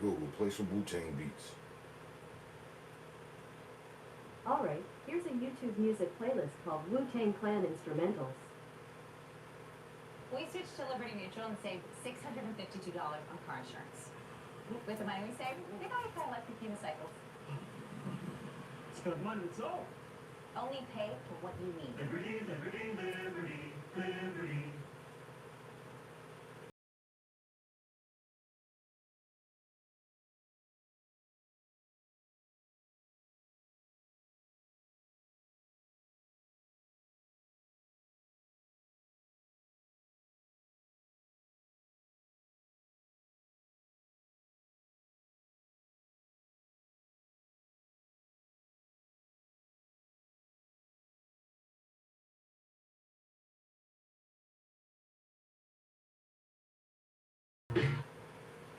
Google, play some Wu-Tang beats. Alright, here's a YouTube music playlist called Wu-Tang Clan Instrumentals. We switched to Liberty Mutual and saved $652 on car insurance. With the money we saved, we got a car electric unicycles. It's got money, it's all. Only pay for what you need. Liberty, liberty, liberty, liberty.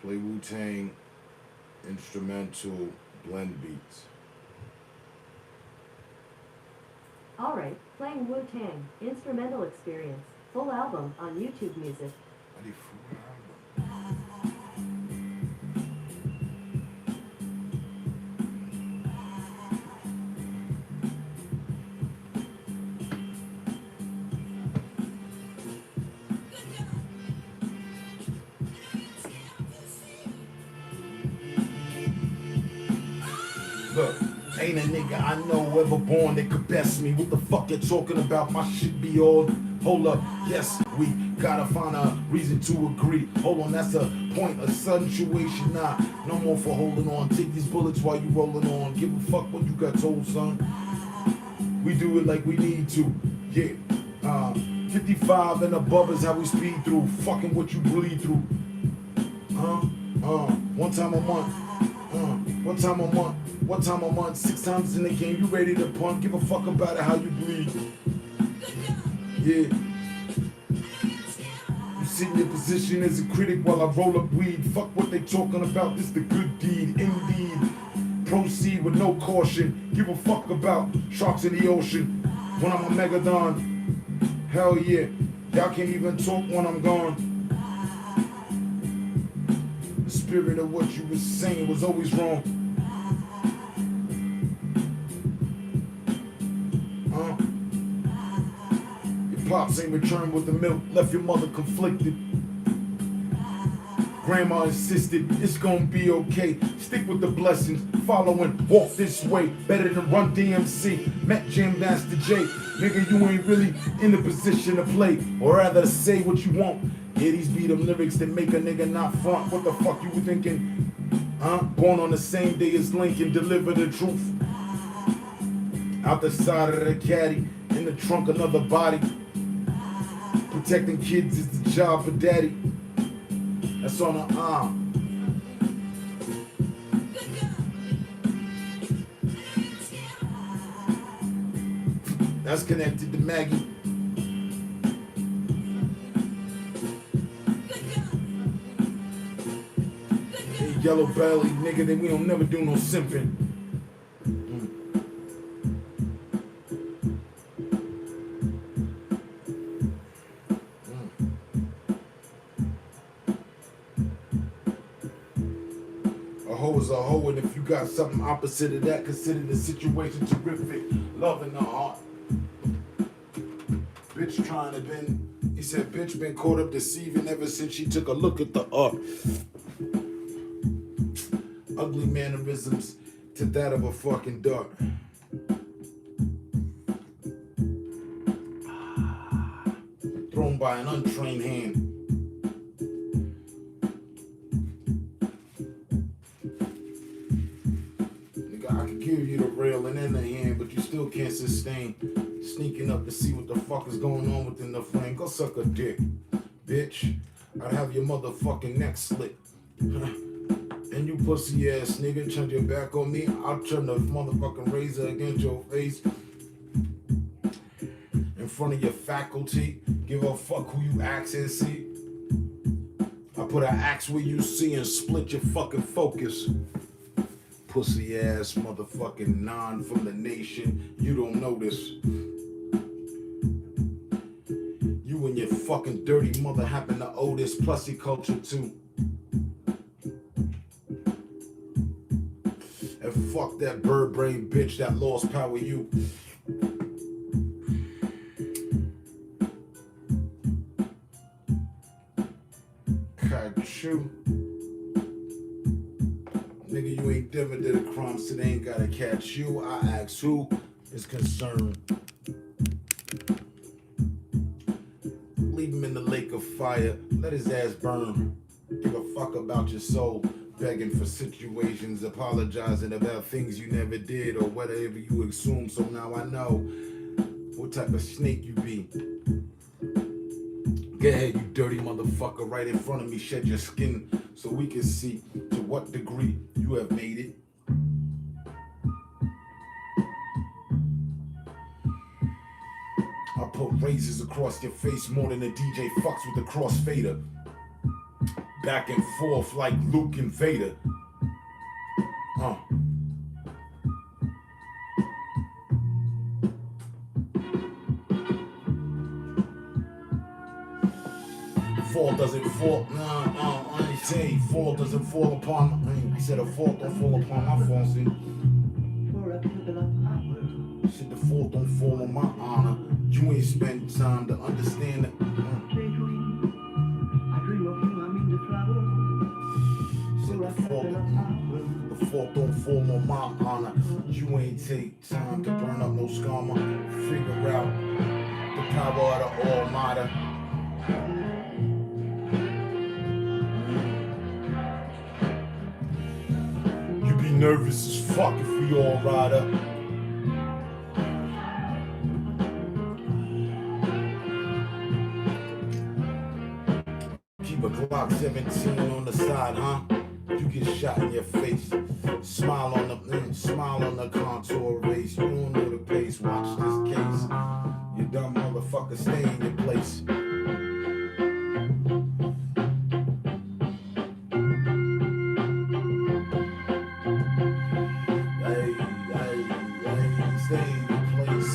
Play Wu-Tang instrumental blend beats. Alright, playing Wu-Tang Instrumental Experience. Full album on YouTube Music. I need food album. Look, ain't a nigga I know ever born that could best me. What the fuck you talking about? My shit be all. Hold up, yes, we gotta find a reason to agree. Hold on, that's a point of situation. Nah, no more for holding on. Take these bullets while you rolling on. Give a fuck what you got told, son. We do it like we need to. Yeah. 55 and above is how we speed through. Fucking what you bleed through. One time a month. One time a month. One time a month. 6 times in the game. You ready to punt? Give a fuck about it how you bleed. Yeah. You sit in your position as a critic while I roll up weed. Fuck what they talking about. This the good deed. Indeed. Proceed with no caution. Give a fuck about sharks in the ocean. When I'm a megadon. Hell yeah. Y'all can't even talk when I'm gone. The spirit of what you was saying was always wrong. Your pops ain't returned with the milk. Left your mother conflicted. Grandma insisted it's gonna be okay. Stick with the blessings, following, walk this way. Better than Run DMC. Met Jam Master J. Nigga, you ain't really in the position to play, or rather say what you want. Yeah, these be them lyrics that make a nigga not front. What the fuck you were thinking? Born on the same day as Lincoln, deliver the truth. Out the side of the caddy, in the trunk another body. Protecting kids is the job of daddy. That's on the arm. That's connected to Maggie. Hey, yellow belly, nigga, then we don't never do no simping. A hoe is a hoe, and if you got something opposite of that, consider the situation terrific. Love in the heart. Bitch trying to been, he said, bitch been caught up deceiving ever since she took a look at the art. Ugly mannerisms to that of a fucking dart. Thrown by an untrained hand. I could give you the railing in the hand, but you still can't sustain. Sneaking up to see what the fuck is going on within the frame. Go suck a dick, bitch. I'd have your motherfucking neck slit. And you pussy ass nigga, turn your back on me. I'll turn the motherfucking razor against your face. In front of your faculty. Give a fuck who you access see. I put an axe where you see and split your fucking focus. Pussy ass motherfucking non from the nation. You don't know this. You and your fucking dirty mother happen to owe this pussy culture too. And fuck that bird brain bitch that lost power you. Catch you. Nigga, you ain't never did a crime, so they ain't gotta catch you. I ask who is concerned. Leave him in the lake of fire, let his ass burn. Give a fuck about your soul. Begging for situations, apologizing about things you never did or whatever you assume. So now I know what type of snake you be. Go ahead, you dirty motherfucker, right in front of me. Shed your skin so we can see to what degree you have made it. I put razors across your face more than a DJ fucks with a crossfader. Back and forth like Luke and Vader. Fall doesn't fall, I ain't saying fall doesn't fall upon, I said a fault don't fall upon my fault, see? Said the fault don't fall on my honor. You ain't spent time to understand it. Said the fault don't fall on my honor. You ain't take time to burn up no scammer. Figure out the power of the Almighty. You be nervous as fuck if we all ride up. Keep a Glock 17 on the side, huh? You get shot in your face. Smile on the contour race. You don't know the pace. Watch this case. You dumb motherfucker, stay in your place. Stay in your place.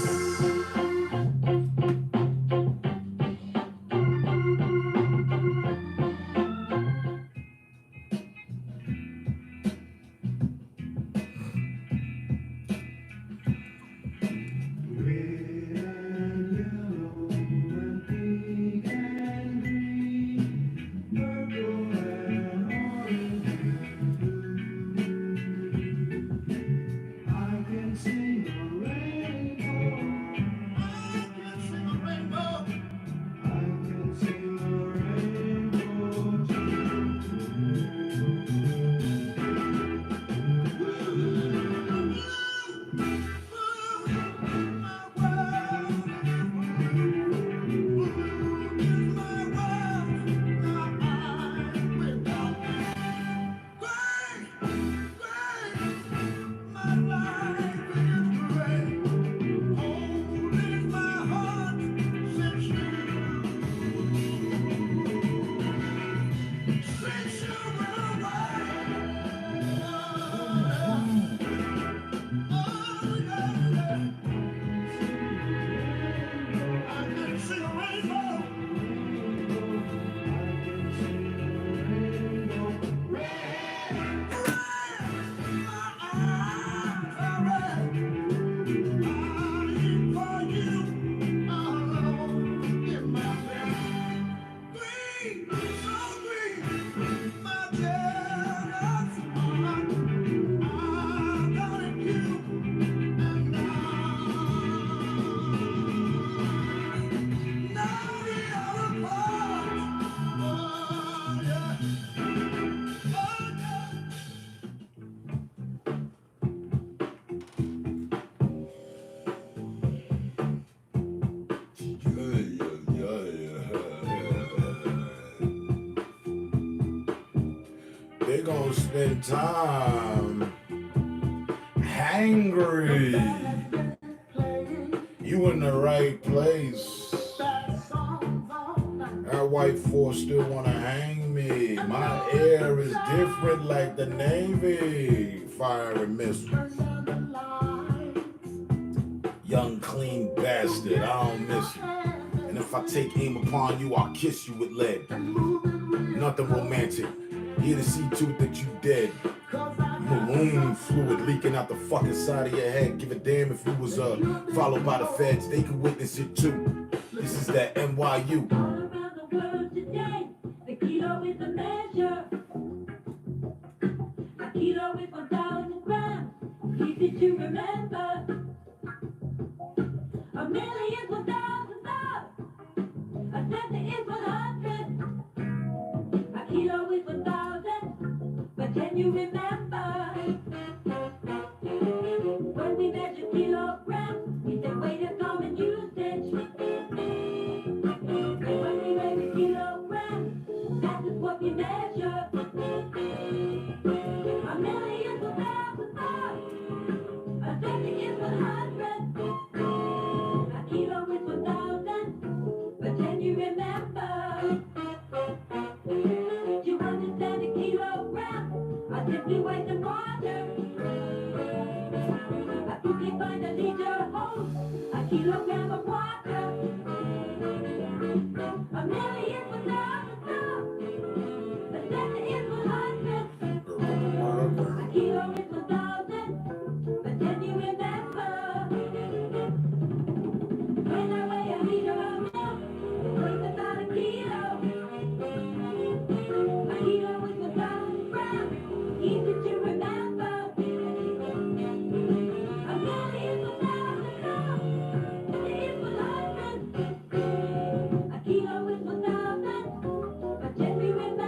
They gonna spend time hangry. You in the right place. That white force still wanna hang me. My air is different like the Navy. Fire and missile. Young clean bastard, I don't miss you. And if I take aim upon you, I'll kiss you with lead. Nothing romantic. Here to see to it that you dead. Maroon fluid leaking out the fucking side of your head. Give a damn if you was followed by the feds. They could witness it too. This is that NYU. All around the world today, the kilo is a measure. A kilo is 1,000 grams. Easy to remember. A million is 1,000 thoughts. A cent is 100. A kilo is 1,000. But can you remember? When we measure kilograms, we say weight is common usage. When we measure kilograms, that is what we measure. A million is 1,000 thoughts. A cent is 100. A kilo is 1,000. But can you remember? Do you understand a kilogram? I simply weight in water. I quickly find a liter holds a kilogram of water. A million is 1,000 pounds. A cent is 100. A kilo is 1,000. But can you remember? When I weigh a liter of milk, it weighs about a kilo. A kilo is 1,000 grams. Easy to remember. A million is 1,000 pounds. It is 100. A kilo is 1,000. But can we remember?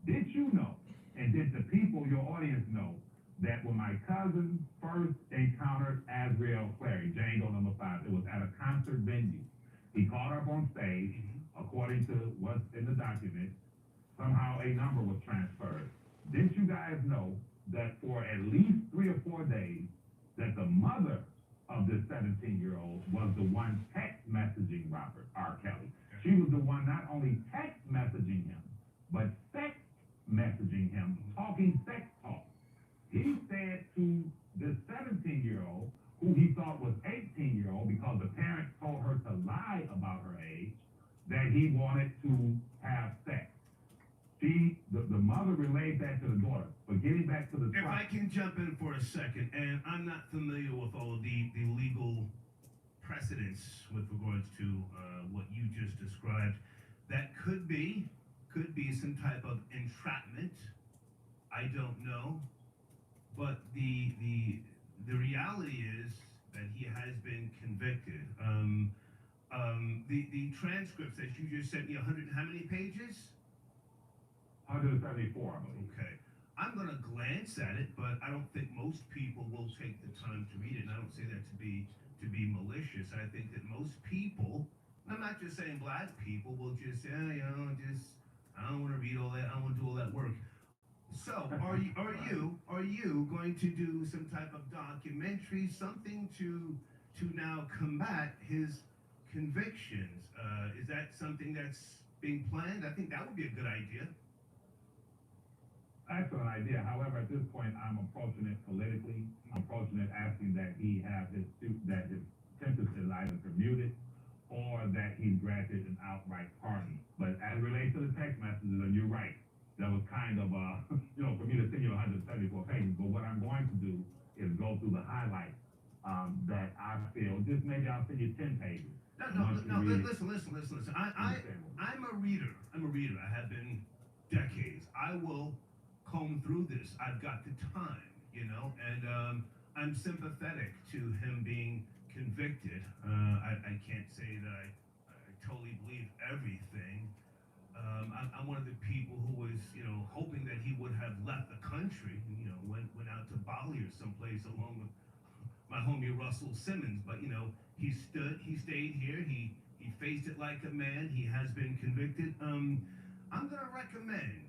Did you know, and did the people, your audience know, that when my cousin first encountered Azriel Clary, Django #5, it was at a concert venue. He called her up on stage, according to what's in the document, somehow a number was transferred. Did you guys know that for at least 3 or 4 days, that the mother of this 17-year-old was the one text messaging Robert R. Kelly? She was the one not only text messaging him, but sex messaging him, talking sex talk. He said to this 17-year-old, who he thought was 18-year-old because the parents told her to lie about her age, that he wanted to have sex. The mother relayed that to the daughter. But getting back to the If I can jump in for a second, and I'm not familiar with all of the legal precedents with regards to what you just described, that could be some type of entrapment. I don't know, but the reality is that he has been convicted. The transcripts that you just sent me, 100, how many pages? 174, I believe. Okay. I'm going to glance at it, but I don't think most people will take the time to read it. And I don't say that to be malicious. I think that most people, and I'm not just saying black people, will just say, oh, I don't want to read all that. I don't want to do all that work. So, are you going to do some type of documentary, something to now combat his convictions? Is that something that's being planned? I think that would be a good idea. Excellent idea. However, at this point, I'm approaching it politically. I'm approaching it asking that he have his sentences either commuted or that he's granted an outright pardon. But as it relates to the text messages, and you're right, that was kind of, for me to send you 174 pages. But what I'm going to do is go through the highlights that I feel. Just maybe I'll send you 10 pages. No, listen. I'm a reader. I have been decades. I will comb through this. I've got the time, and I'm sympathetic to him being convicted. I can't say that I totally believe everything. I'm one of the people who was, hoping that he would have left the country, went out to Bali or someplace along with my homie Russell Simmons. But he stayed here. He He faced it like a man. He has been convicted. I'm gonna recommend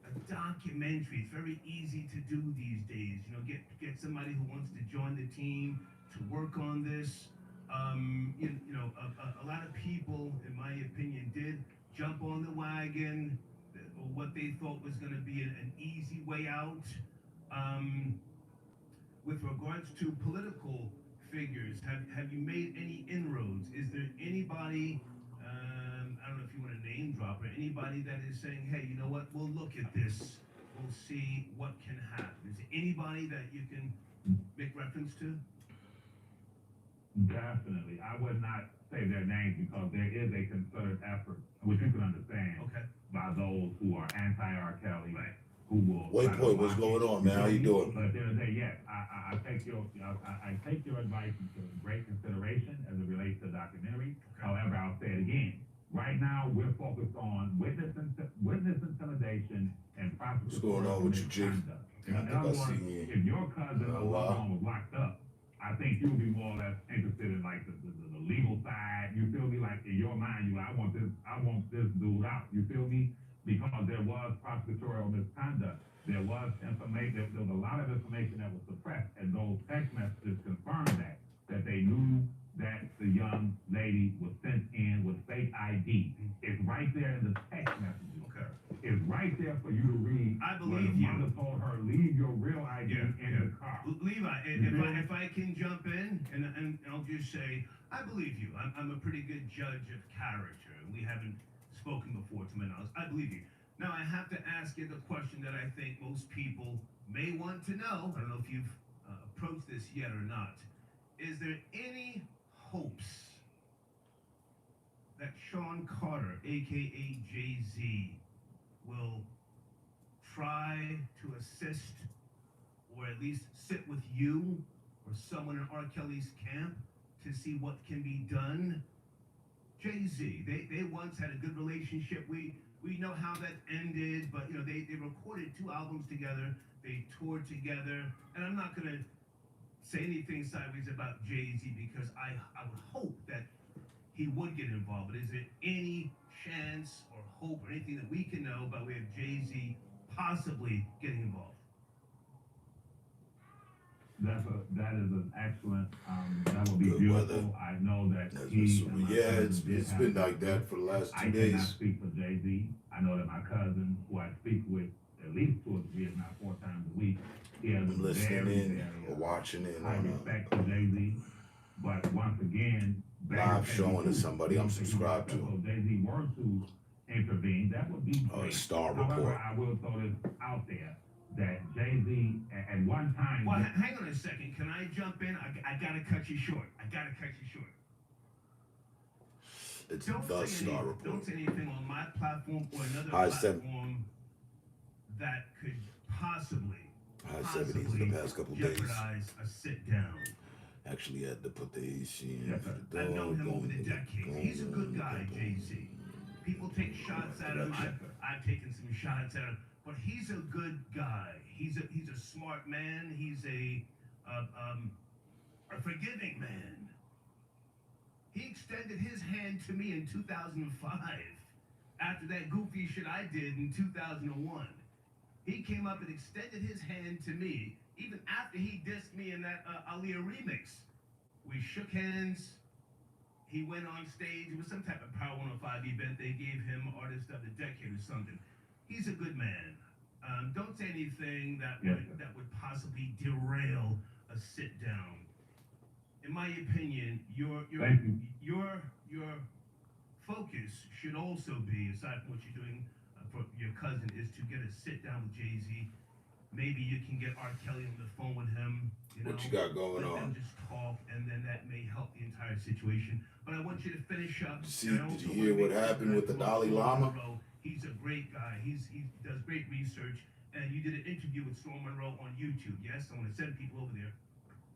a documentary. It's very easy to do these days. You know, get somebody who wants to join the team to work on this. A lot of people, in my opinion, did jump on the wagon, or what they thought was going to be an easy way out. With regards to political figures, have you made any inroads? Is there anybody, I don't know if you want to name drop, or anybody that is saying, hey, you know what, we'll look at this, we'll see what can happen? Is there anybody that you can make reference to? Definitely. I would not say their names because there is a concerted effort, which you can understand, Okay. by those who are anti-R. Kelly, Right. who will. Waypoint, what's going on, man? How you doing? But at the end of the day, yes, I take your advice into great consideration as it relates to the documentary. However, I'll say it again. Right now, we're focused on witness intimidation and prosecution. What's going on with you, Chief? In I think other I words, seen you. if your cousin Oh, or wow. loved one was locked up, I think you'll be more or less interested in like the legal side. You feel me? Like in your mind, you like, I want this dude out. You feel me? Because there was prosecutorial misconduct. There was information. There was a lot of information that was suppressed, and those text messages confirmed that they knew that the young lady was sent in with fake ID. It's right there in the text messages. Okay. It's right there for you to read. I where believe the you. mother told her, leave your real ID in the car. Levi, if I can jump in, and I'll just say, I believe you. I'm a pretty good judge of character. We haven't spoken before, to my knowledge. I believe you. Now, I have to ask you the question that I think most people may want to know. I don't know if you've approached this yet or not. Is there any hopes that Sean Carter, aka Jay-Z, will try to assist or at least sit with you or someone in R. Kelly's camp to see what can be done? Jay-Z, they once had a good relationship. We know how that ended, but you know, they recorded 2 albums together, they toured together, and I'm not gonna say anything sideways about Jay-Z because I would hope that he would get involved. But is there any chance or hope or anything that we can know by way of Jay-Z possibly getting involved? That is an excellent, that would be Good beautiful. weather. I know that That's he. what's- and my yeah, cousin it's did have- been like that for the last 2 I cannot days. speak for Jay-Z. I know that my cousin, who I speak with at least 2 or 3, if not 4 times a week, he has a I'm listening very, in very, or watching in high on respect for Jay-Z. But once again, live showing to somebody I'm if he subscribed to. So Jay-Z were to intervene, that would be A great. Star However, Report. I will throw this out there that Jay-Z at one time. Well, hang on a second. Can I jump in? I gotta cut you short. It's Don't the say Star don't Report. say anything on my platform or another High seven- platform that could possibly High 70s in the past couple days. jeopardize a sit down. Actually had to put the AC in. Yes, for sir. the I've known him dog, over the boom, decades. boom, He's a good boom, guy, boom, Jay-Z. People take shots at him. I've taken some shots at him, but he's a good guy. He's a smart man. He's a forgiving man. He extended his hand to me in 2005 after that goofy shit I did in 2001. He came up and extended his hand to me even after he dissed me in that Aaliyah remix. We shook hands. He went on stage. It was some type of Power 105 event. They gave him Artist of the Decade or something. He's a good man. Don't say anything that would possibly derail a sit down. In my opinion, Thank you. your focus should also be, aside from what you're doing for your cousin, is to get a sit down with Jay-Z. Maybe you can get R. Kelly on the phone with him. What you got going let on? them just talk, and then that may help the entire situation. But I want you to finish up. Did and I you also hear wanna what make sure happened that with the you Dalai also Lama? Monroe, he's a great guy. He does great research, and you did an interview with Storm Monroe on YouTube. Yes, I want to send people over there.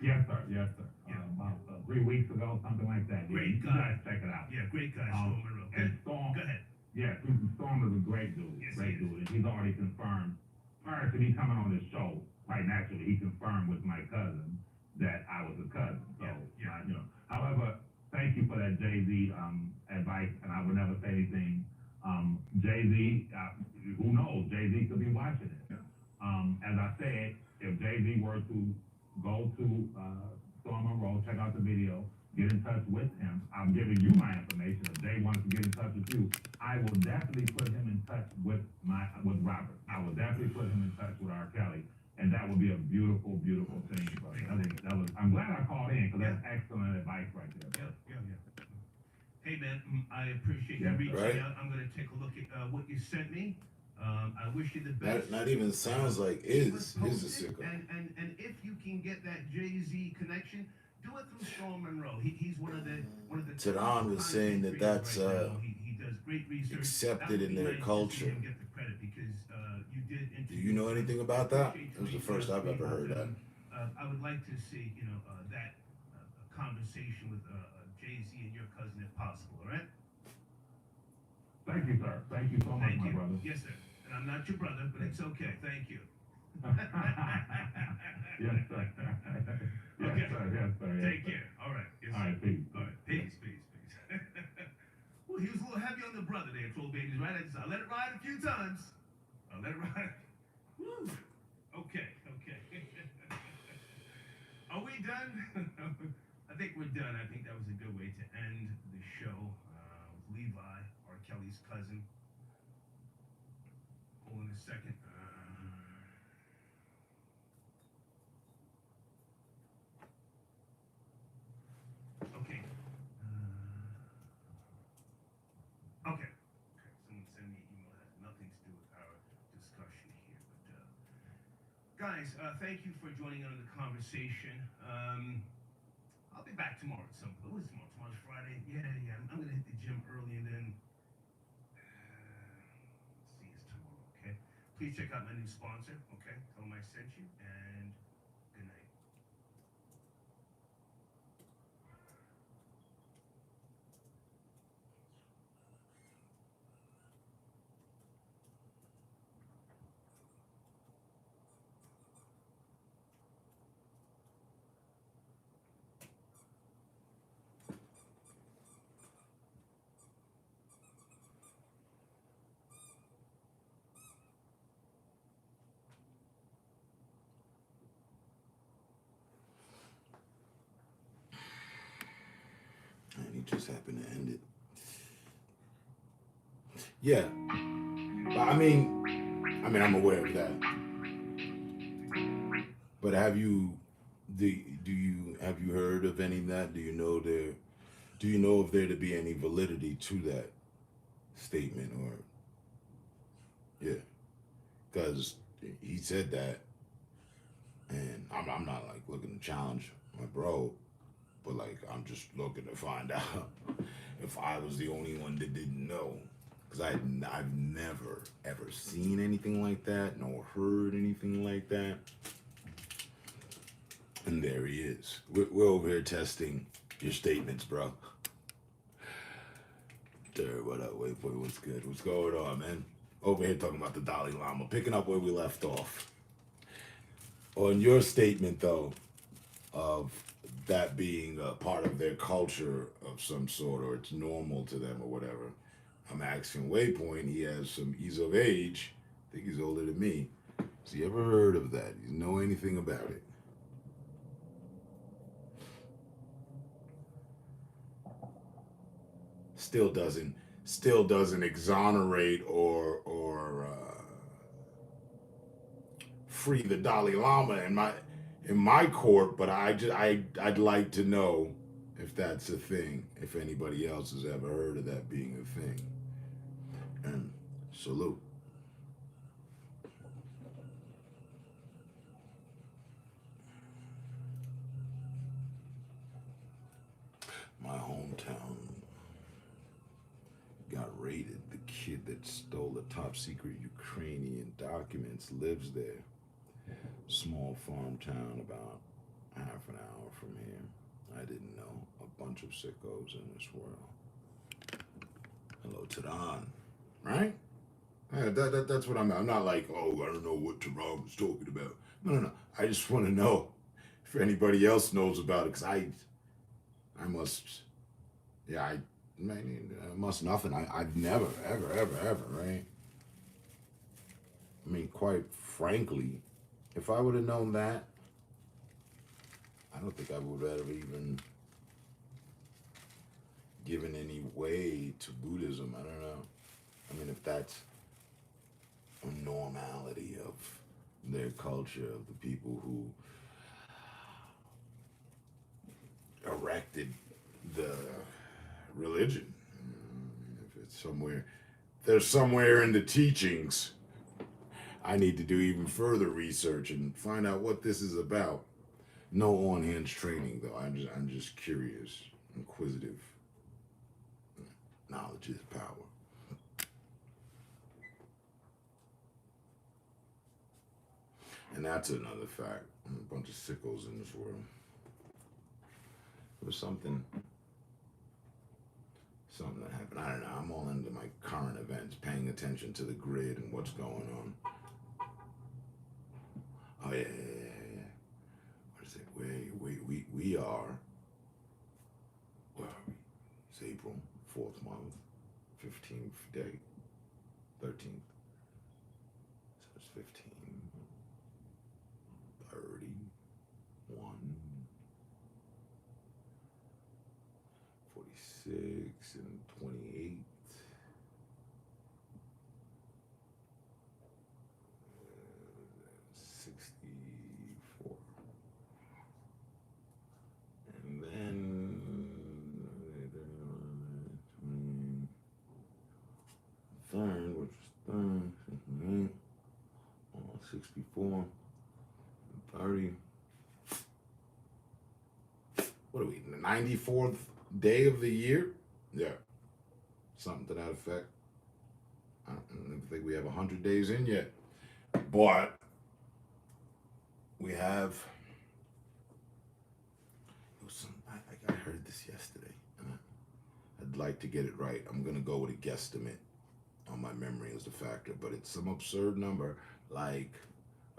Yes, sir. Yes, sir. Yeah. About 3 weeks ago, something like that. Great You guy. guys check it out. Yeah, great guy, Um, Storm Monroe. And Storm, Go ahead. yeah, Storm is a great dude. Yes, great he is. dude. And he's already confirmed, prior to me coming on this show, quite naturally, he confirmed with my cousin that I was a cousin. So, Yeah. However, thank you for that Jay-Z advice, and I would never say anything. Jay-Z, who knows? Jay-Z could be watching it. As I said, if Jay-Z were to go to Storm Monroe, check out the video, get in touch with him. I'm giving you my information. If Jay wants to get in touch with you, I will definitely put him in touch with Robert. I will definitely put him in touch with R. Kelly, and that would be a beautiful, beautiful thing. But I'm glad I called in because that's excellent advice right there. Yeah. Hey man, I appreciate you Yeah, reaching right. out. I'm gonna take a look at what you sent me. I wish you the best. Not even sounds like is a sicko. And if you can get that Jay-Z connection, do it through Storm Monroe. He's one of the Tehran was saying that that's, he does great research. accepted That would in be their nice to culture. see him get the credit because you did. Do you know anything about that? It was the first I've ever heard that. I would like to see that conversation with Jay-Z and your cousin if possible. All right. Thank you, sir. Thank you so much, Thank my you. brother. Yes, sir. And I'm not your brother, but it's okay. Thank you. Yes, sir. Yes, Okay. sir. Yes, sir. Yes, Take sir. care. All right. Yes, All sir. right, peace. All right. Peace. Well, he was a little heavy on the brother there, Troll Babies, right? I let it ride a few times. I let it ride. Woo. Okay. Are we done? I think we're done. I think that was a good way to end the show. Levi, R. Kelly's cousin. Hold on a second. Okay. Okay. Someone send me an email that has nothing to do with our discussion here. But guys, thank you for joining in on the conversation. I'll be back tomorrow at some point. What is tomorrow? Tomorrow's Friday. Yeah. I'm gonna hit the gym early and then see us tomorrow. Okay. Please check out my new sponsor. Okay. Tell them I sent you and good night. And he just happened to end it. Yeah. I mean, I'm aware of that. But have you heard of any of that? Do you know if there to be any validity to that statement or yeah? Because he said that, and I'm not like looking to challenge my bro, but like I'm just looking to find out if I was the only one that didn't know. Because I've never ever seen anything like that, nor heard anything like that. And there he is. We're over here testing your statements, bro. Dude, what up, wait, boy, what's good? What's going on, man? Over here talking about the Dalai Lama, picking up where we left off. On your statement, though, of that being a part of their culture of some sort, or it's normal to them or whatever, I'm asking Waypoint, he's of age, I think he's older than me. Has he ever heard of that? Does he know anything about it? Still doesn't exonerate or free the Dalai Lama in my court, but I'd like to know if that's a thing, if anybody else has ever heard of that being a thing. And salute. My hometown got raided. The kid that stole the top secret Ukrainian documents lives there. Small farm town about half an hour from here. I didn't know. A bunch of sickos in this world. Hello, Tehran. Right? Yeah, that's what I'm not like, oh, I don't know what Tehran was talking about. No. I just want to know if anybody else knows about it, because I must Yeah, I must nothing. I've never, ever, right? I mean, quite frankly, if I would have known that, I don't think I would have ever even given any way to Buddhism. I don't know. I mean, if that's a normality of their culture, of the people who erected the religion. If it's somewhere, there's somewhere in the teachings, I need to do even further research and find out what this is about. No on-hands training, though. I'm just curious, inquisitive. Knowledge is power. And that's another fact. A bunch of sickos in this world. It was something that happened. I don't know. I'm all into my current events, paying attention to the grid and what's going on. Oh yeah. What is it? We are. Where are we? It's April, 4th month, 15th day, 13th. So it's 15, 30, 1, 46, and 28. 64. And then 23rd, which is 64, 30. What are we, the 94th day of the year? Yeah, something to that effect. I don't think we have 100 days in yet, but we have. I heard this yesterday, and I'd like to get it right. I'm gonna go with a guesstimate on my memory as the factor, but it's some absurd number. Like,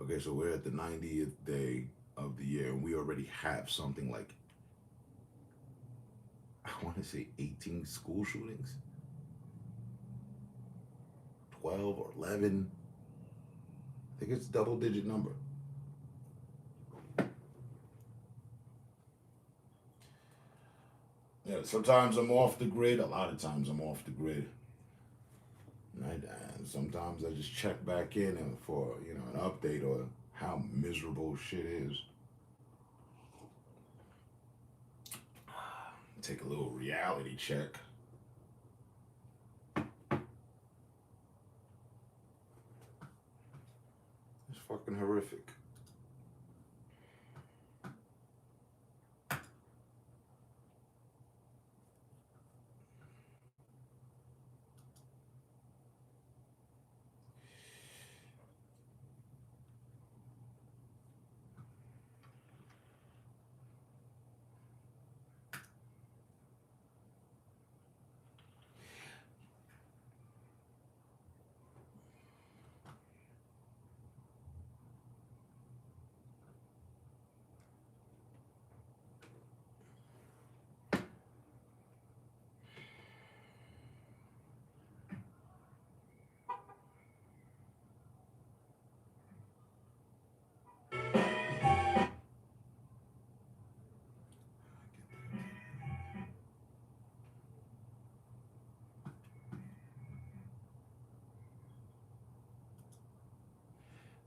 okay, so we're at the 90th day of the year, and we already have something like, I want to say 18 school shootings, 12 or 11. I think it's a double-digit number. Yeah, sometimes I'm off the grid. A lot of times I'm off the grid. And sometimes I just check back in and for an update or how miserable shit is. Take a little reality check. It's fucking horrific.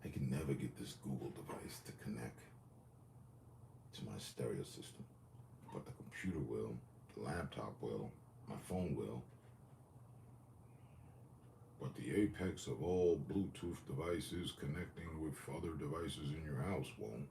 I can never get this Google device to connect to my stereo system, but the computer will, the laptop will, my phone will, but the apex of all Bluetooth devices connecting with other devices in your house won't.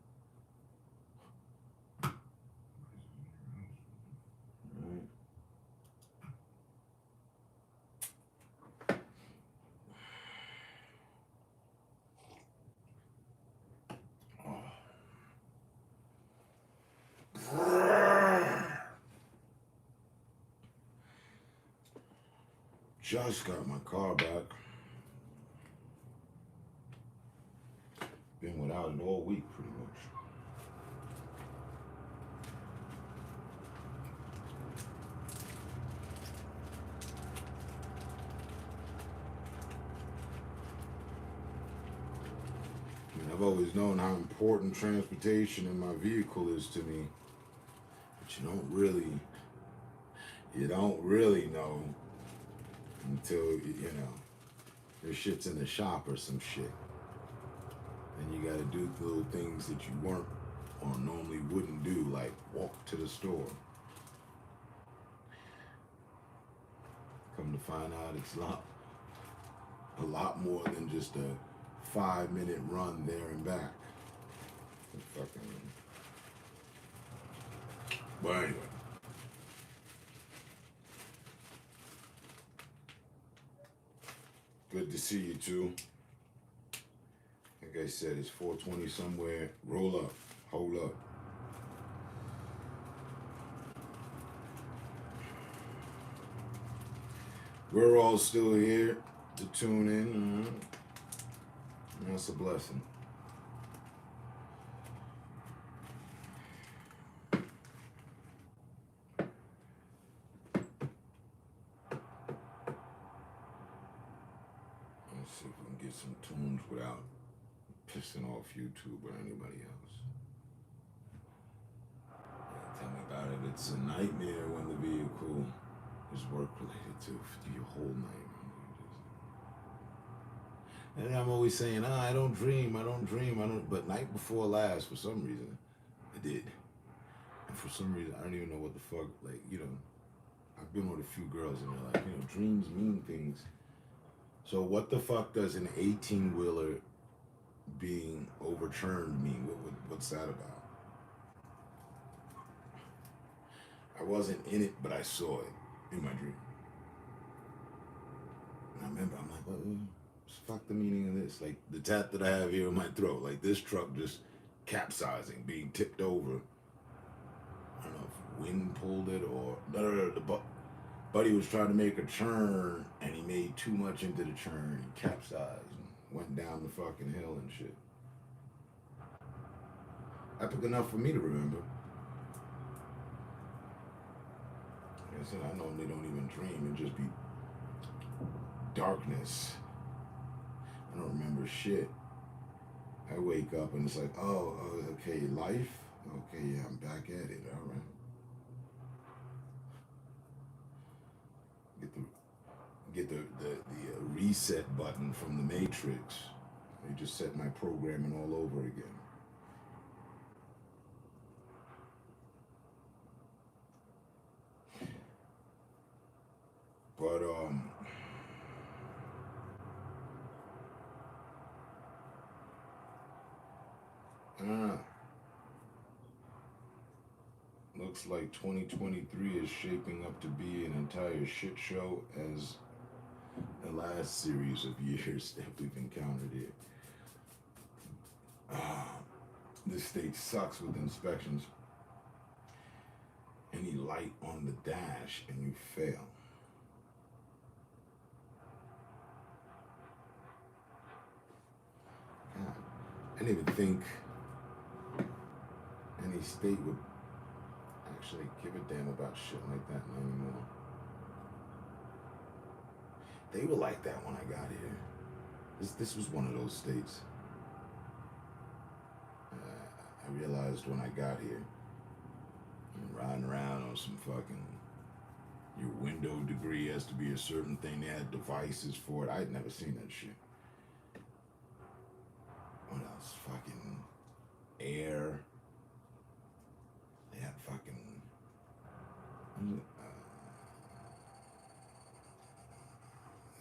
Just got my car back. Been without it all week, pretty much. I've always known how important transportation in my vehicle is to me, but you don't really know until your shit's in the shop or some shit, and you got to do little things that you weren't or normally wouldn't do, like walk to the store. Come to find out, it's a lot more than just a 5-minute run there and back. But anyway. Good to see you too. Like I said, it's 4:20 somewhere. Roll up. Hold up. We're all still here to tune in. That's a blessing. Let's see if we can get some tunes without pissing off YouTube or anybody else. Yeah, tell me about it. It's a nightmare when the vehicle is work related to your whole night. And I'm always saying, I don't dream. But night before last, for some reason, I did. And for some reason, I don't even know what the fuck, I've been with a few girls and they're like, dreams mean things. So what the fuck does an 18-wheeler being overturned mean? What's that about? I wasn't in it, but I saw it in my dream. And I remember, I'm like, what the fuck the meaning of this? Like the tat that I have here in my throat, like this truck just capsizing, being tipped over. I don't know if wind pulled it or the buddy was trying to make a turn and he made too much into the turn. He capsized and went down the fucking hill and shit. Epic enough for me to remember. Like I said, I normally don't even dream. It just be darkness. I don't remember shit. I wake up and it's like, oh, okay, life? Okay, yeah, I'm back at it, all right. Get the reset button from the Matrix. They just set my programming all over again. But I don't know. Looks like 2023 is shaping up to be an entire shit show as the last series of years that we've encountered here. This state sucks with inspections. Any light on the dash and you fail. God, I didn't even think any state would actually give a damn about shit like that anymore. They were like that when I got here. This was one of those states. I realized when I got here, I'm riding around on some fucking, your window degree has to be a certain thing. They had devices for it. I'd never seen that shit. What else? Fucking air. They had fucking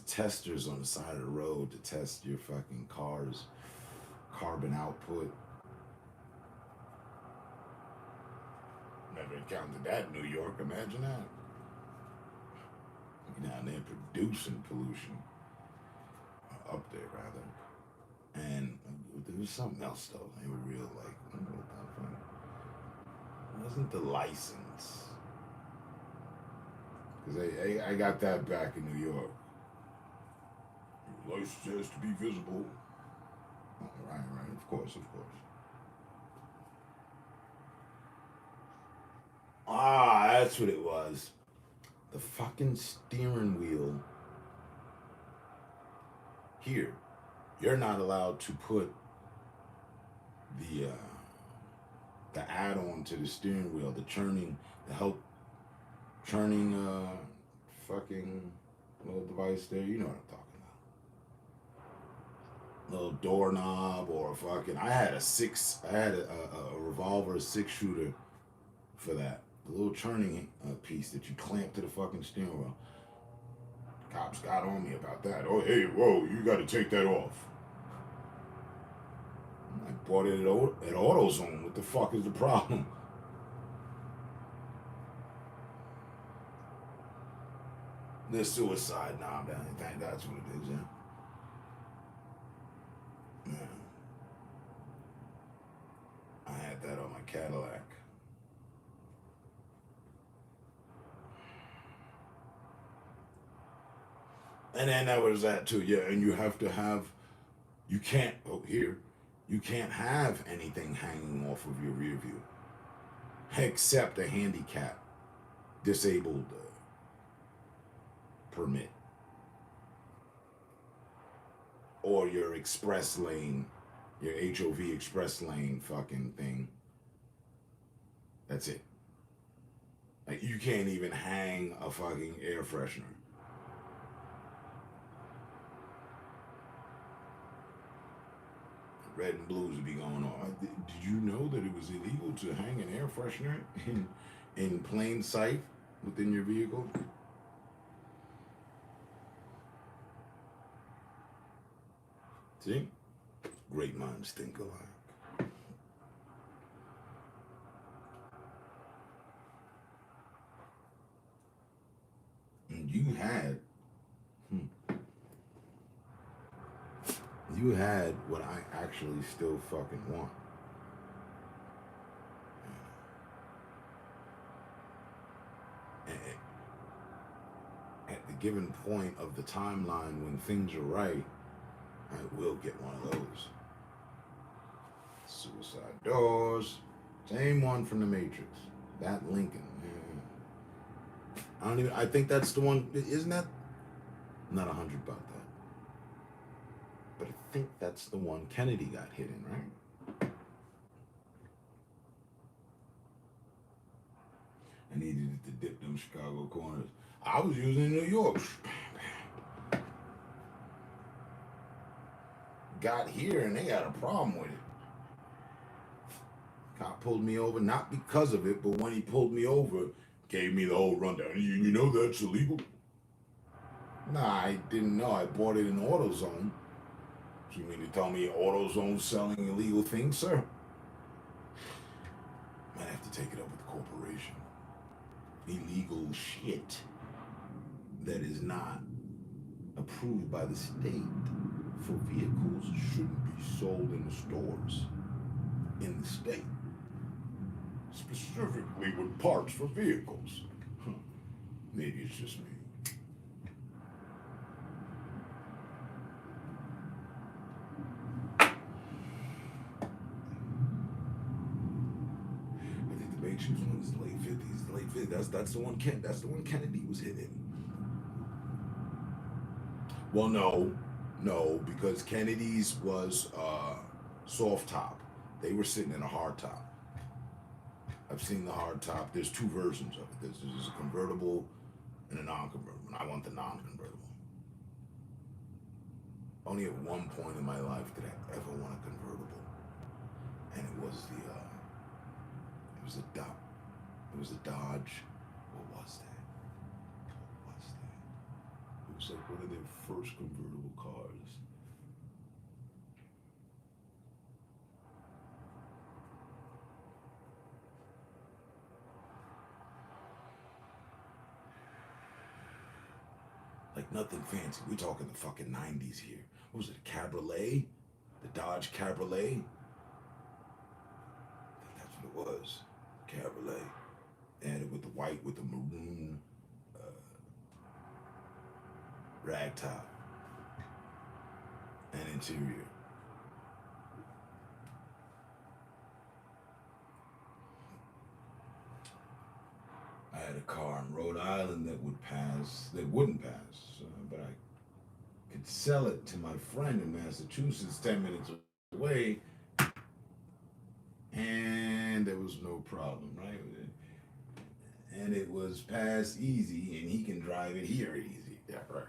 testers on the side of the road to test your fucking car's carbon output. Never encountered that in New York. Imagine that. You're down there producing pollution. Up there, rather. And there was something else, though. They were real, it wasn't the license. Because I got that back in New York. Your license has to be visible. Oh, right, of course. That's what it was. The fucking steering wheel. Here, you're not allowed to put the add-on to the steering wheel, the churning, the help churning fucking little device there. You know what I'm talking about. Little doorknob or fucking. I had a revolver 6-shooter for that. The little churning piece that you clamp to the fucking steering wheel. Cops got on me about that. Oh, hey, whoa, you got to take that off. I bought it at AutoZone. What the fuck is the problem? The suicide knob. I think that's what it is, yeah. I had that on my Cadillac. And then that was that too, yeah. And you have to have, you can't, you can't have anything hanging off of your rear view except a handicap disabled permit or your express lane, your HOV express lane fucking thing. That's it. Like, you can't even hang a fucking air freshener. Red and blues would be going on. Did you know that it was illegal to hang an air freshener in plain sight within your vehicle? See? Great minds think alike. And you had what I actually still fucking want. At the given point of the timeline when things are right, I will get one of those. Suicide doors. Same one from the Matrix. That Lincoln. I think that's the one. Isn't that? I'm not 100 about that. But I think that's the one Kennedy got hit in, right? I needed it to dip them Chicago corners. I was using it in New York. Got here and they had a problem with it. Cop pulled me over, not because of it, but when he pulled me over, gave me the whole rundown. You know that's illegal? Nah, I didn't know. I bought it in AutoZone. So you mean to tell me AutoZone's selling illegal things, sir? Might have to take it up with the corporation. Illegal shit that is not approved by the state for vehicles shouldn't be sold in the stores in the state. Specifically with parts for vehicles. Maybe it's just me. She was in his late 50s, late 50s. That's the one. That's the one Kennedy was hit in. Well, no, because Kennedy's was soft top. They were sitting in a hard top. I've seen the hard top. There's two versions of it. There's a convertible and a non-convertible. I want the non-convertible. Only at one point in my life did I ever want a convertible, and it was the. It was a Dodge. What was that? It was like one of their first convertible cars. Like nothing fancy. We're talking the fucking 90s here. What was it, a Cabriolet? The Dodge Cabriolet? I think that's what it was. Cabriolet. Added with the white, with the maroon rag top and interior. I had a car in Rhode Island that wouldn't pass, but I could sell it to my friend in Massachusetts 10 minutes away and there was no problem, right? And it was passed easy, and he can drive it here easy. Yeah, right.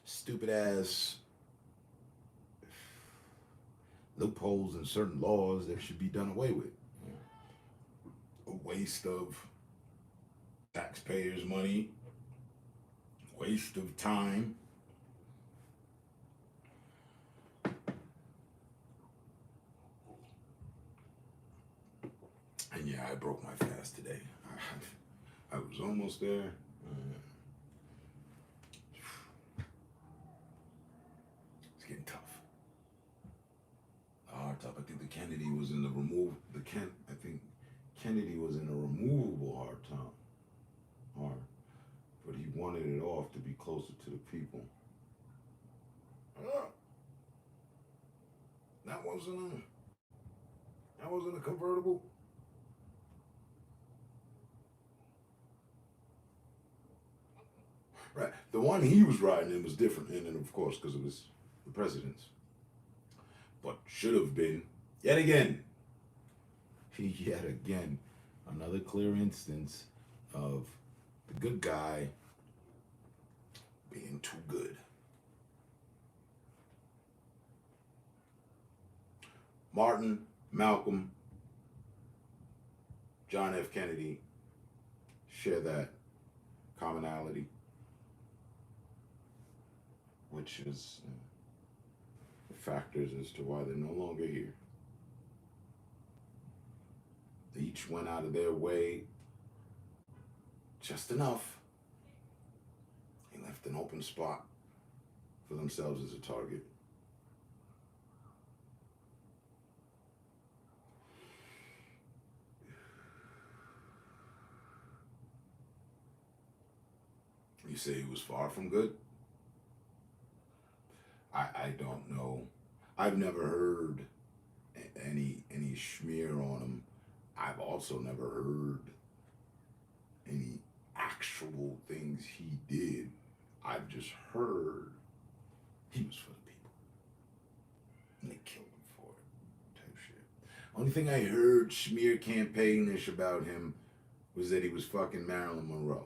Stupid ass loopholes in certain laws that should be done away with. A waste of taxpayers' money, waste of time. And yeah, I broke my fast today. I was almost there. It's getting tough. The hard top. I think the Kennedy was in the I think Kennedy was in a removable hard top. But he wanted it off to be closer to the people. That wasn't a convertible. Right. The one he was riding in was different, and then of course because it was the president's. But should have been yet again, another clear instance of the good guy being too good. Martin, Malcolm, John F. Kennedy share that commonality, which is factors as to why they're no longer here. They each went out of their way just enough. They left an open spot for themselves as a target. You say he was far from good? I don't know. I've never heard any smear on him. I've also never heard any actual things he did. I've just heard he was for the people. And they killed him for it, type shit. Only thing I heard smear campaignish about him was that he was fucking Marilyn Monroe.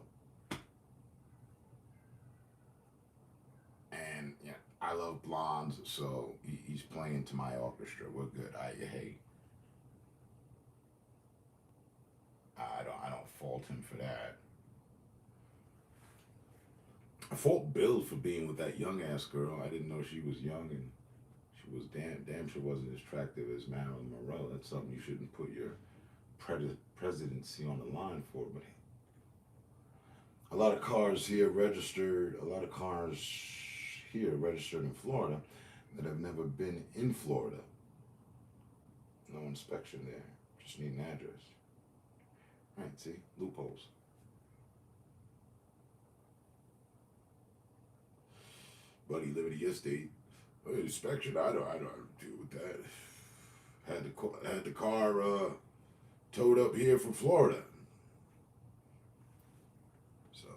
And yeah, I love blondes, so he's playing to my orchestra. We're good. I don't fault him for that. I fault Bill for being with that young ass girl. I didn't know she was young, and she was damn sure wasn't as attractive as Marilyn Monroe. That's something you shouldn't put your presidency on the line for. But a lot of cars here registered in Florida that have never been in Florida. No inspection there. Just need an address. Right, see? Loopholes. Buddy Liberty Estate. Inspection, I don't deal with that. Had the car towed up here from Florida. So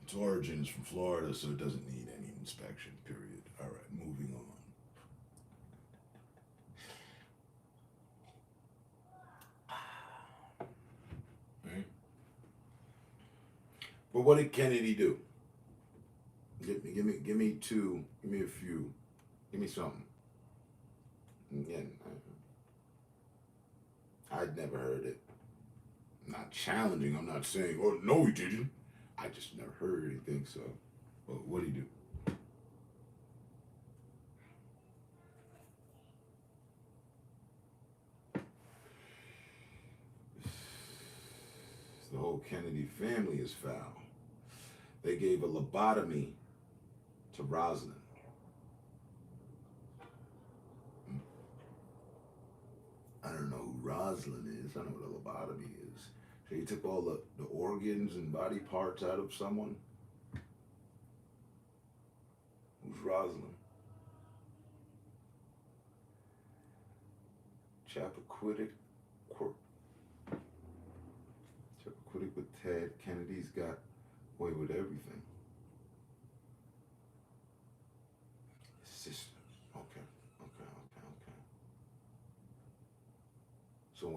its origin is from Florida, so it doesn't need any inspection, period. All right, moving on. Right? But what did Kennedy do? Give me two. Give me a few. Give me something. Again, I'd never heard it. I'm not challenging. I'm not saying, oh no, he didn't. I just never heard anything. So, well, what did he do? The whole Kennedy family is foul. They gave a lobotomy to Rosalind. I don't know who Rosalind is. I know what a lobotomy is. So you took all the organs and body parts out of someone? Who's Rosalind? Chappaquiddick with Ted. Kennedy's got away with everything. His sister. Oh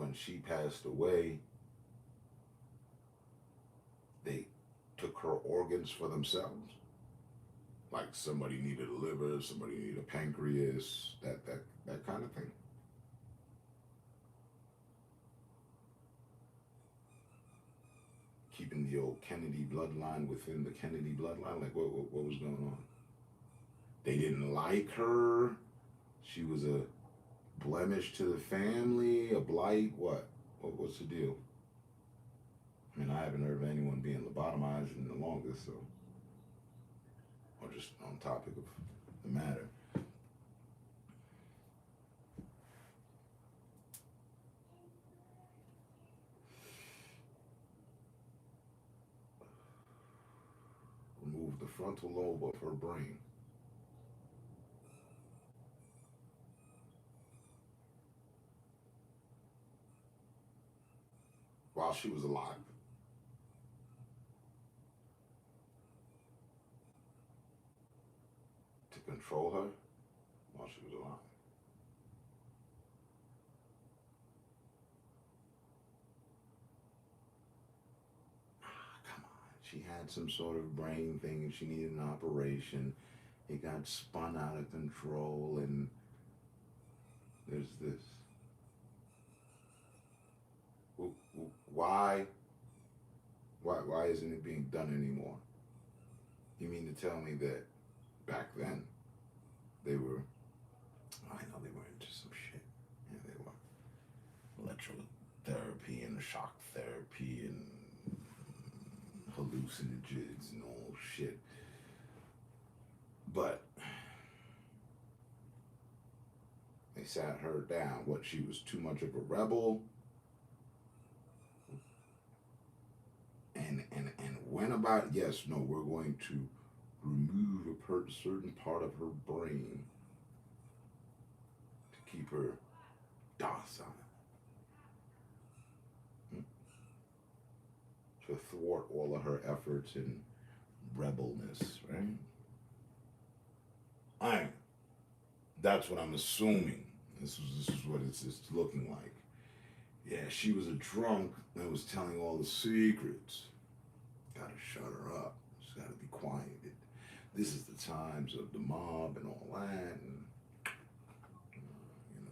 when she passed away, they took her organs for themselves. Like somebody needed a liver, somebody needed a pancreas, that kind of thing. Keeping the old Kennedy bloodline within the Kennedy bloodline, like what was going on? They didn't like her. She was a blemish to the family, a blight. What's the deal? I mean, I haven't heard of anyone being lobotomized in the longest, so. Or just on topic of the matter. Remove the frontal lobe of her brain. While she was alive. To control her while she was alive. Come on. She had some sort of brain thing and she needed an operation. It got spun out of control and there's this. Why isn't it being done anymore? You mean to tell me that back then they were, I know they were into some shit. Yeah, they were electrotherapy and shock therapy and hallucinogens and all shit. But they sat her down. What, she was too much of a rebel? And went about, yes, no, we're going to remove a certain part of her brain to keep her docile. To thwart all of her efforts in rebelness, right? That's what I'm assuming. This is what it's looking like. Yeah, she was a drunk that was telling all the secrets. Gotta shut her up. She's gotta be quiet. This is the times of the mob and all that. And,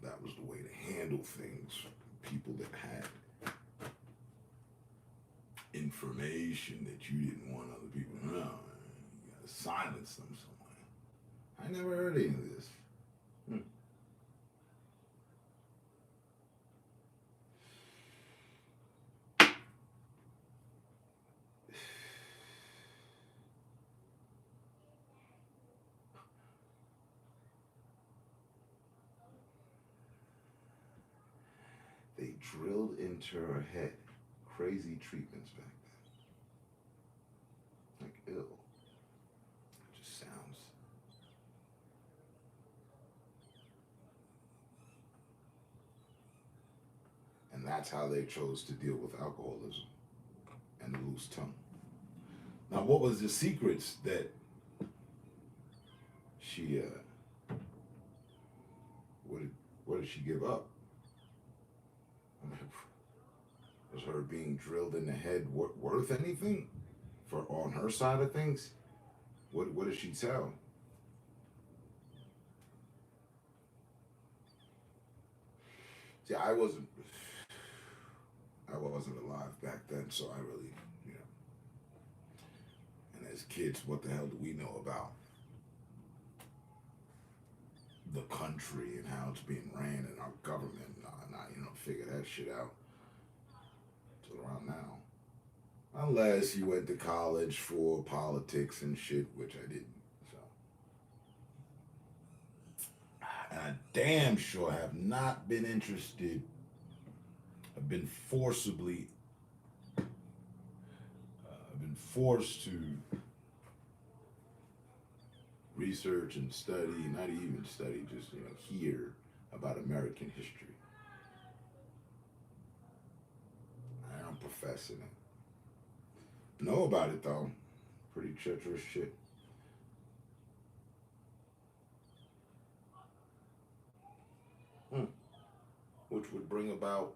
that was the way to handle things. People that had information that you didn't want other people to know. You gotta silence them somewhere. I never heard any of this. They drilled into her head. Crazy treatments back then. Like, ill. It just sounds. And that's how they chose to deal with alcoholism and the loose tongue. Now, what was the secrets that she, what did she give up? Was her being drilled in the head worth anything for on her side of things? What did she tell? See, I wasn't alive back then, so I really, and as kids, what the hell do we know about the country and how it's being ran and our government? Figure that shit out till around now. Unless you went to college for politics and shit, which I didn't. So, and I damn sure have not been interested. I've been forced to research and study, not even study, just hear about American history. I don't profess in it. Know about it though. Pretty treacherous shit. Which would bring about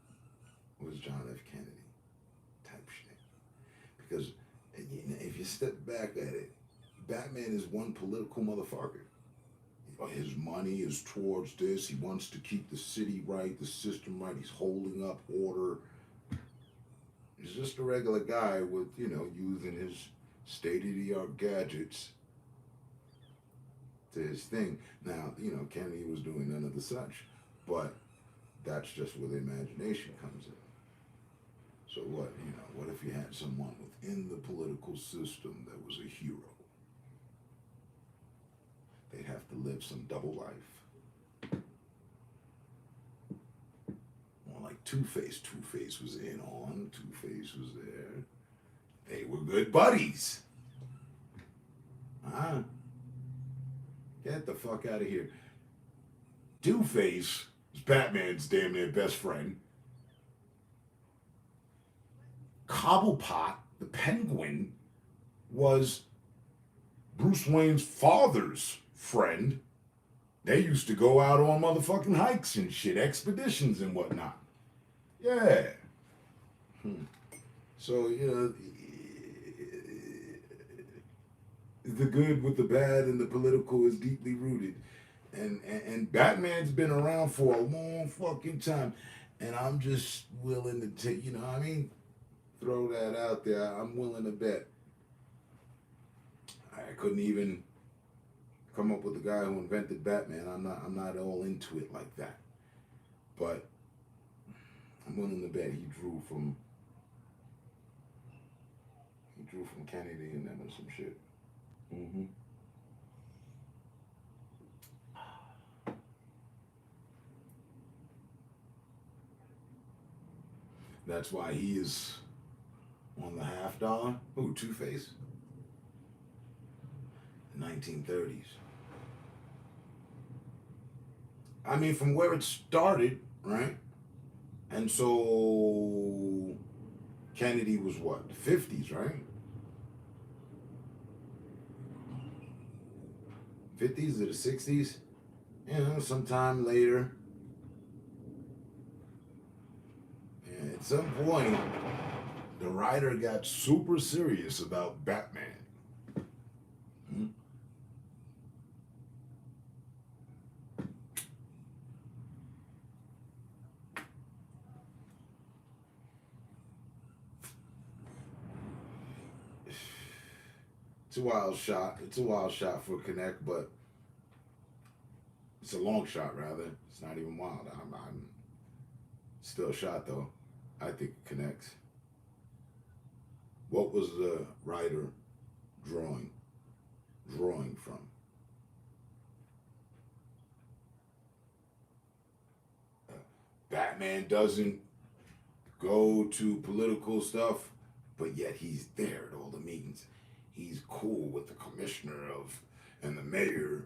was John F. Kennedy type shit. Because if you step back at it, Batman is one political motherfucker. His money is towards this. He wants to keep the city right, the system right. He's holding up order. He's just a regular guy with, using his state-of-the-art gadgets to his thing. Now, Kennedy was doing none of the such, but that's just where the imagination comes in. So what, what if you had someone within the political system that was a hero? They'd have to live some double life. More like Two-Face. Two-Face was in on, Two-Face was there. They were good buddies. Get the fuck out of here. Two-Face is Batman's damn near best friend. Cobblepot, the Penguin, was Bruce Wayne's father's friend. They used to go out on motherfucking hikes and shit, expeditions and whatnot. Yeah. So, the good with the bad and the political is deeply rooted. And Batman's been around for a long fucking time. And I'm just willing to take, throw that out there. I'm willing to bet. I couldn't even come up with the guy who invented Batman. I'm not all into it like that. But I'm willing to bet he drew from Kennedy and them and some shit. That's why he is on the $50. Who, Two-Face? 1930s. I mean, from where it started, right? And so Kennedy was what? The 50s, right? 50s or the 60s? Sometime later. And at some point, the writer got super serious about Batman. It's a wild shot. It's a wild shot for Connect, but it's a long shot, rather. It's not even wild. I'm still a shot, though. I think it connects. What was the writer drawing from? Batman doesn't go to political stuff, but yet he's there at all the meetings. He's cool with the commissioner and the mayor.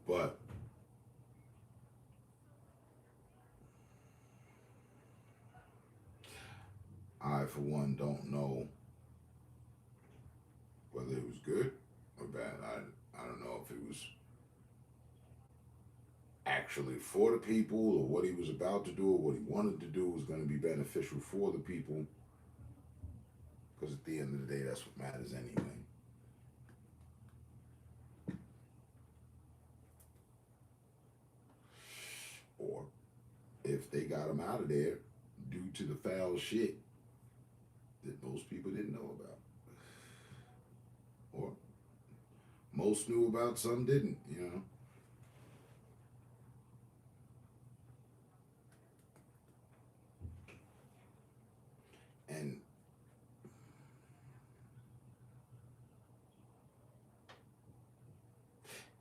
But I, for one, don't know whether it was good or bad. I don't know if it was actually for the people, or what he was about to do, or what he wanted to do was going to be beneficial for the people. Because at the end of the day, that's what matters anyway. Or if they got him out of there due to the foul shit that most people didn't know about. Or most knew about, some didn't, And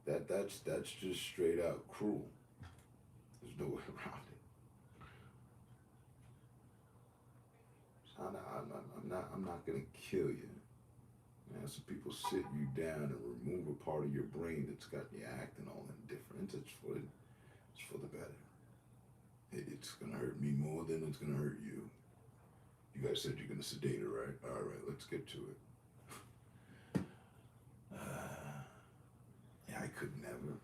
that's just straight out cruel. There's no way around it. I'm not gonna kill you. Some people sit you down and remove a part of your brain that's got you acting all indifferent. It's for the better. It's it's gonna hurt me more than it's gonna hurt you. You guys said you're gonna sedate her, right? All right, let's get to it. Yeah, I could never.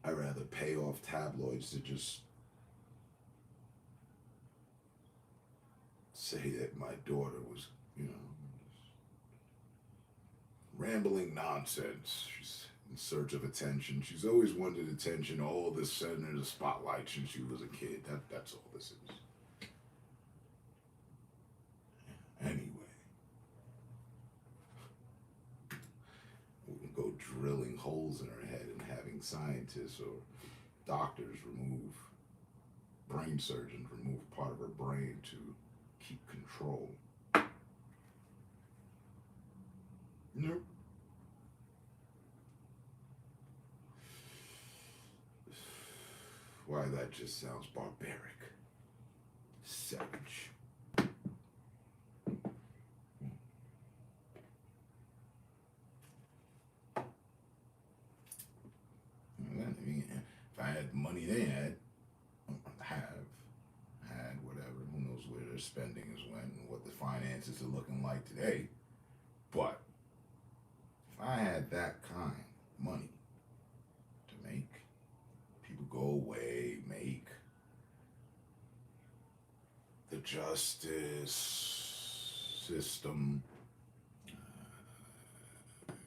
I'd rather pay off tabloids to just say that my daughter was, rambling nonsense. She's in search of attention. She's always wanted attention. All this sudden in the spotlight since she was a kid. That's all this is. Anyway, we can go drilling holes in her head and having scientists or doctors remove, brain surgeons remove part of her brain to keep control. Nope. Why, that just sounds barbaric. Savage. If I had money they had, whatever, who knows where their spending is went and what the finances are looking like today. But if I had that kind of money to make people go away, make the justice system,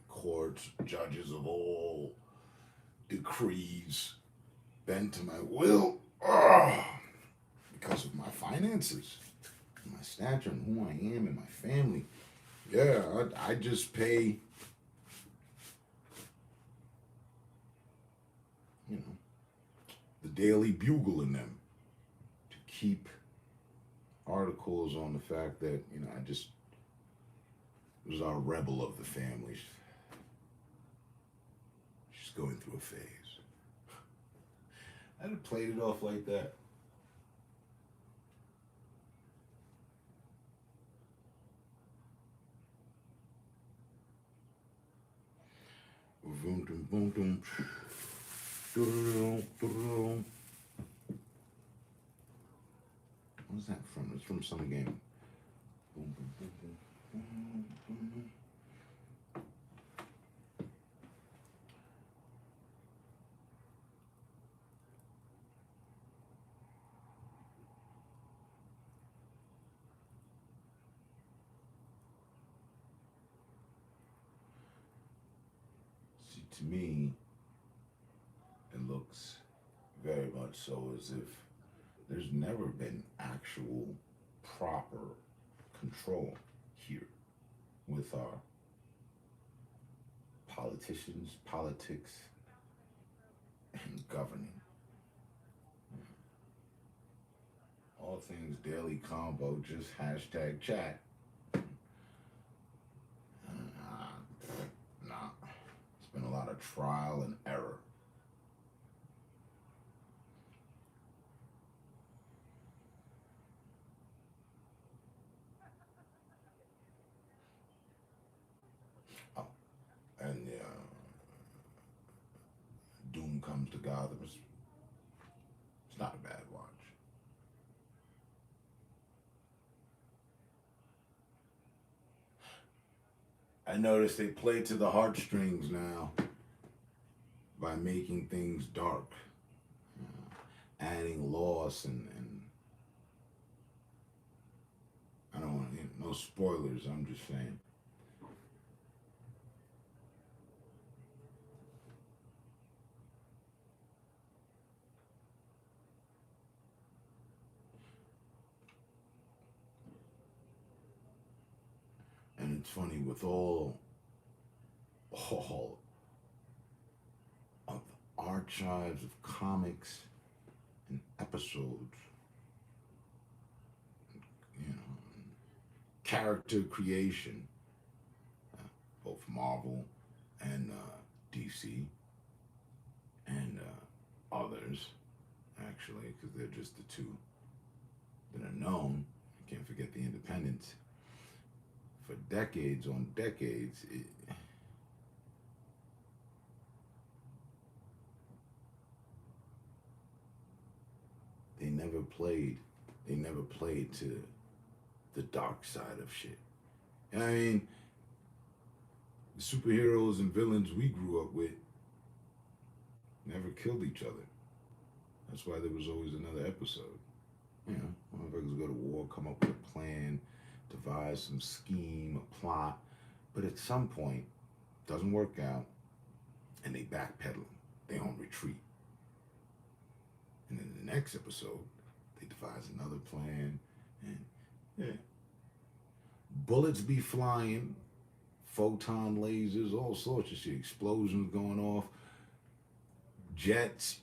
courts, judges of all decrees bend to my will, because of my finances, my stature, and who I am, and my family. Yeah, I just pay, the Daily Bugle in them to keep articles on the fact that, I just was our rebel of the family. She's going through a phase. I'd have played it off like that. Boom, boom, boom, boom. What's that from? It's from some game. Boom, boom, boom, boom, boom, boom. See, to me, it looks very much so as if there's never been actual proper control here with our politicians, politics, and governing. All things Daily Combo, just hashtag chat. Nah, it's been a lot of trial and error. And Doom Comes to Gotham. It's not a bad watch. I noticed they play to the heartstrings now by making things dark, adding loss and I don't want no spoilers. I'm just saying. And it's funny, with all of the archives of comics and episodes, character creation, both Marvel and DC and others, actually, because they're just the two that are known. You can't forget the independents. For decades on decades, never played to the dark side of shit. I mean, the superheroes and villains we grew up with never killed each other. That's why there was always another episode. You know, motherfuckers go to war, come up with a plan, devise some scheme, a plot, but at some point, doesn't work out, and they backpedal. They on retreat. And then the next episode, they devise another plan, and yeah. Bullets be flying, photon lasers, all sorts of shit, explosions going off, jets,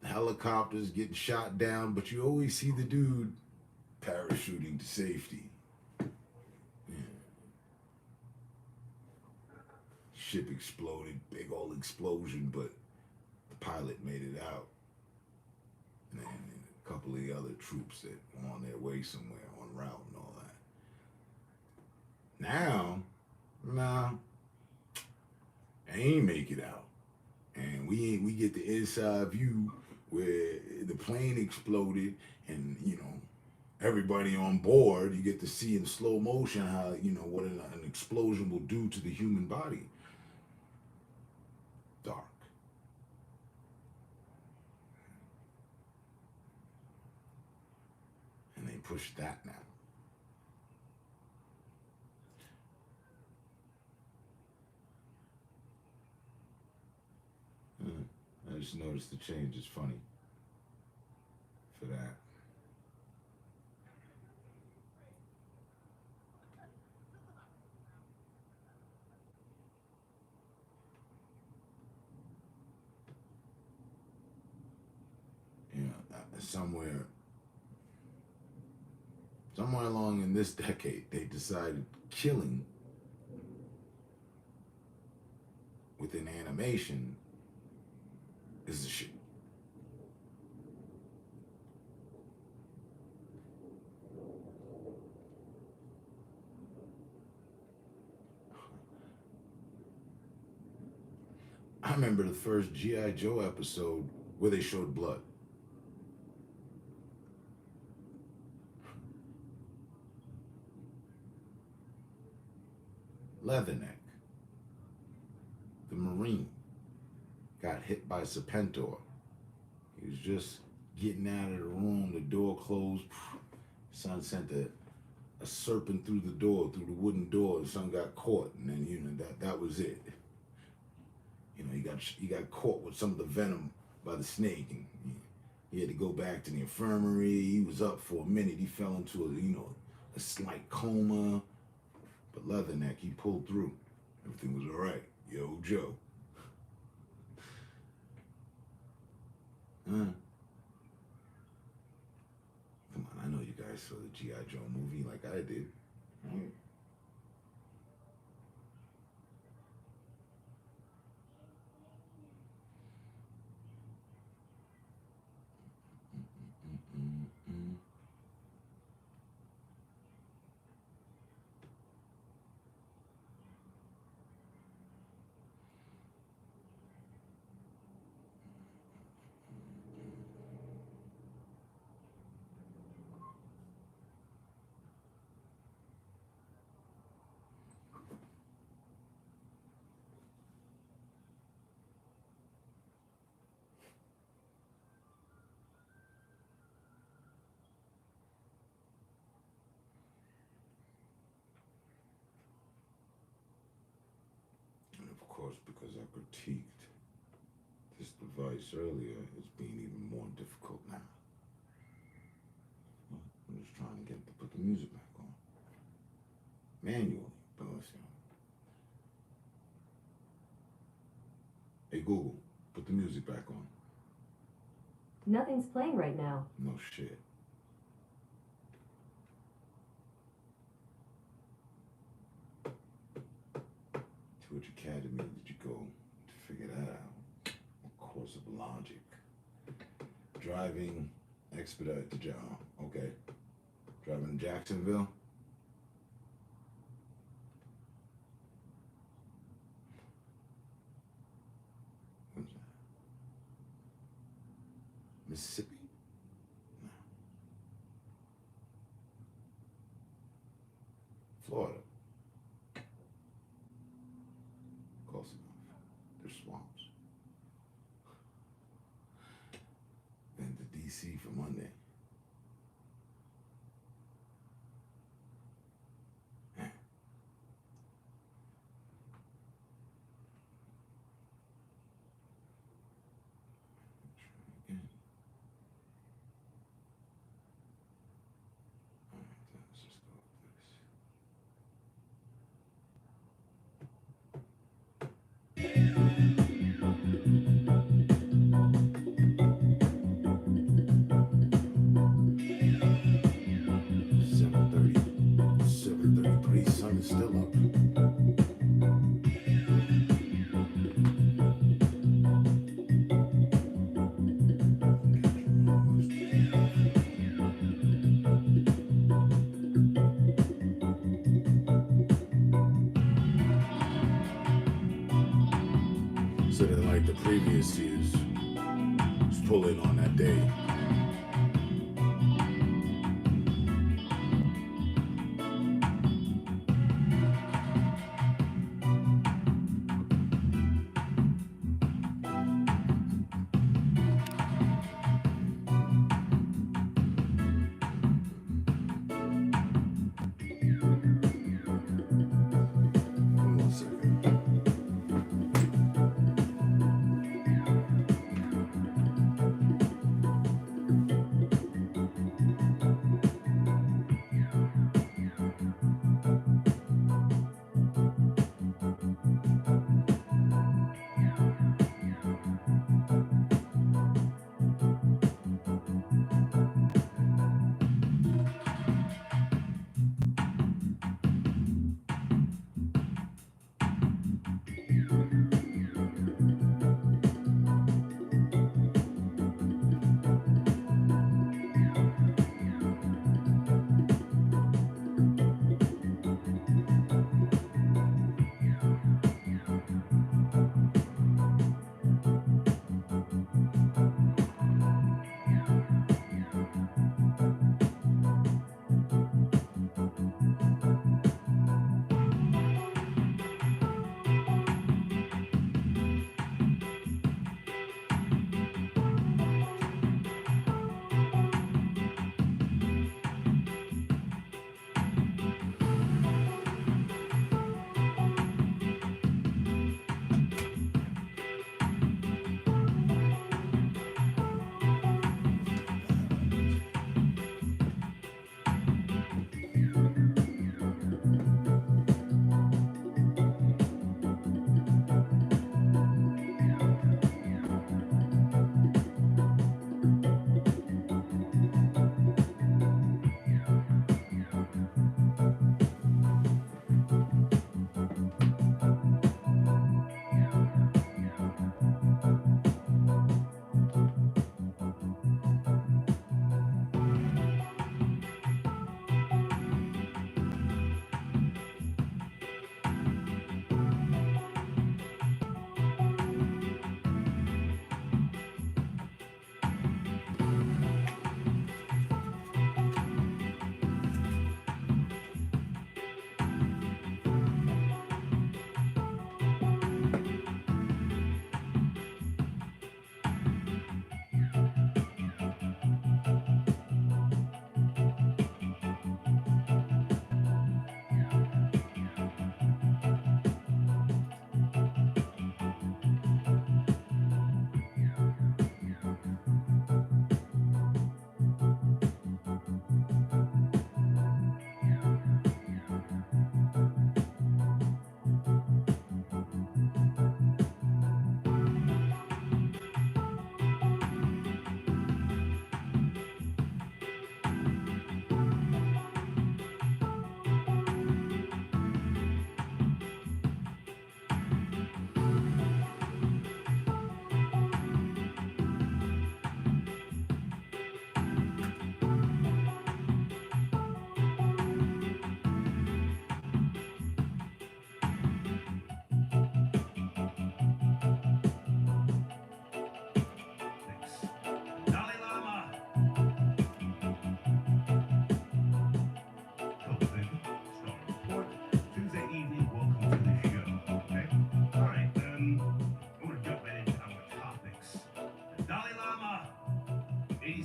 helicopters getting shot down, but you always see the dude parachuting to safety. Yeah. Ship exploded, big old explosion, but the pilot made it out. And then a couple of the other troops that were on their way somewhere, en route and all that. Now, nah, I ain't make it out. And we get the inside view where the plane exploded and, you know, everybody on board, you get to see in slow motion how, you know, what an explosion will do to the human body. Dark. And they push that now. I just noticed the change. It's funny for that. You know, somewhere along in this decade, they decided killing within animation is the shit. I remember the first G.I. Joe episode where they showed blood. Leatherneck, the Marine, got hit by Serpentor. He was just getting out of the room, the door closed. Son sent a serpent through the door, through the wooden door. The son got caught, and then, you know, that was it. You know, he got caught with some of the venom by the snake, and he had to go back to the infirmary. He was up for a minute. He fell into a slight coma. But Leatherneck, he pulled through. Everything was all right. Yo, Joe. Come on, I know you guys saw the G.I. Joe movie like I did. Right? Of course, because I critiqued this device earlier, it's being even more difficult now. I'm just trying to get to put the music back on. Manually, but listen. Hey Google, put the music back on. Nothing's playing right now. No shit. To which academy did you go to figure that out? A course of logic. Driving expedite to job. Okay. Driving to Jacksonville. What's that? Mississippi? No. Florida. Close enough. There's swamps. Then to DC for Monday. Again. All right, let's just go with this. Sun is still up. So that like the previous years, was pulling on that day. One second.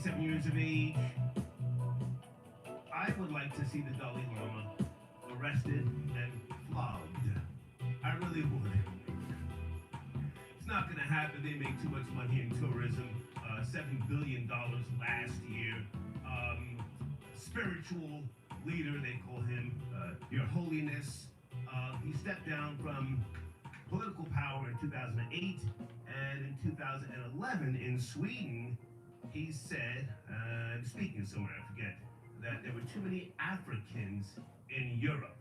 27 years of age. I would like to see the Dalai Lama arrested and flogged. I really would. It's not going to happen. They make too much money in tourism. $7 billion last year. Spiritual leader, they call him, Your Holiness. He stepped down from political power in 2008, and in 2011 in Sweden, he said, speaking somewhere, I forget, that there were too many Africans in Europe.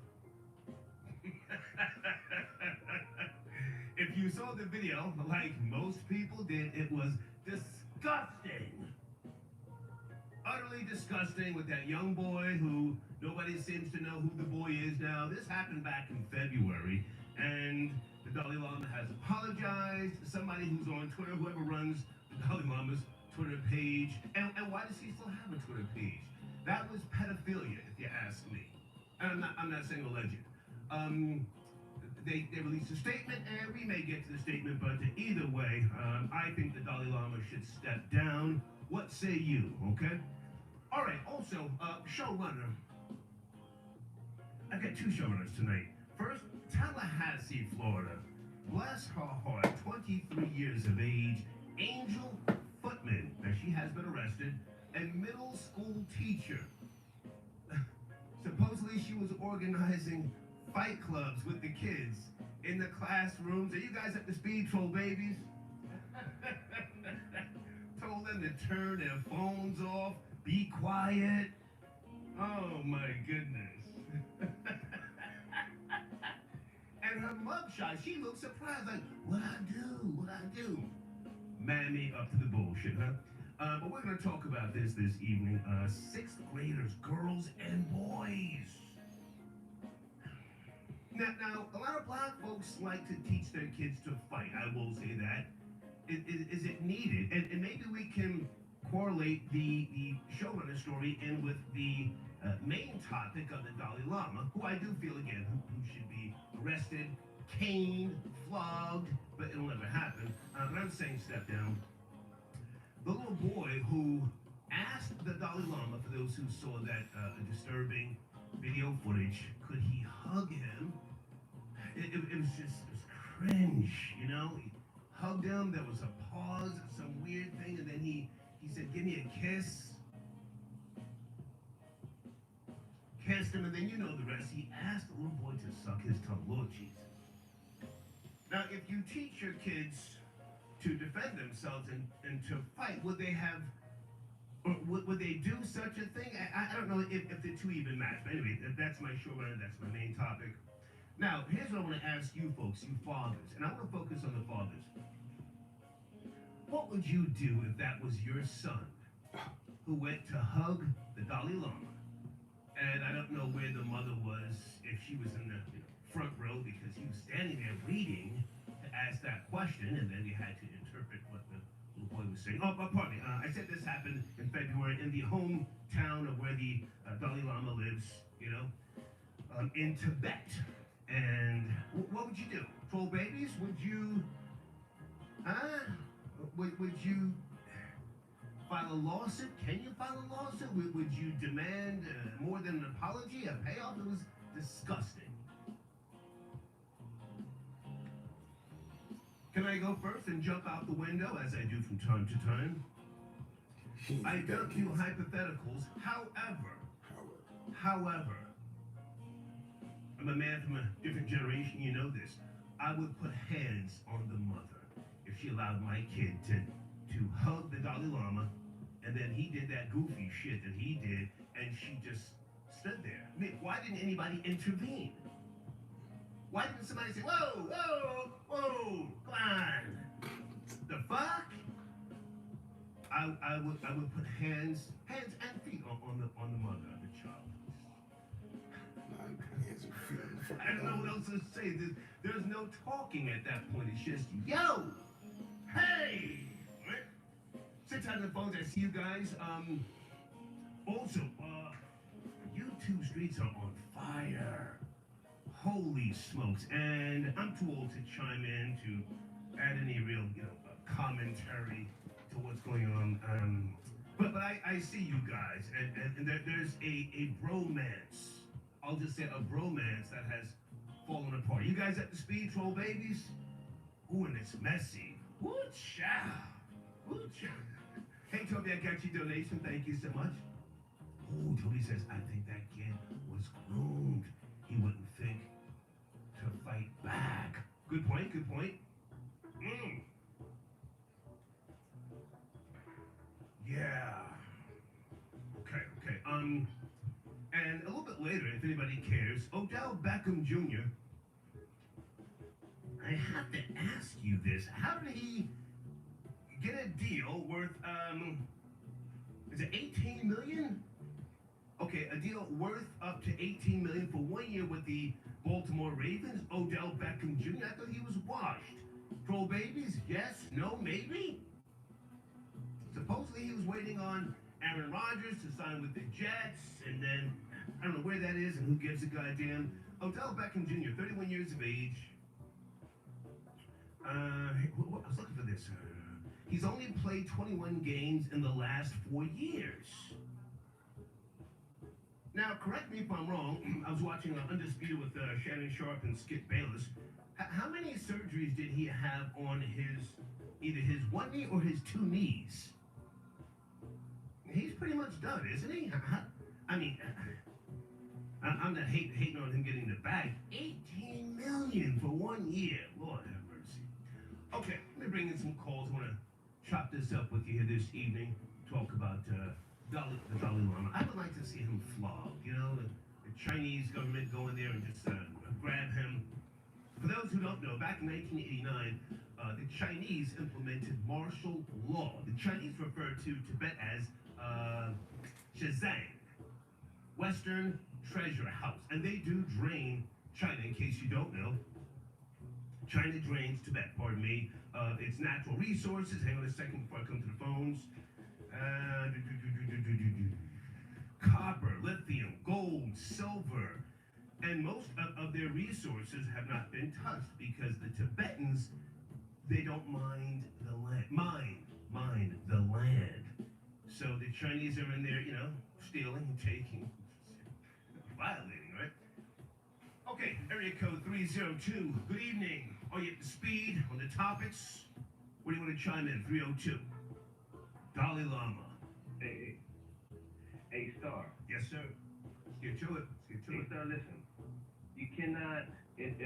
If you saw the video, like most people did, it was disgusting. Utterly disgusting, with that young boy who nobody seems to know who the boy is now. This happened back in February, and the Dalai Lama has apologized. Somebody who's on Twitter, whoever runs the Dalai Lama's Twitter page, and why does he still have a Twitter page? That was pedophilia, if you ask me. And I'm not saying alleged. They released a statement, and we may get to the statement, but either way, I think the Dalai Lama should step down. What say you, okay? All right, also, showrunner. I've got two showrunners tonight. First, Tallahassee, Florida. Bless her heart, 23 years of age, Angel Footman. Now, she has been arrested, a middle school teacher. Supposedly, she was organizing fight clubs with the kids in the classrooms. Are you guys up to speed, troll babies? Told them to turn their phones off, be quiet. Oh my goodness. And her mugshot, she looked surprised, like, what'd I do? Mammy up to the bullshit, huh? But we're gonna talk about this evening. Sixth graders, girls and boys. Now, a lot of black folks like to teach their kids to fight. I will say that. Is it needed? And maybe we can correlate the showrunner story in with the main topic of the Dalai Lama, who I do feel, again, who should be arrested, caned, flogged, but it'll never happen. But I'm saying step down. The little boy who asked the Dalai Lama, for those who saw that disturbing video footage, could he hug him? It was cringe, you know? He hugged him, there was a pause, some weird thing, and then he said, give me a kiss. Kissed him, and then you know the rest. He asked the little boy to suck his tongue. Lord Jesus. Now, if you teach your kids to defend themselves and to fight, would they have, or would they do such a thing? I don't know if the two even match. But anyway, that's my showrunner, that's my main topic. Now, here's what I want to ask you folks, you fathers, and I want to focus on the fathers. What would you do if that was your son who went to hug the Dalai Lama? And I don't know where the mother was, if she was in the front row, because he was standing there waiting to ask that question, and then you had to interpret what the little boy was saying. Oh, pardon me. I said this happened in February in the hometown of where the Dalai Lama lives, in Tibet. And what would you do? Troll babies? Would you, would you file a lawsuit? Can you file a lawsuit? Would you demand more than an apology, a payoff? It was disgusting. Can I go first and jump out the window, as I do from time to time? I don't do hypotheticals. However, I'm a man from a different generation, you know this. I would put hands on the mother if she allowed my kid to hug the Dalai Lama, and then he did that goofy shit that he did, and she just stood there. I mean, why didn't anybody intervene? Why didn't somebody say, whoa, come on? The fuck? I would put hands and feet on the mother of the child. I don't know what else to say. There's no talking at that point. It's just, yo, hey. Sit on the phones. I see you guys. Also, YouTube streets are on fire. Holy smokes. And I'm too old to chime in to add any real, commentary to what's going on. But I see you guys, and there's a bromance. I'll just say a bromance that has fallen apart. You guys at the speed, troll babies? Ooh, and it's messy. Ooh, child. Ooh, child. Hey, Toby, I got your donation. Thank you so much. Ooh, Toby says, I think that kid was groomed. He wouldn't think to fight back. Good point, good point. Yeah. Okay. And a little bit later, if anybody cares, Odell Beckham Jr. I have to ask you this. How did he get a deal worth, is it 18 million? Okay, a deal worth up to 18 million for 1 year with the Baltimore Ravens. Odell Beckham Jr. I thought he was washed. Troll babies? Yes? No? Maybe? Supposedly he was waiting on Aaron Rodgers to sign with the Jets, and then I don't know where that is and who gives a goddamn. Odell Beckham Jr., 31 years of age. I was looking for this. He's only played 21 games in the last 4 years. Now, correct me if I'm wrong. I was watching Undisputed with Shannon Sharp and Skip Bayless. How many surgeries did he have on either his one knee or his two knees? He's pretty much done, isn't he? I mean, I'm not hating on him getting the bag. 18 million for 1 year. Lord have mercy. Okay, let me bring in some calls. I want to chop this up with you here this evening. Talk about the Dalai Lama. I would like to see him flogged. You know, the Chinese government go in there and just grab him. For those who don't know, back in 1989, the Chinese implemented martial law. The Chinese refer to Tibet as Shizang, Western Treasure House. And they do drain China, in case you don't know. China drains Tibet, pardon me. Its natural resources. Hang on a second before I come to the phones. Copper, lithium, gold, silver, and most of their resources have not been touched because the Tibetans, they don't mind the land. Mind the land. So the Chinese are in there, you know, stealing and taking, violating, right? Okay, area code 302. Good evening. Are you up to speed on the topics? Where do you want to chime in? 302. Dalai Lama. Hey, Star. Yes, sir. Let's get to it. Hey, Star, listen. You cannot, if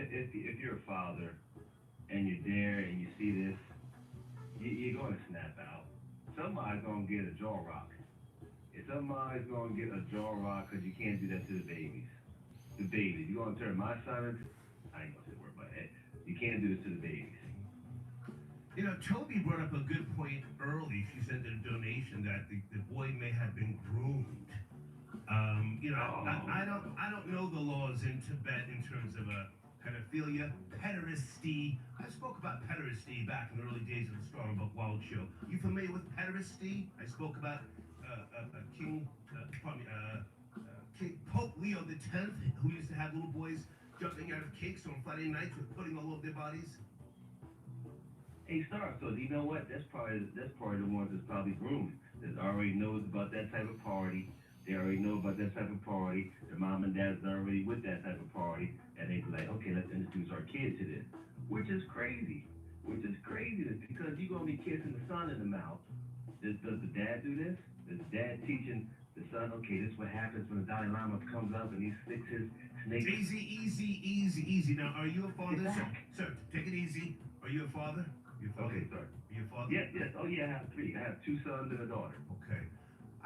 you're a father and you're there and you see this, you're going to snap out. Somebody's going to get a jaw rock. If somebody's going to get a jaw rock because you can't do that to the babies. The babies. You're going to turn my son into, I ain't going to say the word, but hey, you can't do this to the babies. You know, Toby brought up a good point early. She sent a donation that the boy may have been groomed. You know, I don't know the laws in Tibet in terms of pedophilia, pederasty. I spoke about pederasty back in the early days of the Strong Buck Wild show. You familiar with pederasty? I spoke about King Pope Leo X, who used to have little boys jumping out of cakes on Friday nights with pudding all over their bodies. Hey, Star, so you know what? That's probably the ones that's probably groomed. That already knows about that type of party. They already know about that type of party. Their mom and dad's already with that type of party. And they be like, okay, let's introduce our kid to this. Which is crazy. Because you're going to be kissing the son in the mouth. Does the dad do this? Is the dad teaching the son, okay, this is what happens when the Dalai Lama comes up and he sticks his snake. Easy. Now, are you a father? Sir, take it easy. Are you a father? Okay, sorry. Your father? Yes. Oh, yeah, I have three. I have 2 sons and a daughter. Okay.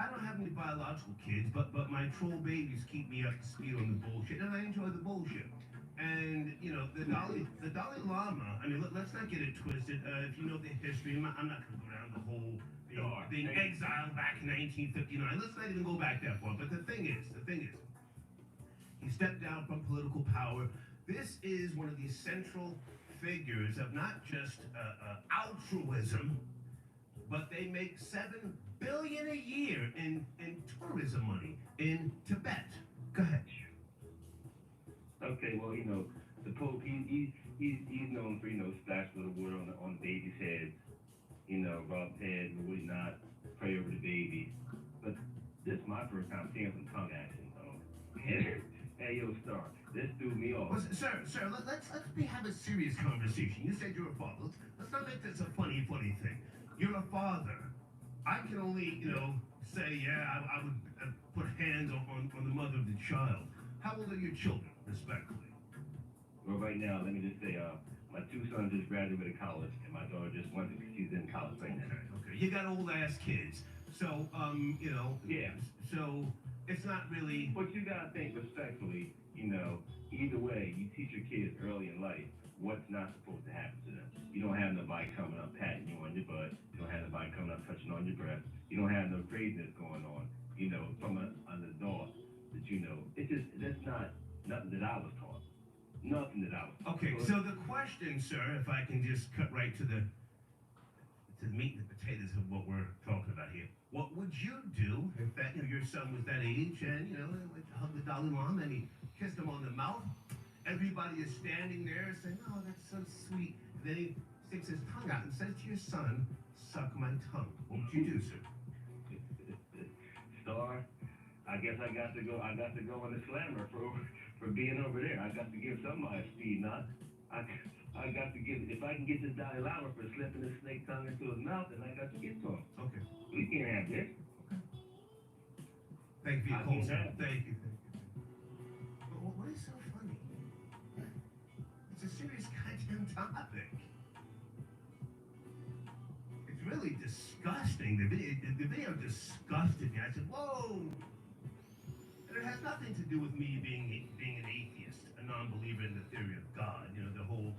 I don't have any biological kids, but my troll babies keep me up to speed on the bullshit, and I enjoy the bullshit. And, you know, the Dalai Lama, I mean, let's not get it twisted. If you know the history, I'm not going to go down the whole being exiled back in 1959. Let's not even go back that far. But the thing is, he stepped down from political power. This is one of the central figures of not just altruism, but they make $7 billion a year in tourism money in Tibet. Go ahead. Okay, well, you know, the Pope, he's known for, you know, splashing a little water on the baby's head, you know, rub head and whatnot, pray over the baby. Hey, yo, Star, this threw me off. Well, sir, let's have a serious conversation. You said you're a father. Let's not make this a funny thing. You're a father. I can only, say, yeah, I would put hands on the mother of the child. How old are your children, respectfully? Well, right now, let me just say, my two sons just graduated college, and my daughter just went to, she's in college right now. Okay. You got old ass kids. So, Yeah. So, it's not really. But you gotta think respectfully, either way, you teach your kids early in life what's not supposed to happen to them. You don't have nobody coming up patting you on your butt. You don't have nobody coming up touching on your breast. You don't have no craziness going on, from an adult that it's just, that's not, nothing that I was taught. Nothing that I was taught. Okay, so the question, sir, if I can just cut right to the meat and the potatoes of what we're talking about here. What would you do if that your son was that age and hugged the Dalai Lama and he kissed him on the mouth? Everybody is standing there saying, "Oh, that's so sweet." And then he sticks his tongue out and says to your son, "Suck my tongue." What would you do, sir? Star, I guess I got to go on the slammer for being over there. I got to give somebody a speed knot. I got to give, if I can get this Dalai Lama for slipping his snake tongue into his mouth, then I got to get to him. Okay. We can't have this. Thank you for your I call, can't sir. have it. Thank you. But what is so funny? It's a serious goddamn topic. It's really disgusting. The video disgusted me. I said, "Whoa!" And it has nothing to do with me being an atheist, a non-believer in the theory of God. The whole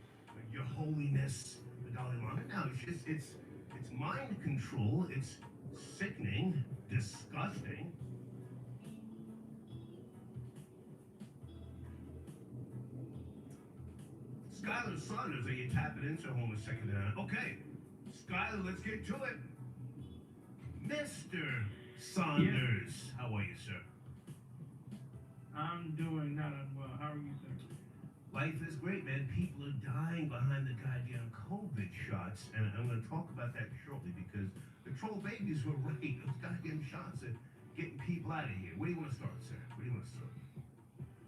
your holiness, the Dalai Lama. No, it's mind control. It's sickening, disgusting. Skylar Saunders, are you tapping into homosexuality? Okay, Skylar, let's get to it. Mr. Saunders, how are you, sir? I'm doing not unwell. How are you, sir? Life is great, man. People are dying behind the goddamn COVID shots, and I'm going to talk about that shortly because the troll babies were right. Those goddamn shots are getting people out of here. Where do you want to start, sir? Where do you want to start?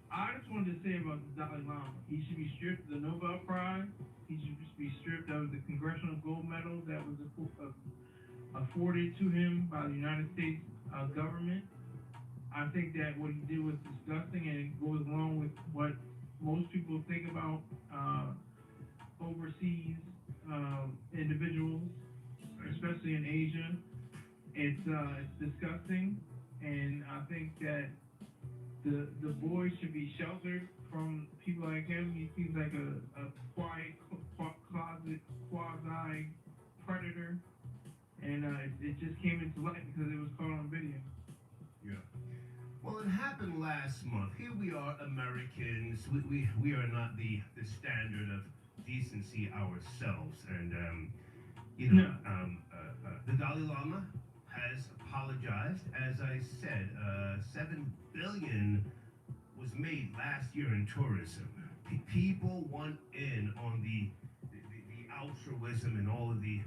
I just wanted to say about the Dalai Lama. He should be stripped of the Nobel Prize. He should be stripped of the Congressional Gold Medal that was afforded to him by the United States government. I think that what he did was disgusting, and it goes along with what most people think about overseas individuals, especially in Asia. It's disgusting, and I think that the boy should be sheltered from people like him. He seems like a quiet, closet, quasi predator, and it just came into light because it was caught on video. Yeah. Well, it happened last month. Here we are, Americans. We are not the standard of decency ourselves, and the Dalai Lama has apologized. As I said, $7 billion was made last year in tourism. People want in on the altruism and all of the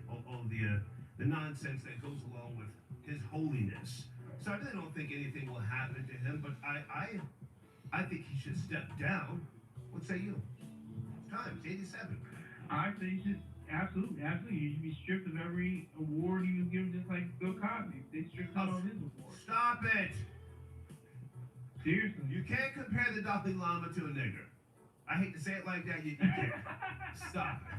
nonsense that goes along with his holiness. So I really don't think anything will happen to him, but I think he should step down. What say you? It's time. It's 87. I say he should absolutely. He should be stripped of every award he was given, just like Bill Cosby. They stripped him of his award. Stop it! Seriously. You can't compare the Dalai Lama to a nigger. I hate to say it like that, you can't. Stop it.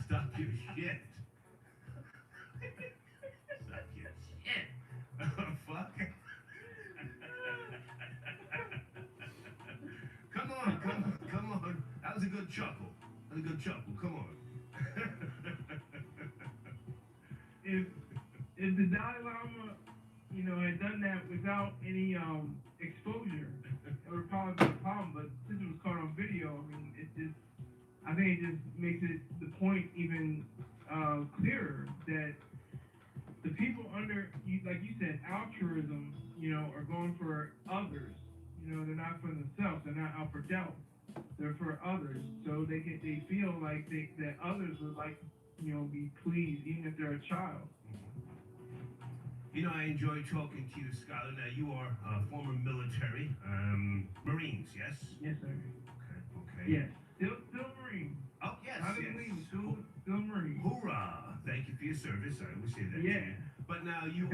Stop your shit. Stop your shit. Oh, fuck. Come on. That was a good chuckle. Come on. If the Dalai Lama, had done that without any exposure, it would probably be a problem. But since it was caught on video, I think it just makes it the point even clearer that the people under, like you said, altruism, are going for others. They're not for themselves. They're not out for self. They're for others. So they feel like that others would like, be pleased, even if they're a child. You know, I enjoy talking to you, Skylar. Now, you are former military, Marines, yes? Yes, sir. Okay. Yes. Still Marine. Oh, yes, I didn't yes. leave. Still Marine. Hoorah! Thank you for your service. I always say that. Yeah. But now you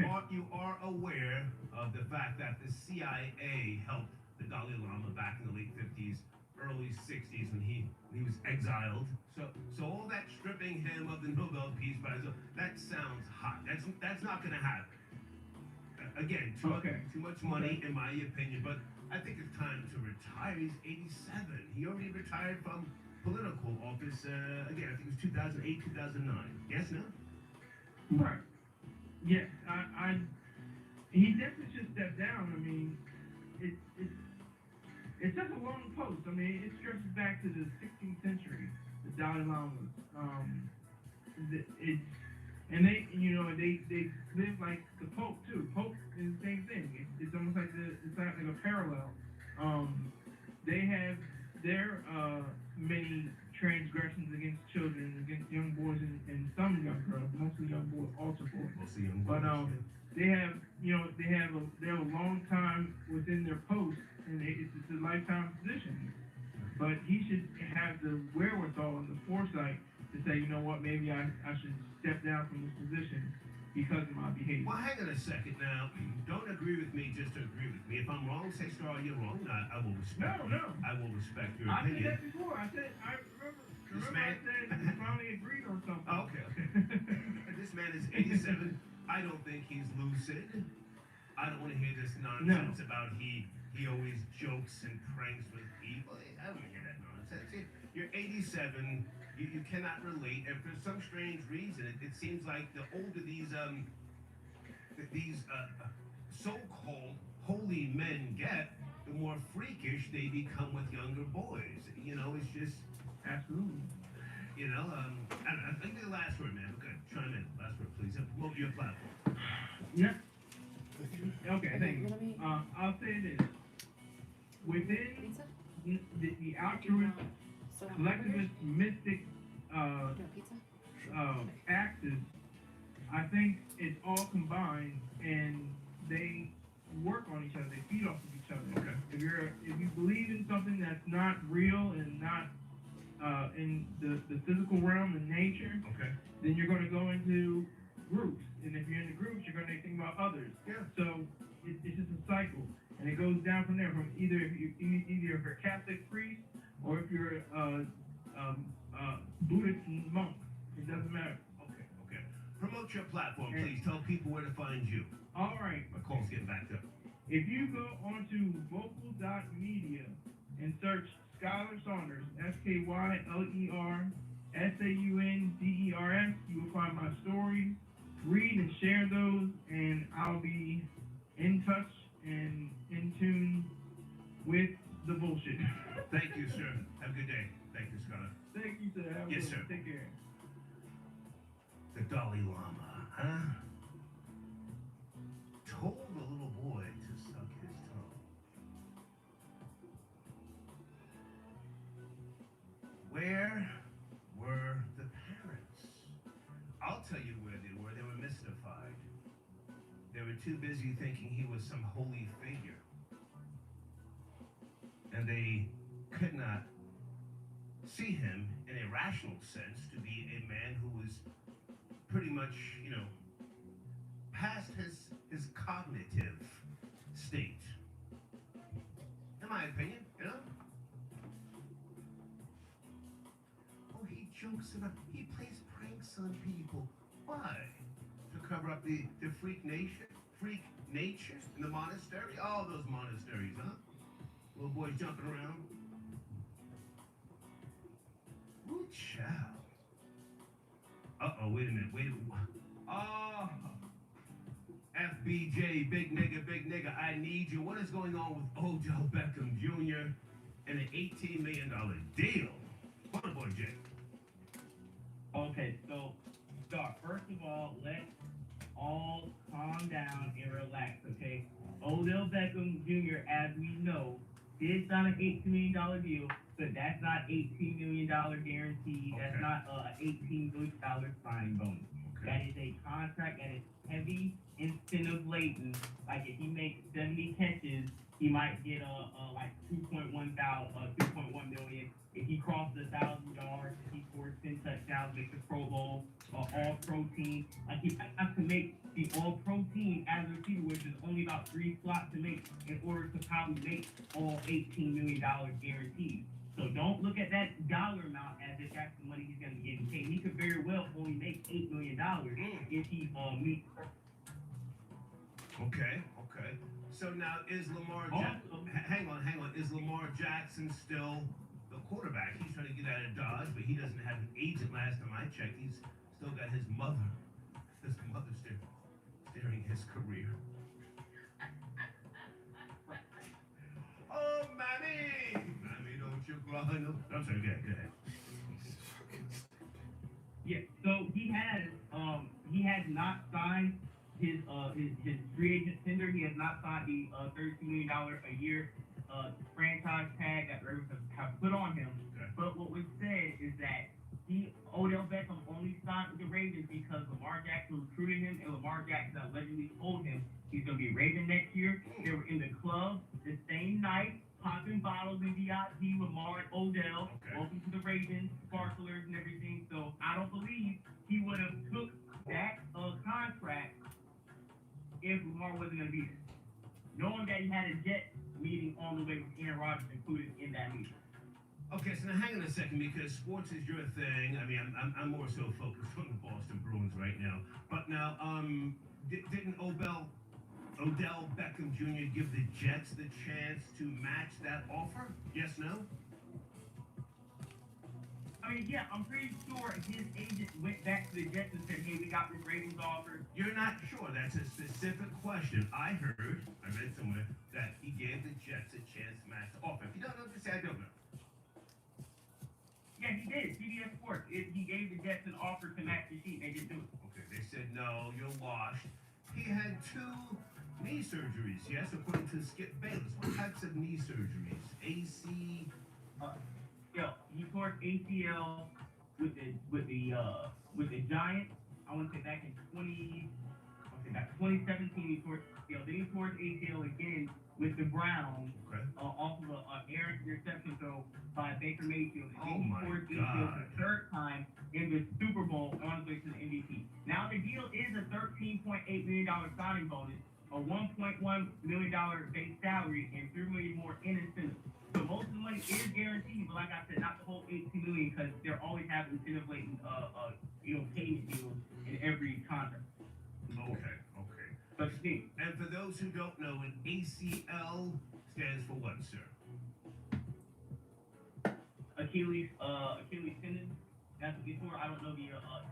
are aware of the fact that the CIA helped the Dalai Lama back in the late 50s, early 60s when he was exiled. So all that stripping him of the Nobel Peace Prize, that sounds hot. That's not going to happen. Again, too much money in my opinion, but I think it's time to retire. He's 87. He already retired from political office. Again, I think it was 2008, 2009. Yes, no? Right. Yes. He definitely should step down. I mean, it's such a long post. I mean, it stretches back to the 16th century. The Dalai Lama. And they live like the Pope too. Pope is the same thing. It's almost like it's like a parallel. They have their many transgressions against children, against young boys and some young girls, mostly young boys, also boys. Mostly young boys. But they're a long time within their post, and it's a lifetime position. But he should have the wherewithal and the foresight to say, you know what, maybe I should step down from this position because of my behavior. Well, hang on a second now. Don't agree with me just to agree with me. If I'm wrong, say, Star, you're wrong. I will respect you. No. I will respect your I said opinion. that before. I remember I said we finally agreed on something. Oh, okay. This man is 87. I don't think he's lucid. I don't want to hear this nonsense about he always jokes and pranks with people. I don't want to hear that nonsense. See, you're 87. You cannot relate, and for some strange reason, it seems like the older these so-called holy men get, the more freakish they become with younger boys. You know, it's just absolutely. You know, I don't know. I think the last word, man. Okay, chime in. Last word, please. Promote your platform. Yeah. Okay, thank you. I'll say this. Within the altruist, collectivist, mystic axis, I think it's all combined and they work on each other. They feed off of each other. Okay. If you believe in something that's not real and not in the physical realm and nature, Okay. then you're going to go into groups. And if you're in the groups, you're going to think about others. Yeah. So it's just a cycle. And it goes down from there. From either if you're a Catholic priest or if you're a Buddhist monk. It doesn't matter. Okay. Promote your platform, please. Tell people where to find you. All right. My call's getting backed up. If you go onto vocal.media and search Skylar Saunders, SkylerSaunders, you will find my stories. Read and share those, and I'll be in touch and in tune with the bullshit. Thank you, sir. Have a good day. Thank you, Skylar. Thank you, sir. Have a Yes, good sir. one. Take care. The Dalai Lama, huh? Told a little boy to suck his tongue. Where were the parents? I'll tell you where they were. They were mystified. They were too busy thinking he was some holy figure. And they could not see him in a rational sense to be a man who was pretty much, past his cognitive state. In my opinion, Oh, he jokes about, he plays pranks on people. Why? To cover up the freak nature in the monastery? All those monasteries, huh? Little boys jumping around. Ooh, child. Uh-oh, wait a minute. Oh, FBJ, big nigga, I need you. What is going on with Odell Beckham Jr. and an $18 million deal? Come on, boy, Jay. Okay, so, Star, first of all, let's all calm down and relax, okay? Odell Beckham Jr., as we know, did sign an $18 million deal, but that's not $18 million guaranteed. Okay. That's not $18 million signing bonus. That is a contract that is heavy incentive laden. Like if he makes 70 catches, he might get like 2.1 million. If he crosses 1,000 yards, if he scores 10 touchdowns, makes the Pro Bowl, All Pro team. Like he has to make the All Pro team as a receiver, which is only about 3 slots to make in order to probably make all $18 million guaranteed. So don't look at that dollar amount as if that's the money he's going to get paid. He could very well only make $8 million if he meets. Okay. So now is Lamar hang on. Is Lamar Jackson still the quarterback? He's trying to get out of Dodge, but he doesn't have an agent last time I checked. He's still got his mother steering his career. Oh, Mammy, don't you cry no. I'm sorry, go ahead. Yeah, so he has not signed his free agent tender. He has not signed the $32 million a year franchise tag that Ravens have put on him. Okay. But what was said is that Odell Beckham only signed with the Ravens because Lamar Jackson recruited him, and Lamar Jackson allegedly told him he's going to be a Raven next year. They were in the club the same night, popping bottles in VIP, Lamar and Odell. Okay. Welcome to the Ravens, sparklers and everything. So I don't believe he would have took that contract if Lamar wasn't going to be there. Knowing that he had a jet meeting on the way with Aaron Rodgers included in that meeting. Okay, so now hang on a second, because sports is your thing. I mean, I'm more so focused on the Boston Bruins right now. But now, didn't Odell Beckham Jr. give the Jets the chance to match that offer? Yes, no? I mean, yeah, I'm pretty sure his agent went back to the Jets and said, hey, we got this Ravens offer. You're not sure. That's a specific question. I read somewhere that he gave the Jets a chance to match the offer. If you don't know, just say I don't know. Yeah, he did. CBS Sports. He gave the Jets an offer to match the sheet. They didn't do it. Okay, they said, no, you're washed. He had 2 knee surgeries, yes, according to Skip Bayless. What types of knee surgeries? AC? He tore his ACL with the Giants. I want to say back in 2017 he tore his ACL. Then he tore his ACL again with the Browns off of an errant interception throw by Baker Mayfield. And then he tore his ACL the 3rd time in the Super Bowl on his way to the MVP. Now the deal is a $13.8 million signing bonus, a $1.1 million base salary, and $3 million more in incentives. So most of the money is guaranteed, but like I said, not the whole $18 million, because they're always having incentive laden, payment deals in every contract. Okay. But see, And for those who don't know, an ACL stands for what, sir? Achilles tendon. That's what it's for. I don't know the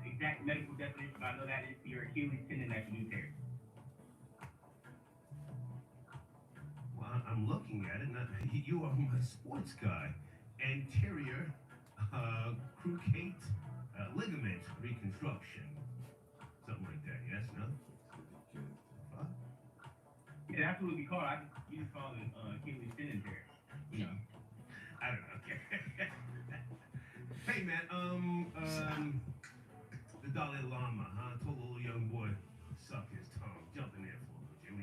exact medical definition, but I know that is your Achilles tendon that you do tear. Well, I'm looking at it. Now, you are my sports guy. Anterior cruciate ligament reconstruction. Something like that. Yes, no? Yeah, that's what it would be called. You just call it Achilles tendon tear. You know. I don't know. Hey, man, the Dalai Lama, told a little young boy, suck his tongue. Jump in there for a little bit.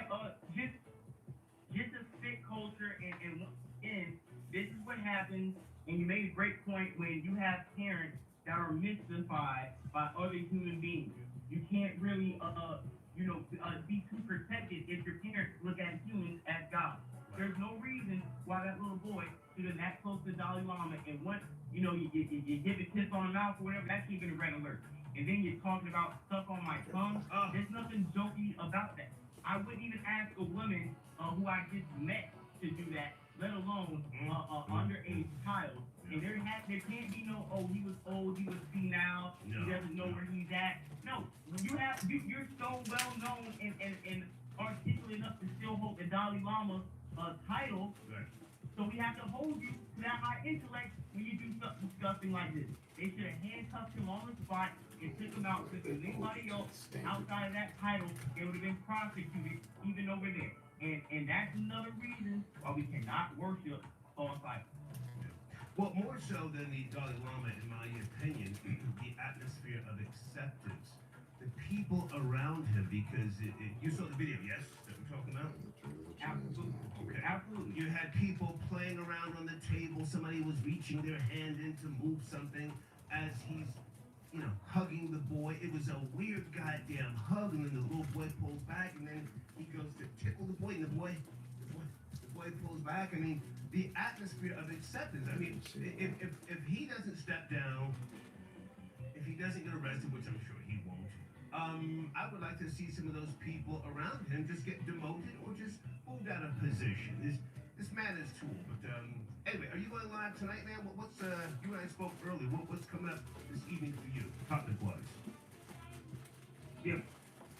What do you think? Just a sick culture, and once again, this is what happens, and you made a great point when you have parents that are mystified by other human beings. You can't really, be too protected if your parents look at humans as God. There's no reason why that little boy should have that close to Dalai Lama, and once, you give a kiss on the mouth or whatever, that's even a red alert. And then you're talking about stuff on my tongue. There's nothing jokey about that. I wouldn't even ask a woman who I just met to do that, let alone underage child. And there can't be no, he was old, he was senile, he doesn't know where he's at. No, you're so well known and articulate enough to still hold the Dalai Lama title. Right. So we have to hold you to that high intellect when you do something disgusting like this. They should have handcuffed him on the spot and took him out, because if anybody else outside of that title, they would have been prosecuted even over there. And that's another reason why we cannot worship false idols. Well, more so than the Dalai Lama, in my opinion, the atmosphere around him because you saw the video, yes? That we're talking about? Absolutely. Okay. Absolutely. You had people playing around on the table. Somebody was reaching their hand in to move something as he's, you know, hugging the boy. It was a weird goddamn hug, and then the little boy pulls back, and then he goes to tickle the boy, and the boy pulls back. I mean, the atmosphere of acceptance. I mean, if he doesn't step down, if he doesn't get arrested, which I'm sure he won't, I would like to see some of those people around him just get demoted or just moved out of position. This man is tool. But anyway, are you going live tonight, man? What's you and I spoke earlier. What's coming up this evening for you? Topic was. Yeah,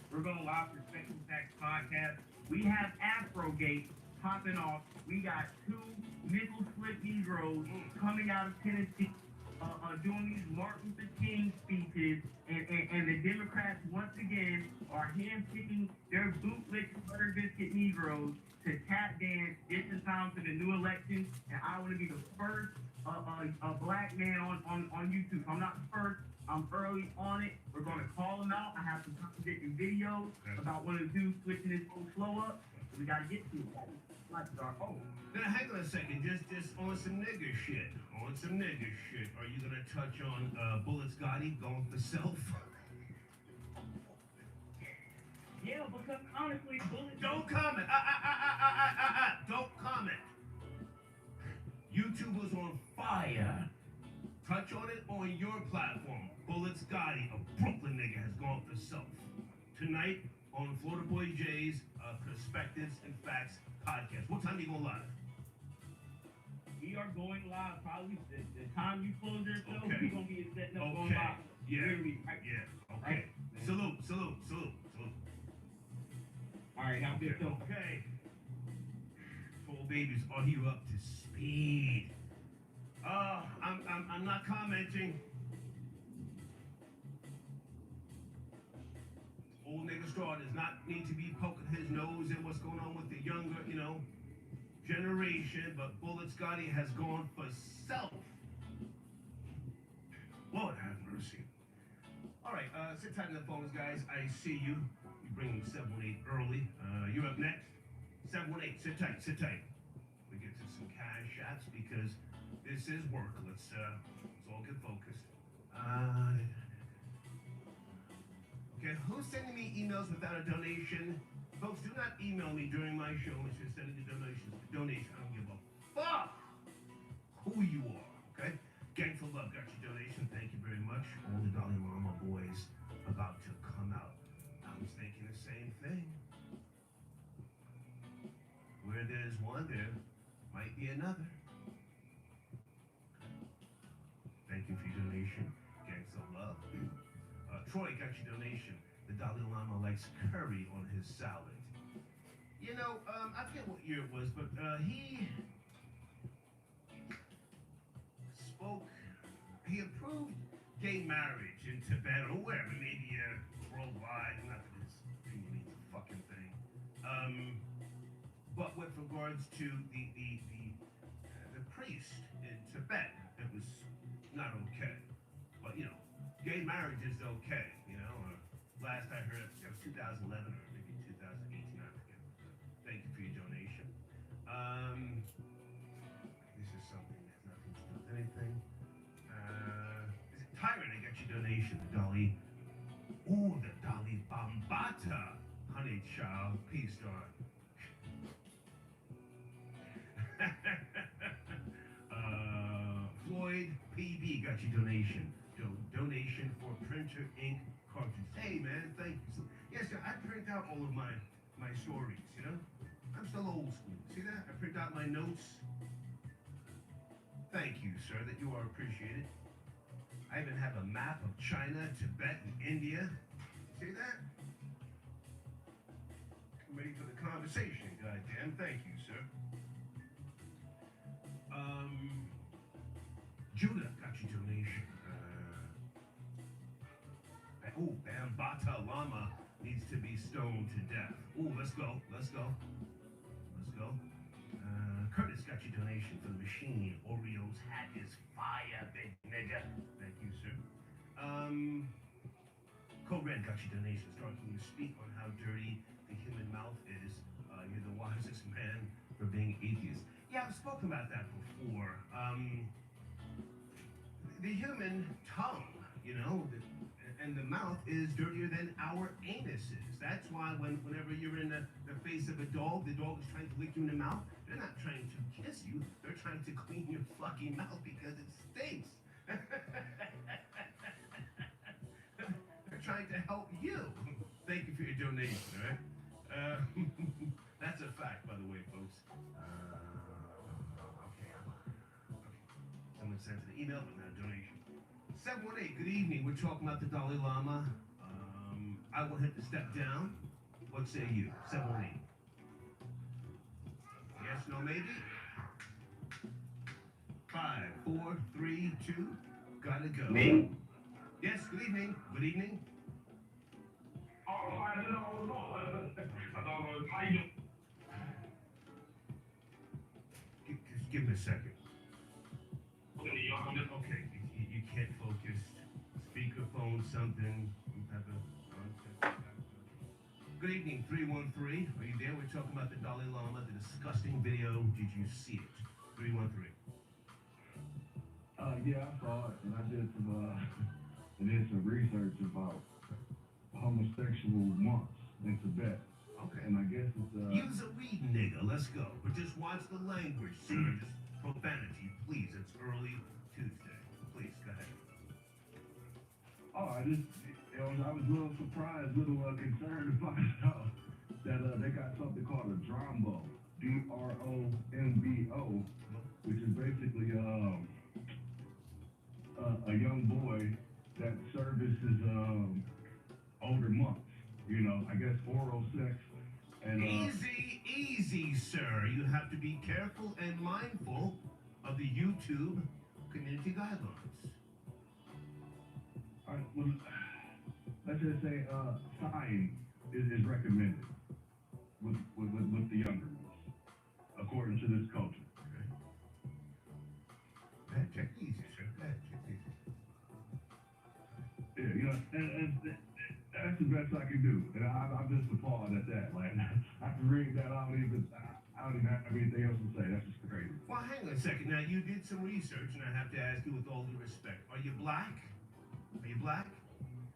we're going live for Spectrum Facts podcast. We have Afrogate popping off. We got two nickel slip Negroes coming out of Tennessee, doing these Martin Luther King speeches, and the Democrats once again are handpicking their bootlick butter biscuit Negroes to tap dance just in time for the new election. And I want to be the first a black man on YouTube. So I'm not the first. I'm early on it. We're going to call them out. I have some contradicting videos about one of the dudes switching his whole flow up. We got to get to it. Like our own. Now hang on a second, just on some nigger shit. On some nigger shit. Are you gonna touch on Bullets Gotti going for self? Yeah, because honestly, Bullets. Don't comment. Don't comment. YouTube was on fire. Touch on it on your platform. Bullets Gotti, a Brooklyn nigga, has gone for self. Tonight on Florida Boy J's Perspectives and Facts podcast. What time are you going live? We are going live probably the time you close your show. Okay. We're going to be setting up going live. Yeah. Literally, right? Yeah. Okay. Right. Salute. All right, have a good show. Okay. Full babies, are you up to speed? I'm not commenting. Old nigga Straw does not need to be poking his nose in what's going on with the younger, generation, but Bullets Gotti has gone for self. Lord have mercy. All right, sit tight on the phones, guys. I see you. You bring 718 early. You're up next. 718, sit tight. We get to some cash shots because this is work. Let's all get focused. Okay, who's sending me emails without a donation? Folks, do not email me during my show unless you're sending the donations. Donation, I don't give a fuck who you are, okay? Gang for Love got your donation. Thank you very much. All the Dalai Lama boys about to come out. I was thinking the same thing. Where there's one, there might be another. Thank you for your donation. Gang for Love. Troy got your donation. The Dalai Lama likes curry on his salad. I forget what year it was, but he approved gay marriage in Tibet or wherever, maybe worldwide. Not that his opinion means a fucking thing. But with regards to the priest in Tibet, it was not okay. But gay marriage is okay, last I heard, it was 2011 or maybe 2018, I forget. Thank you for your donation. This is something that has nothing to do with anything. Is it Tyrant? I got your donation, the Dolly. Ooh, the Dolly Bambata. Honey child, peace, darling. Floyd PB got your donation. Donation for printer ink cartridge. Hey man, thank you. Yes, sir, I print out all of my stories, I'm still old school. See that? I print out my notes. Thank you, sir, that you are appreciated. I even have a map of China, Tibet, and India. See that? I'm ready for the conversation, goddamn. Thank you, sir. Judah got your donation. Bambata Lama needs to be stoned to death. Ooh, let's go. Curtis got your donation for the machine. Oreo's hat is fire, big nigga. Thank you, sir. Code Red got your donation. Star, can you speak on how dirty the human mouth is? You're the wisest man for being atheist. Yeah, I've spoken about that before. The human tongue, you know, and the mouth is dirtier than our anuses. That's why whenever you're in the face of a dog, the dog is trying to lick you in the mouth. They're not trying to kiss you. They're trying to clean your fucking mouth because it stinks. They're trying to help you. Thank you for your donation, all right? That's a fact, by the way, folks. Okay. Someone sent an email with that donation. 718, good evening. We're talking about the Dalai Lama. I want him to step down. What say you? 718. Yes, no, maybe? 5, 4, 3, 2. Gotta go. Me? Yes, good evening. Good evening. Just give me a second. Okay, you can't focus. Speakerphone, something. Good evening, 313. Are you there? We're talking about the Dalai Lama, the disgusting video. Did you see it? 313. Yeah, I saw it, and I did some research about homosexual monks in Tibet. Okay. And I guess it's Use a weed nigga. Let's go. But just watch the language, sir. Just profanity, please. It's early Tuesday. Please, go ahead. I was a little surprised, concerned to find out that they got something called a Drombo, DROMBO, which is basically a young boy that services older monks. You know, I guess oral sex and Easy, sir. You have to be careful and mindful of the YouTube community guidelines. All right, well, let's just say sign is recommended with the younger ones, according to this culture. Okay. Go ahead, check easy, sir. Go ahead, check easy. Yeah, you know, and that's the best I can do, and I'm just appalled at that. Like, after reading that, I don't even have anything else to say. That's just crazy. Well, hang on a second. Now, you did some research, and I have to ask you with all due respect. Are you black? Are you black?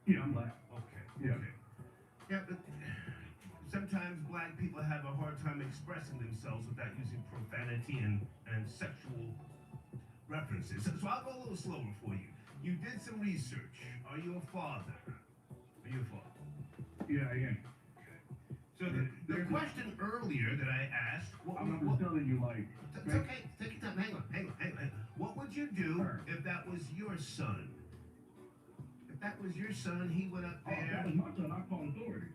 Yeah, I'm black. Okay. Yeah. Okay. Yeah, but sometimes black people have a hard time expressing themselves without using profanity and sexual references. So I'll go a little slower for you. You did some research. Are you a father? Are you a father? Yeah, I am. Okay. So the question earlier that I asked, I'm just telling you, like. It's okay. Take your time. Hang on. What would you do if that was your son? If that was your son, he went up there. Oh, that was my son. I called authorities.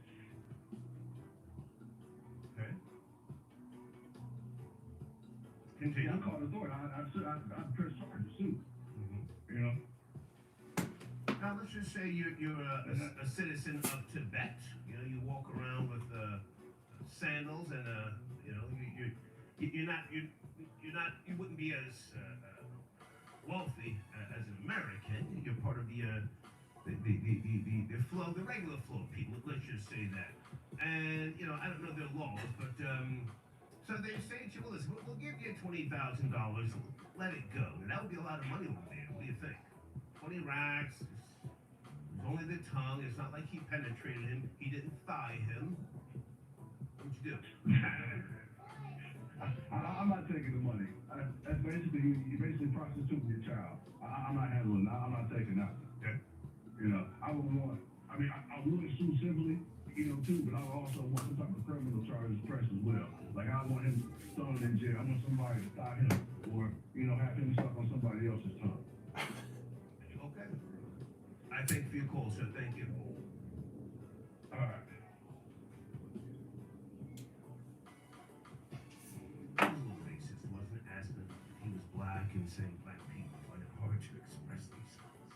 Okay. Continue. Yeah, I called authorities. I pressed charges too. Mm-hmm. You know. Now let's just say you're a citizen of Tibet. You know, you walk around with sandals and you know you wouldn't be as wealthy as an American. You're part of the flow, the regular flow of people. Let's just say that. And you know, I don't know their laws, but so they say to you, well, listen, we'll give you $20,000. Let it go. And that would be a lot of money over there. What do you think? 20 racks. It's only the tongue. It's not like he penetrated him. He didn't thigh him. What'd you do? I'm not taking the money. That's basically, you basically prostituting your child. I'm not handling that. I'm not taking that. Okay. You know, I would sue civilly, you know, too, but I would also want some type of criminal charges pressed as well. Like, I want him thrown in jail. I want somebody to thigh him or, you know, have him stuck on somebody else's tongue. Okay. I thank you for your call, sir. Thank you. All right. A little racist, wasn't it? Asking if he was black and saying black people find it hard to express themselves.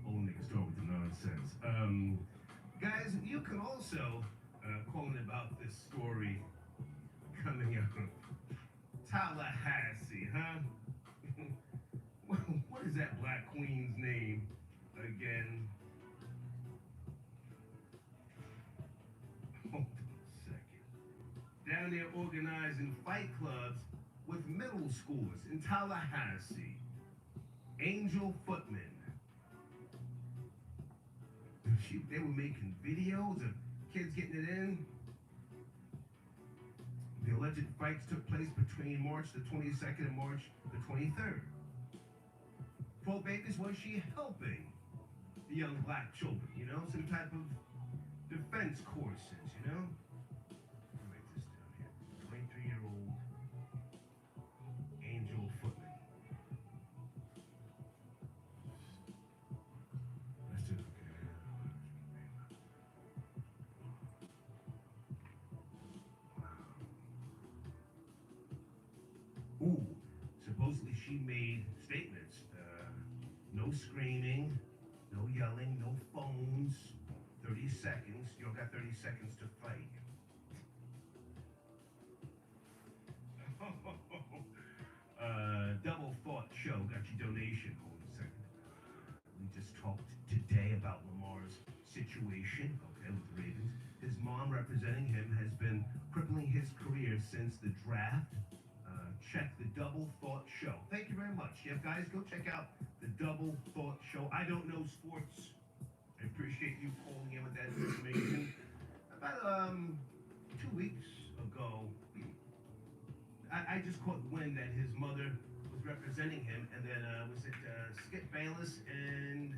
Old niggas talk with the nonsense. Guys, you can also call in about this story coming out of Tallahassee, huh? Where is that black queen's name again? Hold on a second. Down there organizing fight clubs with middle schoolers in Tallahassee. Angel Footman. They were making videos of kids getting it in. The alleged fights took place between March the 22nd and March the 23rd. 12 babies, was she helping the young black children, you know, some type of defense courses, you know? Let me write this down here. 23-year-old Angel Footman. Let's do it. Ooh, supposedly she made statements. No screaming, no yelling, no phones. 30 seconds. You don't got 30 seconds to fight. Double Thought Show got your donation. Hold on a second. We just talked today about Lamar's situation, okay, with the Ravens. His mom representing him has been crippling his career since the draft. Check the Double Thought Show. Thank you very much. Yeah, guys, go check out the Double Thought Show. I don't know sports. I appreciate you calling in with that information. About 2 weeks ago, I just caught wind that his mother was representing him, and then was it Skip Bayless and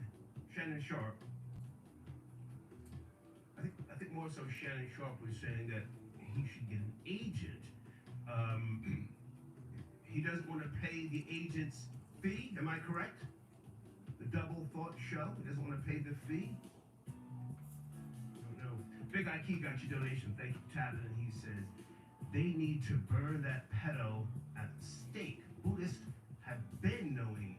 Shannon Sharp? I think more so Shannon Sharp was saying that he should get an agent. He doesn't want to pay the agent's fee. Am I correct? The Double Thought Show. He doesn't want to pay the fee. I don't know. Big Ike got your donation. Thank you, Tabitha. And he says they need to burn that pedo at the stake. Buddhists have been known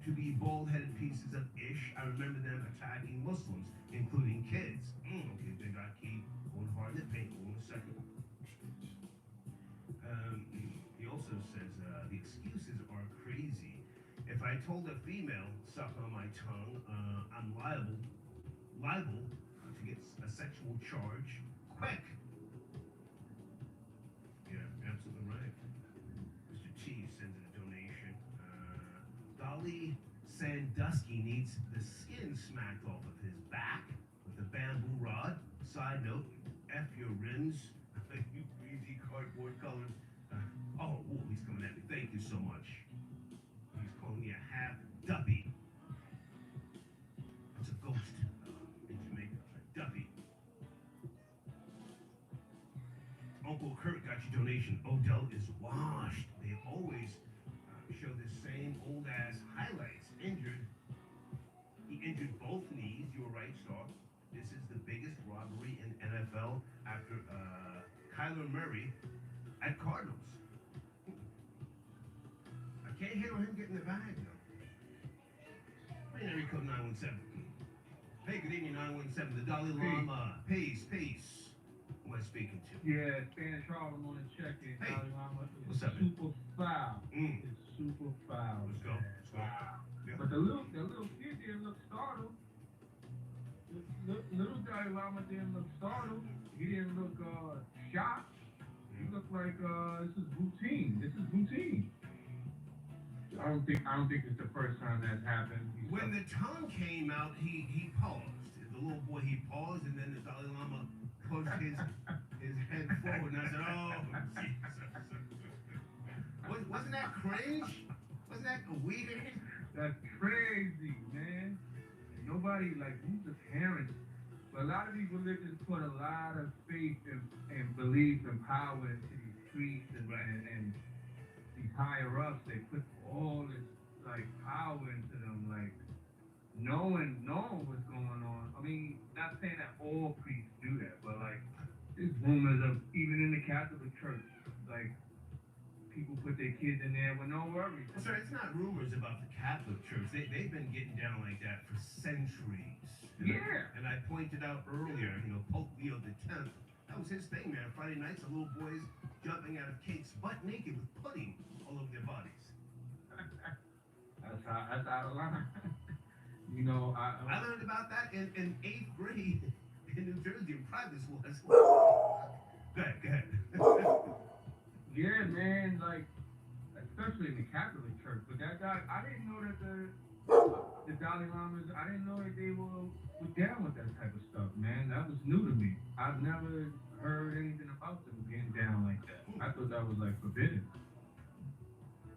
to be bald-headed pieces of ish. I remember them attacking Muslims, including kids. Okay, Big Ike going hard in the paint. Hold on a second. He also says the excuses are crazy. If I told a female suck on my tongue, I'm liable to get a sexual charge quick. Yeah, absolutely right. Mr. T sends in a donation. Dolly Sandusky needs the skin smacked off of his back with a bamboo rod. Side note, F your rims. You greasy cardboard colors. He's coming at me. Thank you so much. He's calling me a half duppy. It's a ghost in Jamaica. A duppy. Uncle Kurt got your donation. Odell is washed. They always show the same old ass highlights. Injured. He injured both knees. You were right, Star. This is the biggest robbery in NFL after Kyler Murray at Cardinals. I can't handle him getting the bag, though. Hey, area code 917. Hey, good evening, 917. The Dalai Lama. Peace. Who am I speaking to? Yeah, Spanish Harlem on the check-in. Hey, Dalai Lama is what's up, man? super foul. It's super foul. Let's go. Yeah. But the little kid didn't look startled. Little Dalai Lama didn't look startled. He didn't look shocked. He looked like this is routine. I don't think it's the first time that's happened. When the tongue came out, he paused. The little boy, he paused, and then the Dalai Lama pushed his head forward, and I said, "Oh, Jesus." Wasn't that cringe? Wasn't that weird? That's crazy, man. Nobody, who's the parents? But a lot of these religions put a lot of faith and belief and power into these priests and these higher ups. They put all this power into them, knowing what's going on. I mean, not saying that all priests do that, but there's rumors of even in the Catholic Church, people put their kids in there with no worries. Sorry, it's not rumors about the Catholic Church. They've been getting down like that for centuries. And I pointed out earlier, Pope Leo X, that was his thing, man. Friday nights, the little boys jumping out of cakes butt naked with pudding all over their bodies. That's out of line. You know, I learned about that in 8th grade in New Jersey in private school. Go ahead. Yeah, man, like, especially in the Catholic Church. But that guy, I didn't know that the Dalai Lamas, I didn't know that they were down with that type of stuff, man. That was new to me. I've never heard anything about them getting down like that. I thought that was like forbidden.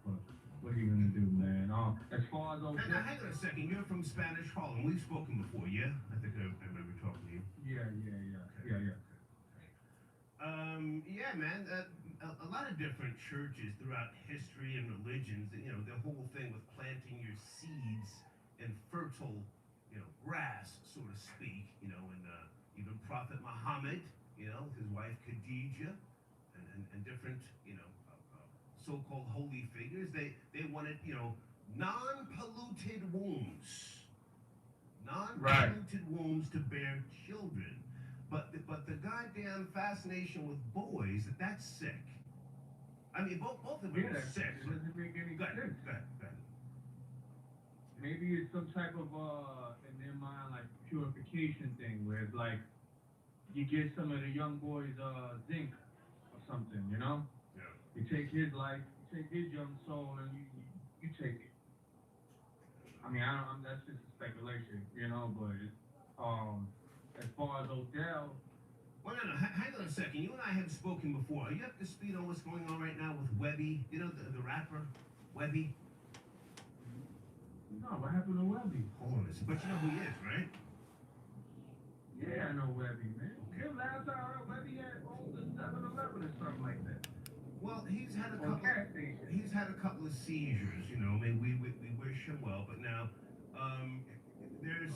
But what are you gonna do, man? As far as those. Now, hang on a second. You're from Spanish Harlem. We've spoken before, yeah? I think I remember talking to you. Yeah. Yeah, man. A lot of different churches throughout history and religions. You know, the whole thing with planting your seeds in fertile, grass, so to speak. And even Prophet Muhammad, his wife Khadijah, and different, so-called holy figures. They wanted, non-polluted wombs. Non-polluted wombs to bear children. But the goddamn fascination with boys, that's sick. I mean, both of them are sick. It doesn't make any Go sense. ahead. Maybe it's some type of, in their mind, like, purification thing, where it's like, you get some of the young boys, zinc or something, Yeah. You take his life, you take his young soul, and you take it. I mean, that's just speculation, but, as far as Odell. Well, no, hang on a second. You and I have spoken before. Are you up to speed on what's going on right now with Webby? The rapper, Webby? No, what happened to Webby? Hold on a second. But you know who he is, right? Yeah, I know Webby, man. Okay. Last time I heard Webby had owned the 7-Eleven or something like that. Well, he's had a couple of seizures, I mean, we wish him well, but now, there's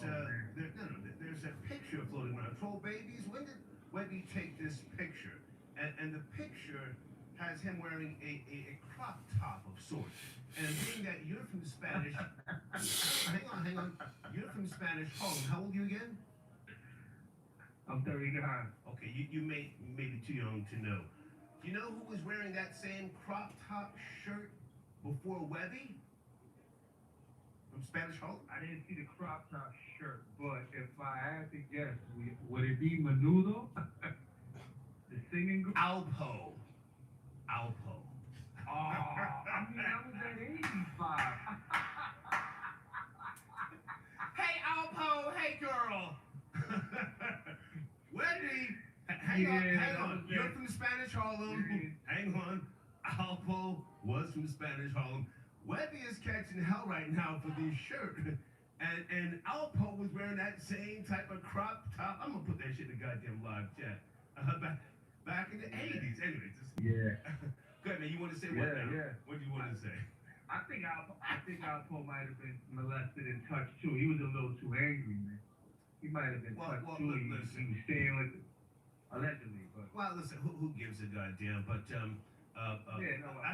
a picture floating around. Troll babies, when did Webby take this picture? And the picture has him wearing a crop top of sorts. And being that you're from Spanish, hang on, you're from Spanish Harlem. How old are you again? I'm 39. Okay, you may be too young to know. Do you know who was wearing that same crop top shirt before Webby? From Spanish Harlem? I didn't see the crop top shirt, but if I had to guess, would it be Menudo? The singing group? Alpo. Oh, I mean, that was at 85. Hey, Alpo, hey, girl. Webby, hang on. You're from Spanish Harlem. Hang on. Alpo was from Spanish Harlem. Webby is catching hell right now for this shirt. And Alpo was wearing that same type of crop top. I'm gonna put that shit in the goddamn live chat. Back in the 80s. Anyway, go ahead, man. You want to say what now? Yeah. What do you want to say? I think Alpo might have been molested and touched too. He was a little too angry, man. He might have been touched too. He was staying with it. Allegedly, but. Well, listen, who gives a goddamn? But I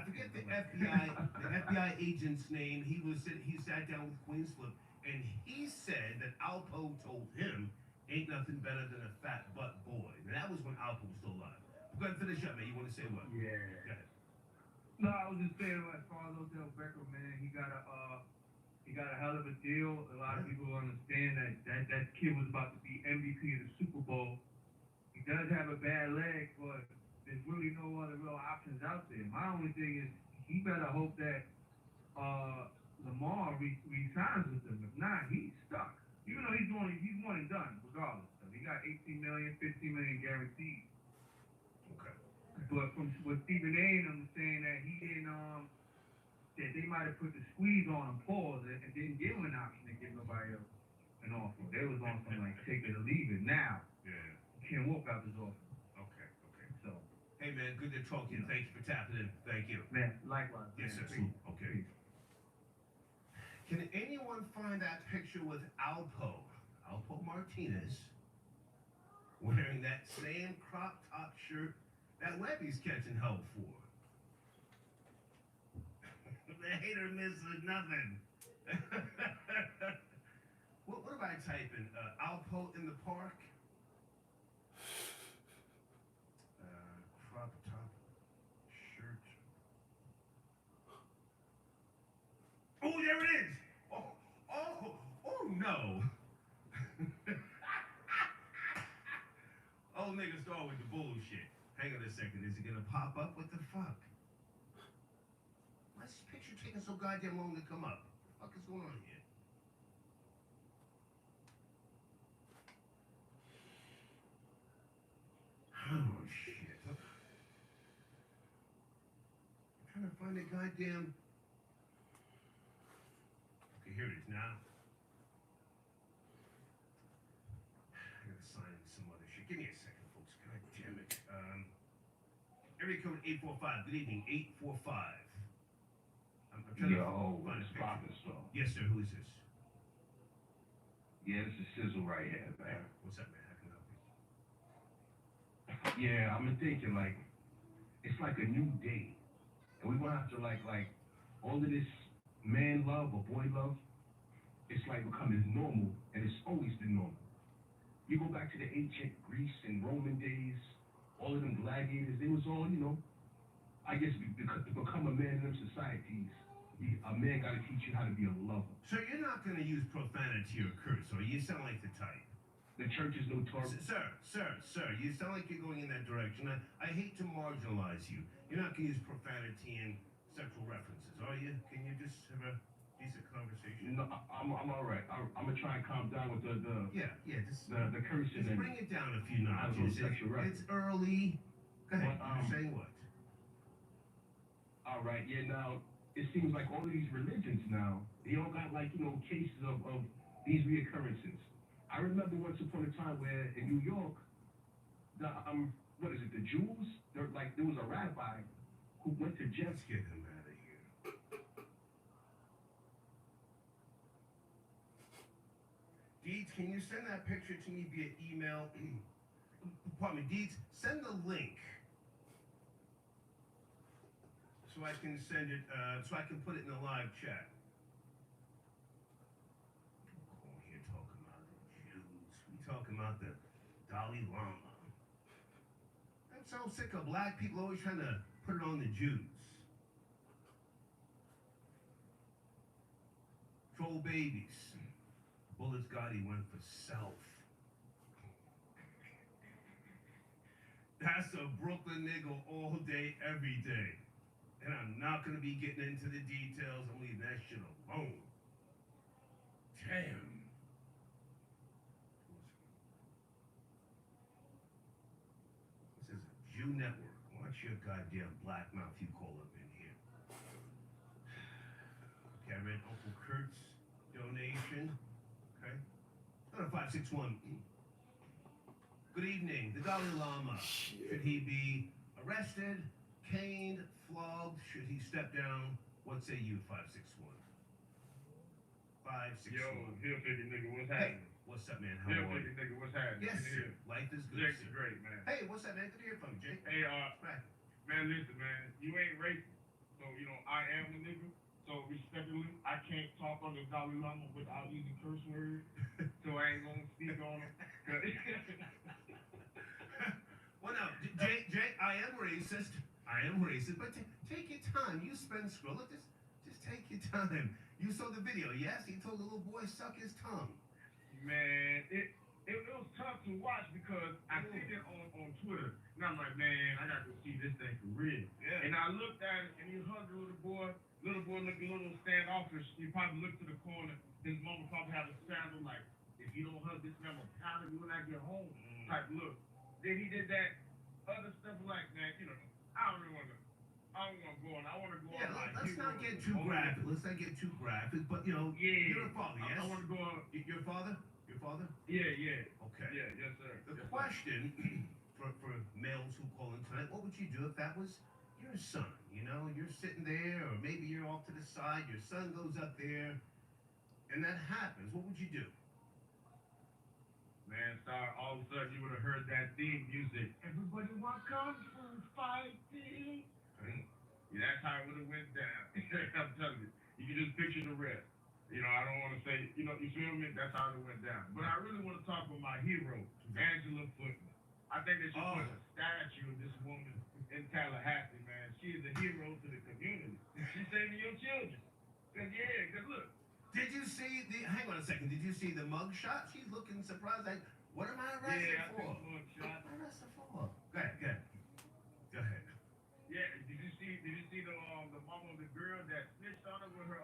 forget the FBI agent's name. He sat down with Queensflip, and he said that Alpo told him, "Ain't nothing better than a fat butt boy." And that was when Alpo was still alive. Go ahead and finish up, man. You want to say what? Yeah. Go ahead. No, I was just saying, as far as Odell Beckham, man, he got a hell of a deal. A lot of people understand that kid was about to be MVP of the Super Bowl. He does have a bad leg, but there's really no other real options out there. My only thing is he better hope that Lamar resigns with them. If not, he's stuck. Even though he's one and done, regardless. So he got $18 million, $15 million guaranteed. Okay. But from what Stephen A. and them saying that he didn't that they might have put the squeeze on him, pause it, and didn't give him an option to give nobody else an offer. They was on some like take it or leave it. Now, Yeah. you can't walk out this offer. Okay. So, Hey, man, good to talk to you. Thank you for tapping in. Thank you. man, likewise. Yes, man. sir. Okay. Can anyone find that picture with Alpo Martinez, wearing that same crop top shirt that Webby's catching hell for? The hater misses nothing. What if I type in Alpo in the park? Crop top second. Is it gonna pop up? What the fuck? Why is this picture taking so goddamn long to come up? What the fuck is going on here? Oh shit. I'm trying to find a goddamn. Okay, here it is now. I gotta sign in some other shit. Give me a second, folks. God damn it. Area code 845. Good evening, 845. I'm trying to find a picture. Yes, sir. Who is this? Yeah, this is Sizzle right here, man. What's up, man? How can I help you? Yeah, I've been thinking like it's like a new day, and we want to like all of this man love or boy love. It's like becoming normal, and it's always been normal. You go back to the ancient Greece and Roman days, all of them gladiators. They was all, you know, I guess to become a man in them societies, a man got to teach you how to be a lover. So you're not going to use profanity or curse, or you sound like the type. The church is notorious. Sir, you sound like you're going in that direction. I hate to marginalize you. You're not going to use profanity and sexual references, are you? Can you just have a decent conversation? No, I'm all right. I'm gonna try and calm down with the just the cursing. Just bring it down a few notches. It's early. Go ahead. You're saying what? All right. Yeah. Now it seems like all of these religions now, they all got like, you know, cases of these reoccurrences. I remember once upon a time where in New York, the what is it, the Jews? There was a rabbi who went to jail. Let's get him out of here. Deeds, can you send that picture to me via email? Pardon me, Deeds, send the link so I can send it, so I can put it in the live chat. Oh, here talking about the Jews. We talking about the Dalai Lama. I'm so sick of black people always trying to put it on the Jews. Troll babies. Bullets Gotti went for self. That's a Brooklyn nigga all day, every day. And I'm not gonna be getting into the details. I'm leaving that shit alone. Damn. This is a Jew network. Watch your goddamn black mouth you call up in here. Okay, I read Uncle Kurt's donation. Okay. 561. Good evening. The Dalai Lama. Should he be arrested, caned, flogged? Should he step down? What say you, 561? 561. Yo, Hillbilly nigga, what's Hey, happening? what's up, man? How are Hillbilly you? nigga, what's happening? Yes, Good to hear. life is good. Jake's sir. great, man. Hey, what's up, man? Good to hear from you, Jake. Hey, Right. man, listen, man, you ain't racist. So, you know, I am the nigga. So, respectfully, I can't talk on the Dalai Lama without using curse words. So, I ain't gonna speak on him. Well, no, Jay, I am racist. But take your time. You spend Skrilla. Just take your time. You saw the video, yes? He told the little boy suck his tongue. Man, it was tough to watch because I seen it on Twitter. And I'm like, man, I got to see this thing for real. Yeah. And I looked at it, and he hugged the little boy. Little boy looking a little standoffish. He probably looked to the corner. His mama probably had a sandal like, if you don't hug this man, I'm gonna pound you when I get home. Type look. Then he did that other stuff like, man, you know, I don't want to go on. I want to go Yeah, on like. let's not get too graphic. Let's not get too graphic. But, you know, you're a father, yes? I want to go on. Your father? Your father? Yeah. Okay. Yeah, yes, sir. The question for males who call in tonight, what would you do if that was your son? You know, you're sitting there, or maybe you're off to the side, your son goes up there, and that happens. What would you do? Man, all of a sudden you would have heard that theme music. Everybody want kung fu fighting. Yeah, that's how it would have went down. I'm telling you. You can just picture the rest. You know, I don't want to say, you know, you feel me? That's how it went down. But I really want to talk about my hero, Angela Footman. I think they should put a statue of this woman in Tallahassee, man. She is a hero to the community. She's saving your children. Cause look. Did you see hang on a second, did you see the mug shot? She's looking surprised like, what am I arrested for? Mug shot. What am I arrested for? Go ahead. see the mama of the girl that snitched on her with her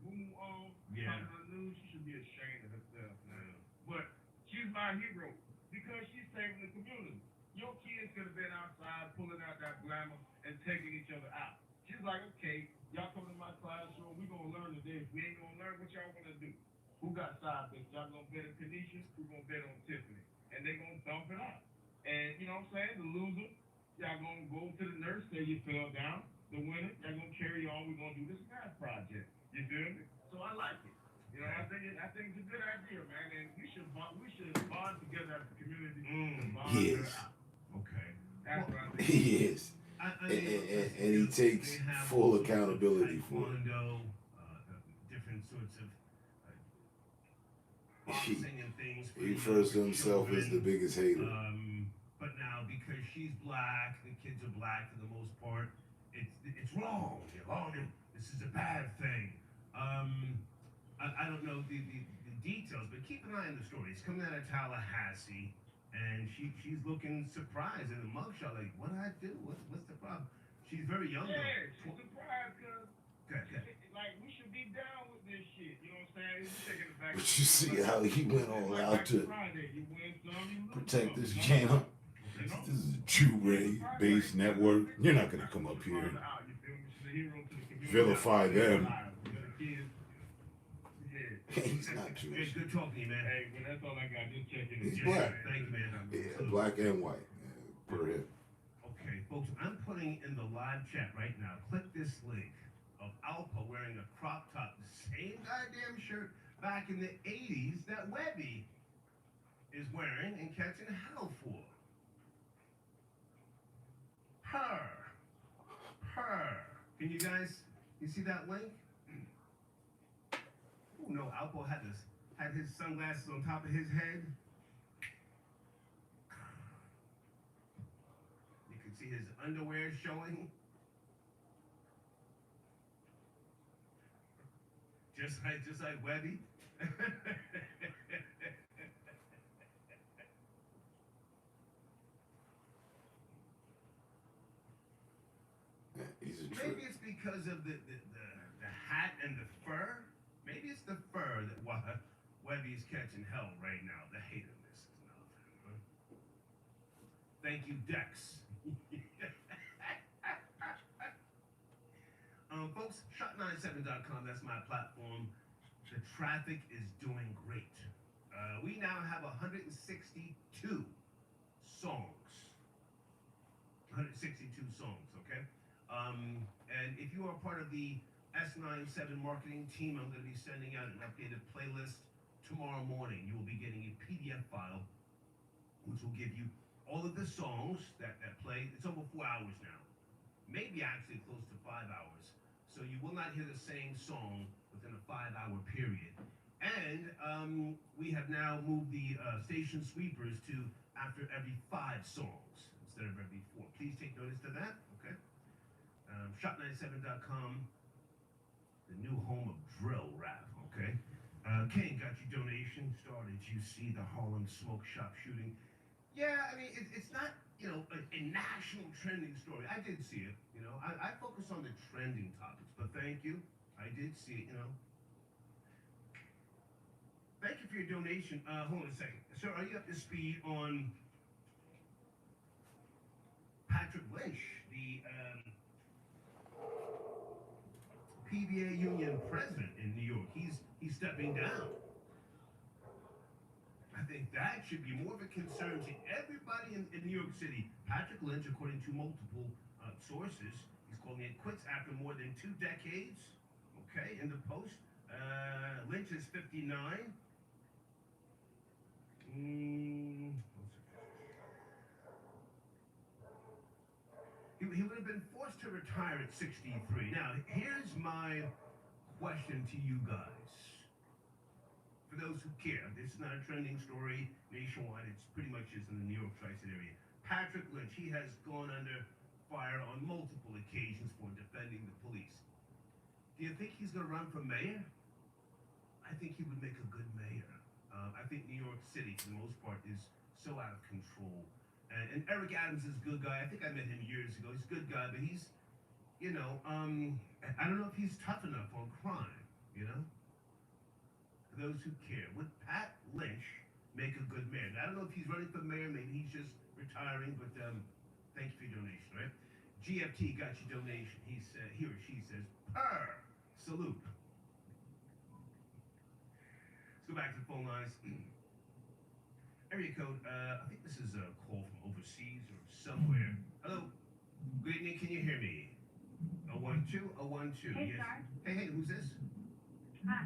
boom on? Yeah. Talking on the news. She should be ashamed of herself, man. But she's my hero because she's saving the community. Your kids could have been outside pulling out that glamour and taking each other out. She's like, okay, y'all come to my classroom. We gonna learn today. If we ain't gonna learn, what y'all gonna do? Who got side bets? Y'all gonna bet on Kanisha? Who gonna bet on Tiffany? And they gonna dump it out. And you know what I'm saying? The loser, y'all gonna go to the nurse, say you fell down. The winner, y'all gonna carry on. We're gonna do this math project. You feel me? So I like it. You know, I think it's a good idea, man. And we should bond together as a community. To bond Yes. her out. Okay. That's what I think. He is. And he takes full accountability for it. Taekwondo, different sorts of boxing and things. for, He you know, refers to for himself as the children. biggest hater. But now because she's black, the kids are black for the most part. It's wrong. You're wrong. This is a bad thing. I don't know the details, but keep an eye on the story. It's coming out of Tallahassee, and she's looking surprised in the mugshot, like, what did I do? What's the problem? She's very young. Yeah, though. she's surprised because, like, we should be down with this shit. You know what I'm saying? We're taking it back. But you see how he went all out to Friday. You win some, you lose protect some. this jam. This is a true Ray-based network. You're not gonna come up here and vilify them. He's not Jewish. Good talking to you, man. Hey, well, that's all I got. Just checking. He's black. Thank you, man. Yeah, black and white. Per him. Okay, folks, I'm putting in the live chat right now. Click this link of Alpa wearing a crop top, the same goddamn shirt back in the 80s that Webby is wearing and catching hell for. Her. Can you guys, you see that link? Oh no, Alpo had his sunglasses on top of his head. You can see his underwear showing. Just like Webby. He's a true. Maybe it's because of the hat and the fur. Maybe it's the fur that Webby's catching hell right now. The hater misses nothing. Huh? Thank you, Dex. Folks, shot97.com, that's my platform. The traffic is doing great. We now have 162 songs. 162 songs, okay? And if you are part of the S97 marketing team, I'm going to be sending out an updated playlist tomorrow morning. You will be getting a PDF file, which will give you all of the songs that play. It's over 4 hours now. Maybe actually close to 5 hours. So you will not hear the same song within a 5-hour period. And we have now moved the station sweepers to after every 5 songs instead of every 4. Please take notice to that, okay? Shop97.com, the new home of drill rap, okay? Kane, got your donation. Did you see the Harlem Smoke Shop shooting? Yeah, I mean, it's not, you know, a national trending story. I did see it, you know. I focus on the trending topics, but thank you. I did see it, you know. Thank you for your donation. Hold on a second. Sir, are you up to speed on Patrick Lynch, the PBA union president in New York? He's stepping down. I think that should be more of a concern to everybody in New York City. Patrick Lynch, according to multiple sources, he's calling it quits after more than 2 decades. Okay, in the Post, Lynch is 59. He would have been forced to retire at 63. Now, here's my question to you guys. For those who care, this is not a trending story nationwide. It's pretty much just in the New York tri-state area. Patrick Lynch, he has gone under fire on multiple occasions for defending the police. Do you think he's going to run for mayor? I think he would make a good mayor. I think New York City, for the most part, is so out of control. And Eric Adams is a good guy. I think I met him years ago. He's a good guy, but he's, you know, I don't know if he's tough enough on crime, you know? For those who care. Would Pat Lynch make a good mayor? I don't know if he's running for mayor, maybe he's just retiring, but thanks for your donation, right? GFT got your donation. He or she says, "Per salute." Let's go back to the phone lines. Area code, I think this is a call from overseas or somewhere. Hello. Good evening, can you hear me? 012, 012. Hey, yes. Star. Hey, who's this? Hi.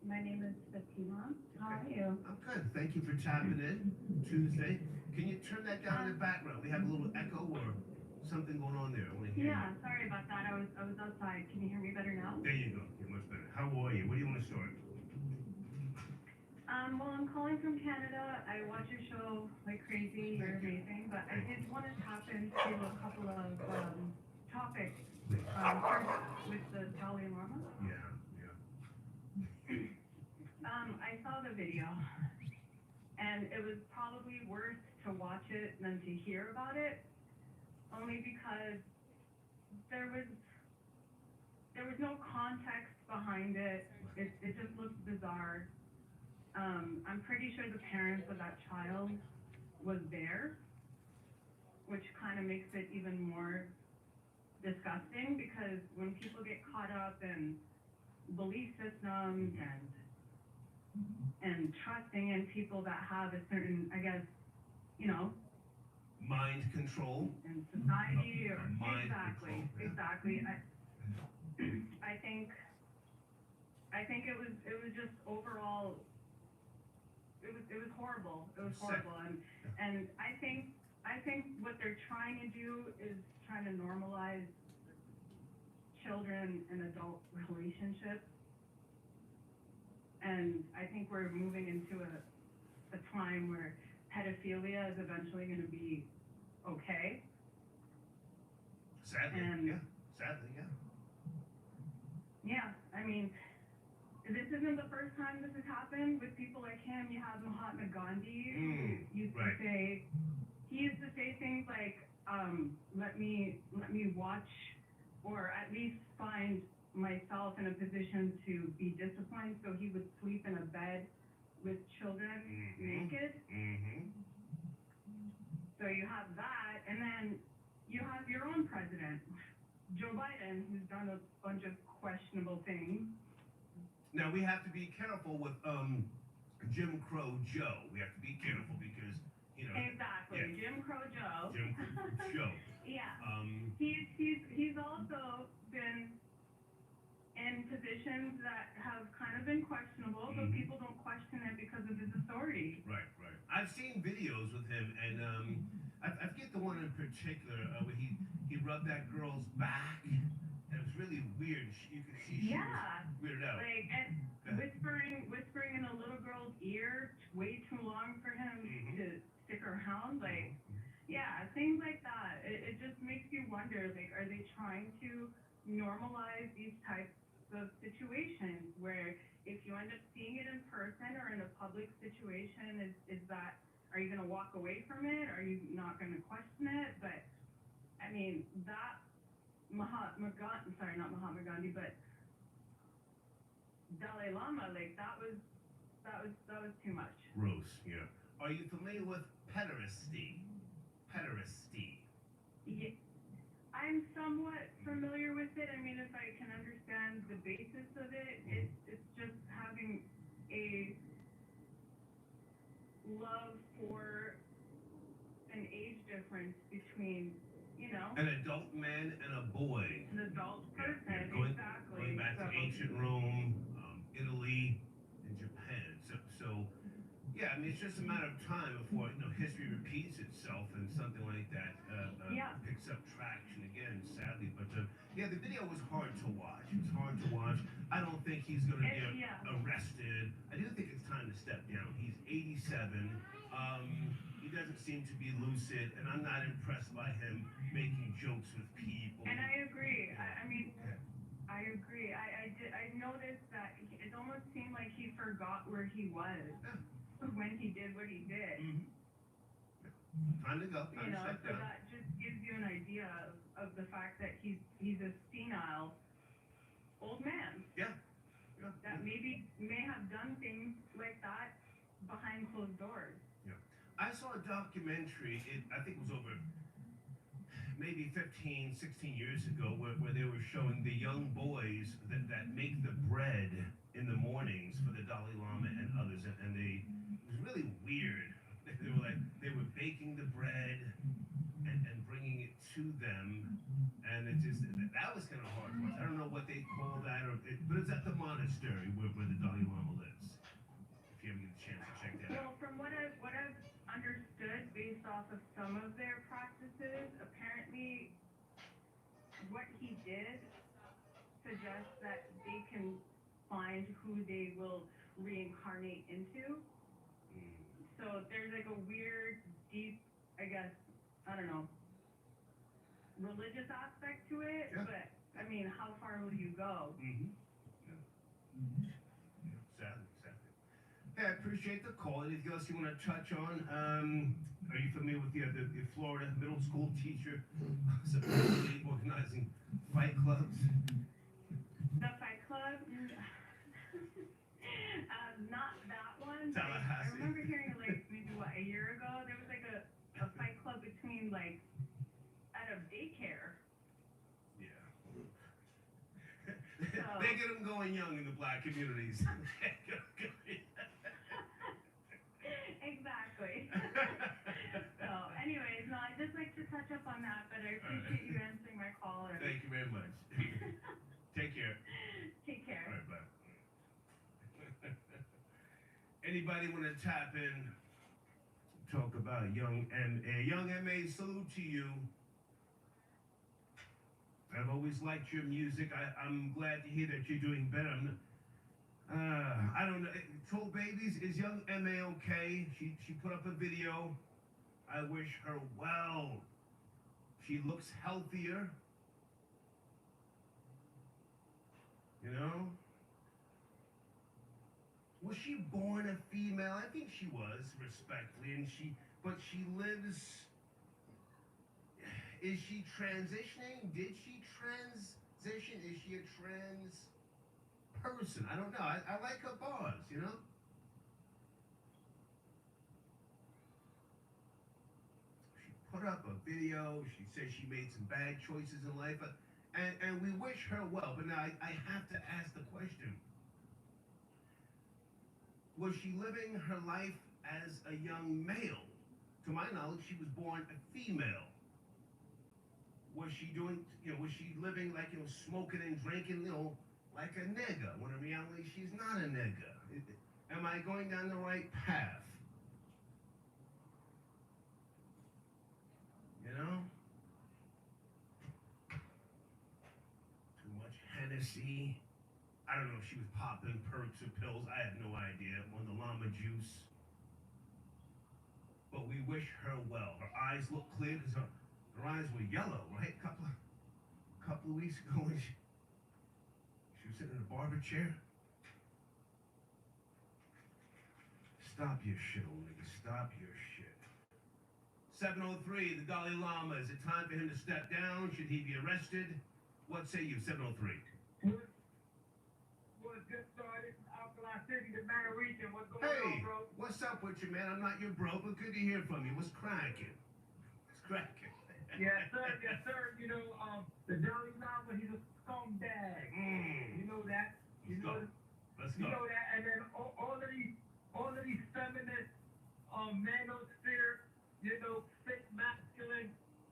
My name is Fatima. How are you? I'm good. Thank you for tapping in. Tuesday. Can you turn that down in the background? We have a little echo or something going on there. I want to hear Yeah, you. sorry about that. I was outside. Can you hear me better now? There you go. Okay, much better. How are you? Where do you want to start? Well, I'm calling from Canada. I watch your show like crazy. You're amazing. But I did want to tap into a couple of topics. First, with the Dalai Lama. Yeah. I saw the video, and it was probably worse to watch it than to hear about it, only because there was no context behind it. It just looked bizarre. I'm pretty sure the parents of that child was there, which kind of makes it even more disgusting, because when people get caught up in belief systems and trusting in people that have a certain, I guess, you know, Mind control. in society or Mind exactly. I think it was just overall it was horrible. It was horrible, and I think what they're trying to do is trying to normalize children and adult relationships. And I think we're moving into a time where pedophilia is eventually going to be okay. Sadly, And- yeah. Sadly, yeah. Yeah, I mean, this isn't the first time this has happened with people like him. You have Mahatma Gandhi, who used right. to say, he used to say things like, let me watch, or at least find myself in a position to be disciplined. So he would sleep in a bed with children naked. So you have that, and then you have your own president, Joe Biden, who's done a bunch of questionable things. Now we have to be careful with Jim Crow Joe. We have to be careful because, you know. Exactly, Yeah. Jim Crow Joe. Jim Crow Joe. Yeah. Um, He's also been in positions that have kind of been questionable, but people don't question it because of his authority. Right. I've seen videos with him, and I forget the one in particular where he rubbed that girl's back, and it was really weird. You could see she Yeah. was weirded out. Like, and whispering in a little girl's ear way too long for him to stick around. Like, yeah, things like that. It just makes you wonder, like, are they trying to normalize these types of situations where if you end up seeing it in person or in a public situation, is that, are you going to walk away from it? Are you not going to question it? But, I mean, that not Mahatma Gandhi, but Dalai Lama, like, that was too much. Gross, yeah. Are you familiar with pederasty? Pederasty. Yeah, I'm somewhat familiar with it. I mean, if I can understand the basis of it, it's just having a love for an age difference between, you know, An adult man and a boy. an adult person. Going Exactly. back to So- ancient Rome, Italy, and Japan. So yeah, I mean, it's just a matter of time before, you know, history repeats itself and something like that Yeah. picks up traction again, sadly. But yeah, the video was hard to watch. It was hard to watch. I don't think he's going to get Yeah. arrested. I do think it's time to step down. He's 87. He doesn't seem to be lucid, and I'm not impressed by him making jokes with people. And I agree. I mean, I agree. I noticed that it almost seemed like he forgot where he was when he did what he did. Time to go. Time You to know, step so down. that just gives you an idea of the fact that he's a senile old man Yeah. that maybe may have done things like that behind closed doors. I saw a documentary, I think it was over maybe 15, 16 years ago, where they were showing the young boys that make the bread in the mornings for the Dalai Lama and others. And it was really weird. They were baking the bread and bringing it to them. And that was kind of hard to watch. I don't know what they call that, but it's at the monastery where the Dalai Lama lives. If you ever get a chance to check that out. Well, from what I've understood based off of some of their practices, apparently what he did suggests that they can find who they will reincarnate into. So there's like a weird, deep, I guess, I don't know, religious aspect to it, Yeah. but I mean, how far will you go? Exactly. Hey, I appreciate the call. Anything else you want to touch on? Are you familiar with the Florida middle school teacher supposedly organizing fight clubs? The Fight Club? Not that one. But I Tallahassee. remember hearing like maybe a year ago there was like a fight club between like at a daycare. Yeah. They get them going young in the black communities. Exactly. So, anyways, no, I'd just like to touch up on that, but I appreciate you answering my call. And Thank you very much. Take care. take care. All right, bye. Anybody want to tap in? Talk about Young M.A. Young M.A., salute to you. I've always liked your music. I'm glad to hear that you're doing better. I don't know. Troll Babies, is Young M.A. okay? She put up a video. I wish her well. She looks healthier. You know? Was she born a female? I think she was, respectfully, but she lives. Is she transitioning? Did she transition? Is she a trans person? I don't know. I like her bars, you know? She put up a video. She said she made some bad choices in life, and we wish her well. But now I have to ask the question. Was she living her life as a young male? To my knowledge, she was born a female. Was she doing, was she living like, smoking and drinking, like a nigga, when in reality she's not a nigga? Am I going down the right path? You know? Too much Hennessy. I don't know if she was popping perks or pills. I have no idea. On the llama juice. But we wish her well. Her eyes look clear because her eyes were yellow, right? A couple of weeks ago when she was sitting in a barber chair. Stop your shit, old nigga. Stop your shit. 703, the Dalai Lama. Is it time for him to step down? Should he be arrested? What say you, 703? What's good, started? Alkali City, the Mara region. What's going Hey, on, bro? what's up with you, man? I'm not your bro, but good to hear from you. What's cracking? What's cracking? Yes, sir. Yes, sir. The Dalai Lama, he's a scumbag. You know that. Let's You go. know that. And then all of these feminist, manosphere, fake masculine,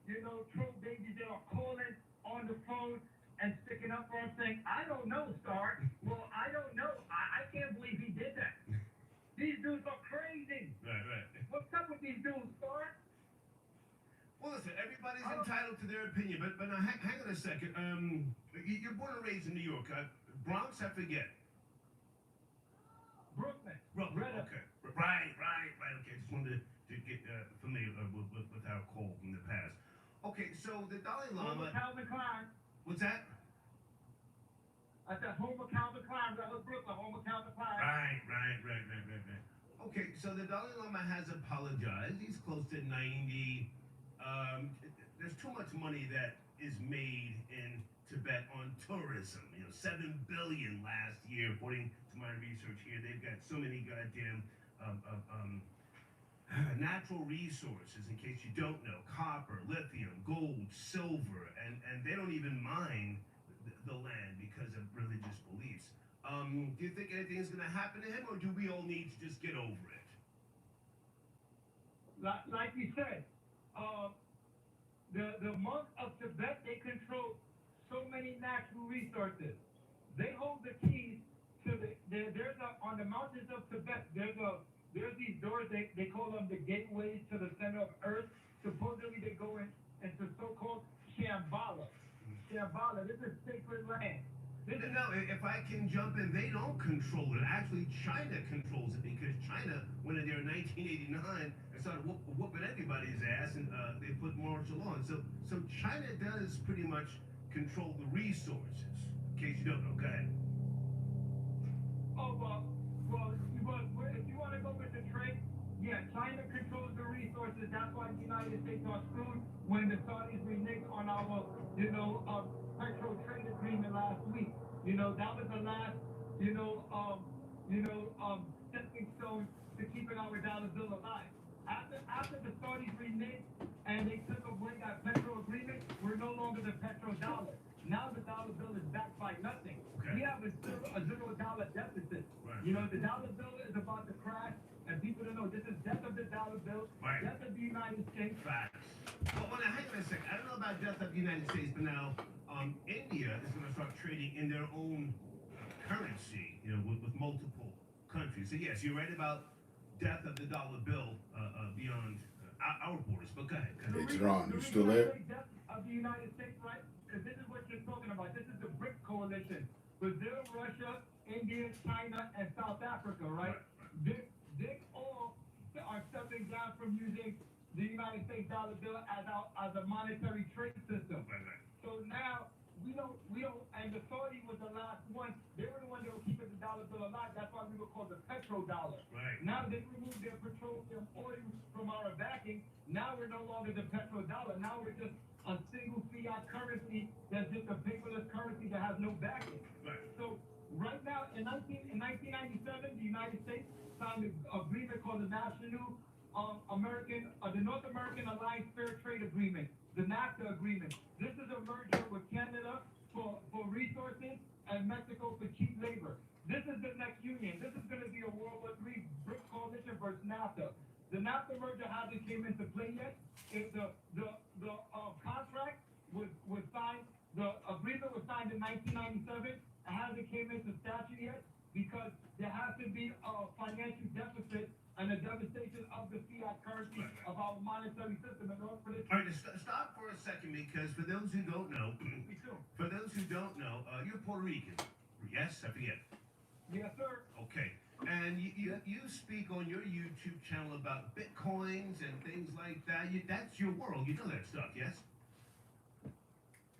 troll babies that are calling on the phone and sticking up for him saying, I don't know, Star. Well, I don't know. I can't believe he did that. These dudes are crazy. Right. What's up with these dudes, Star? Well, listen, everybody's entitled to their opinion, but now hang on a second. You're born and raised in New York. Bronx, I forget. Brooklyn. Okay. Right. Okay, just wanted to get familiar with our call from the past. Okay, so the Dalai Home Lama. of Calvin Klein. What's that? I said home of Calvin Klein. That was Brooklyn. Home of Calvin Klein. Right. Okay, so the Dalai Lama has apologized. He's close to 90. There's too much money that is made in Tibet on tourism. You know, 7 billion last year, according to my research here. They've got so many goddamn natural resources, in case you don't know: copper, lithium, gold, silver, and they don't even mine the land because of religious beliefs. Do you think anything is going to happen to him, or do we all need to just get over it? Like you said, the monks of Tibet, they control so many natural resources. They hold the keys to on the mountains of Tibet, there's these doors, they call them the gateways to the center of Earth. Supposedly they go into so-called Shambhala. Shambhala, this is sacred land. No, if I can jump in, they don't control it. Actually, China controls it, because China went in there in 1989 and started whooping everybody's ass, and they put martial law. And so China does pretty much control the resources. In case you don't know, go ahead. Oh, well, if you want to go with the trade, yeah, China controls the resources. That's why the United States are screwed when the Saudis reneged on our, petro trade agreement last week. That was the last, stepping stone to keeping our dollar bill alive. After the Saudis reneged and they took away that petro agreement, we're no longer the petrodollar. Now the dollar bill is backed by nothing. Okay. We have a $0 deficit. Right. The dollar bill is about to crash, and people don't know this is death of the dollar bill, Right. death of the United States. Facts. Well, now, hang on a second. I don't know about death of the United States, but now India is going to start trading in their own currency, with multiple countries. So yes, you're right about death of the dollar bill beyond our borders. But go ahead. It's Ron. You still there? Death of the United States, right? Because this is what you're talking about. This is the BRIC coalition: Brazil, Russia, India, China, and South Africa, right? They all are stepping down from using the United States dollar bill as a monetary trade system. Right. So now we don't, and the Saudi was the last one. They were the one that were keeping the dollar bill alive. That's why we were called the petrodollar. Right. Now they removed their petroleum oil from our backing. Now we're no longer the petrodollar. Now we're just a single fiat currency that's just a paperless currency that has no backing. Right. So right now, in 1997, the United States signed an agreement called the the North American Alliance Fair Trade Agreement, the NAFTA agreement. This is a merger with Canada for resources and Mexico for cheap labor. This is the next union. This is going to be a World War III BRIC coalition versus NAFTA. The NAFTA merger hasn't came into play yet. If the contract was signed, the agreement was signed in 1997. It hasn't came into statute yet because there has to be a financial deficit and a devastation of the fiat currency of our monetary system in order for this. All right, stop for a second, because for those who don't know, you're Puerto Rican. Yes, I forget. Yes, sir. Okay. And you speak on your YouTube channel about Bitcoins and things like that. That's your world. You know that stuff, yes?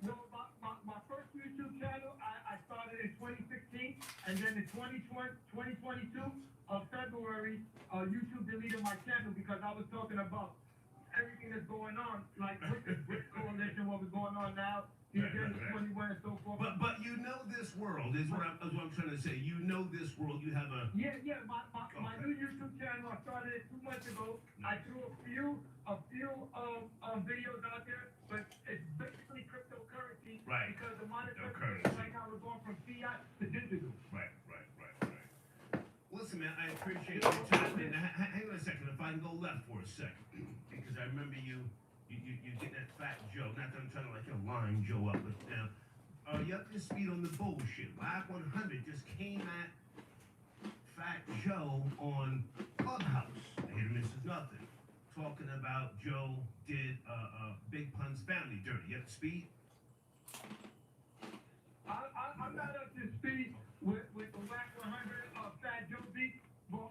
No, my first YouTube channel, I started in 2016, and then in 2022 of February, YouTube deleted my channel because I was talking about everything that's going on, like with the BRIC coalition, what was going on now, the Agenda 21 and so forth. But you know this world is what I'm trying to say. You know this world. You have a Yeah. My new YouTube channel, I started it 2 months ago. I threw a few videos out there, but it's basically cryptocurrency. Right. Because the monetary Cryptocurrency. right now we're going from fiat to digital. Right. Listen, man, I appreciate your time. And hang on a second, if I can go left for a second, because I remember you getting that Fat Joe. Not that I'm trying to like a line Joe up, but now you up to speed on the bullshit. WAC 100 just came at Fat Joe on Clubhouse. I hear Mrs. Nothing talking about Joe did Big Pun's family dirty. You up to speed? I'm not up to speed with the WAC 100 Fat Joe beat, but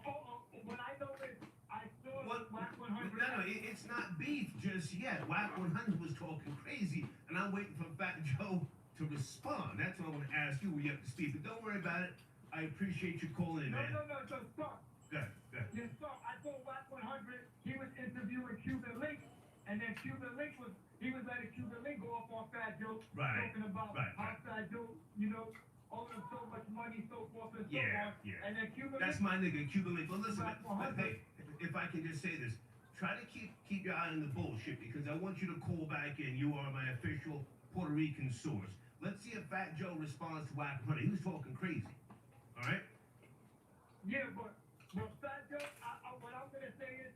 what I know is I saw WAC 100. No, it's not beef just yet. WAC 100 was talking crazy, and I'm waiting for Fat Joe to respond. That's what I want to ask you. Were you up to speed? But don't worry about it. I appreciate you calling in, man. No. So Good. Yes, sir. I told Wack 100 he was interviewing Cuban Link, and then Cuban Link he was letting Cuban Link go off on Fat Joe, Right. talking about how Fat Joe, owed him so much money, so forth and so on. Yeah. And then Cuban That's Link, my nigga, Cuban Link. Well, listen, Wack 100. hey, if I can just say this, try to keep your eye on the bullshit because I want you to call back in. You are my official Puerto Rican source. Let's see if Fat Joe responds to Wack 100. He was talking crazy. All right? Yeah, but Fat Joe, what I'm gonna say is,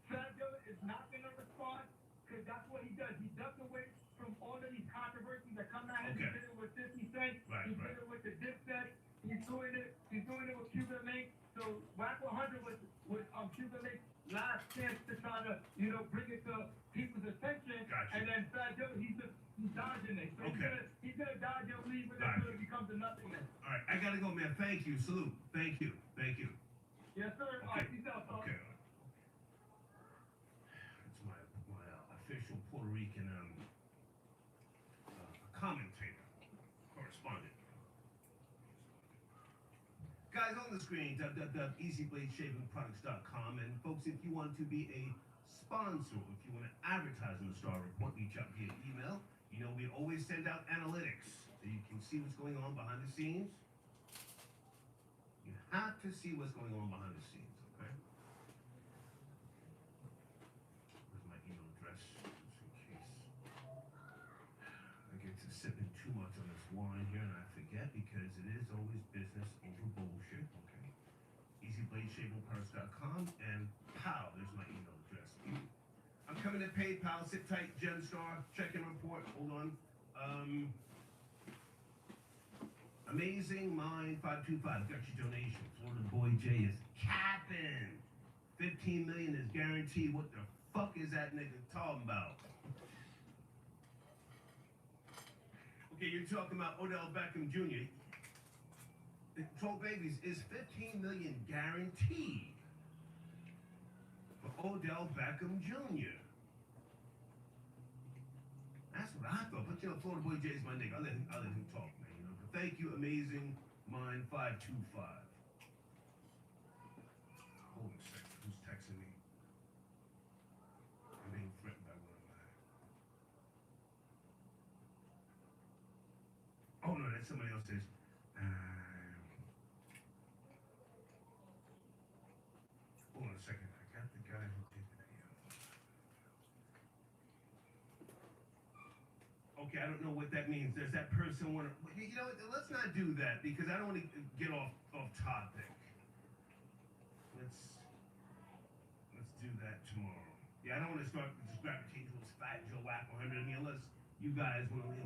Fat Joe is not gonna respond because that's what he does. He ducks away from all of these controversies that come at him. Okay. He did it with 50 Cent. Right. He did it with the Dipset. He's doing it with Cuban Link. So Wack 100 was Cuban Link's last chance to try to, bring it to people's attention. Gotcha. And then Fat Joe, he's dodging it. So Okay. he's gonna dodge and leave it Gotcha. until it becomes a nothingness. All right. I got to go, man. Thank you. Salute. Thank you. Yes, sir. All right, peace out, folks. Okay. It's my official Puerto Rican commentator, correspondent. Guys, on the screen, www.easybladeshavingproducts.com. And folks, if you want to be a sponsor, if you want to advertise on the Star Report, reach out via email. We always send out analytics so you can see what's going on behind the scenes. You have to see what's going on behind the scenes, okay? Where's my email address? Just in case I get to sipping too much on this wine here and I forget because it is always business over bullshit, okay? EasyBladeShavingParts.com and pow, there's my email address. I'm coming to PayPal, sit tight, Gemstar, check-in report, hold on. Amazing Mind 525 got your donation. Florida Boy J is capping. 15 million is guaranteed. What the fuck is that nigga talking about? Okay, you're talking about Odell Beckham Jr. 12 babies is 15 million guaranteed for Odell Beckham Jr. That's what I thought. But Florida Boy J is my nigga. I'll let him talk, man. But thank you, Amazing Mind 525. Hold on a second. Who's texting me? I'm being threatened by one of my. Oh no, that's somebody else's. Hold on a second. I got the guy who did the video. Okay, I don't know what that means. Does that person want to? Let's not do that because I don't want to get off topic. Let's do that tomorrow. Yeah, I don't want to start just gravitating towards Fat Joe Wack 100. I mean, unless you guys want to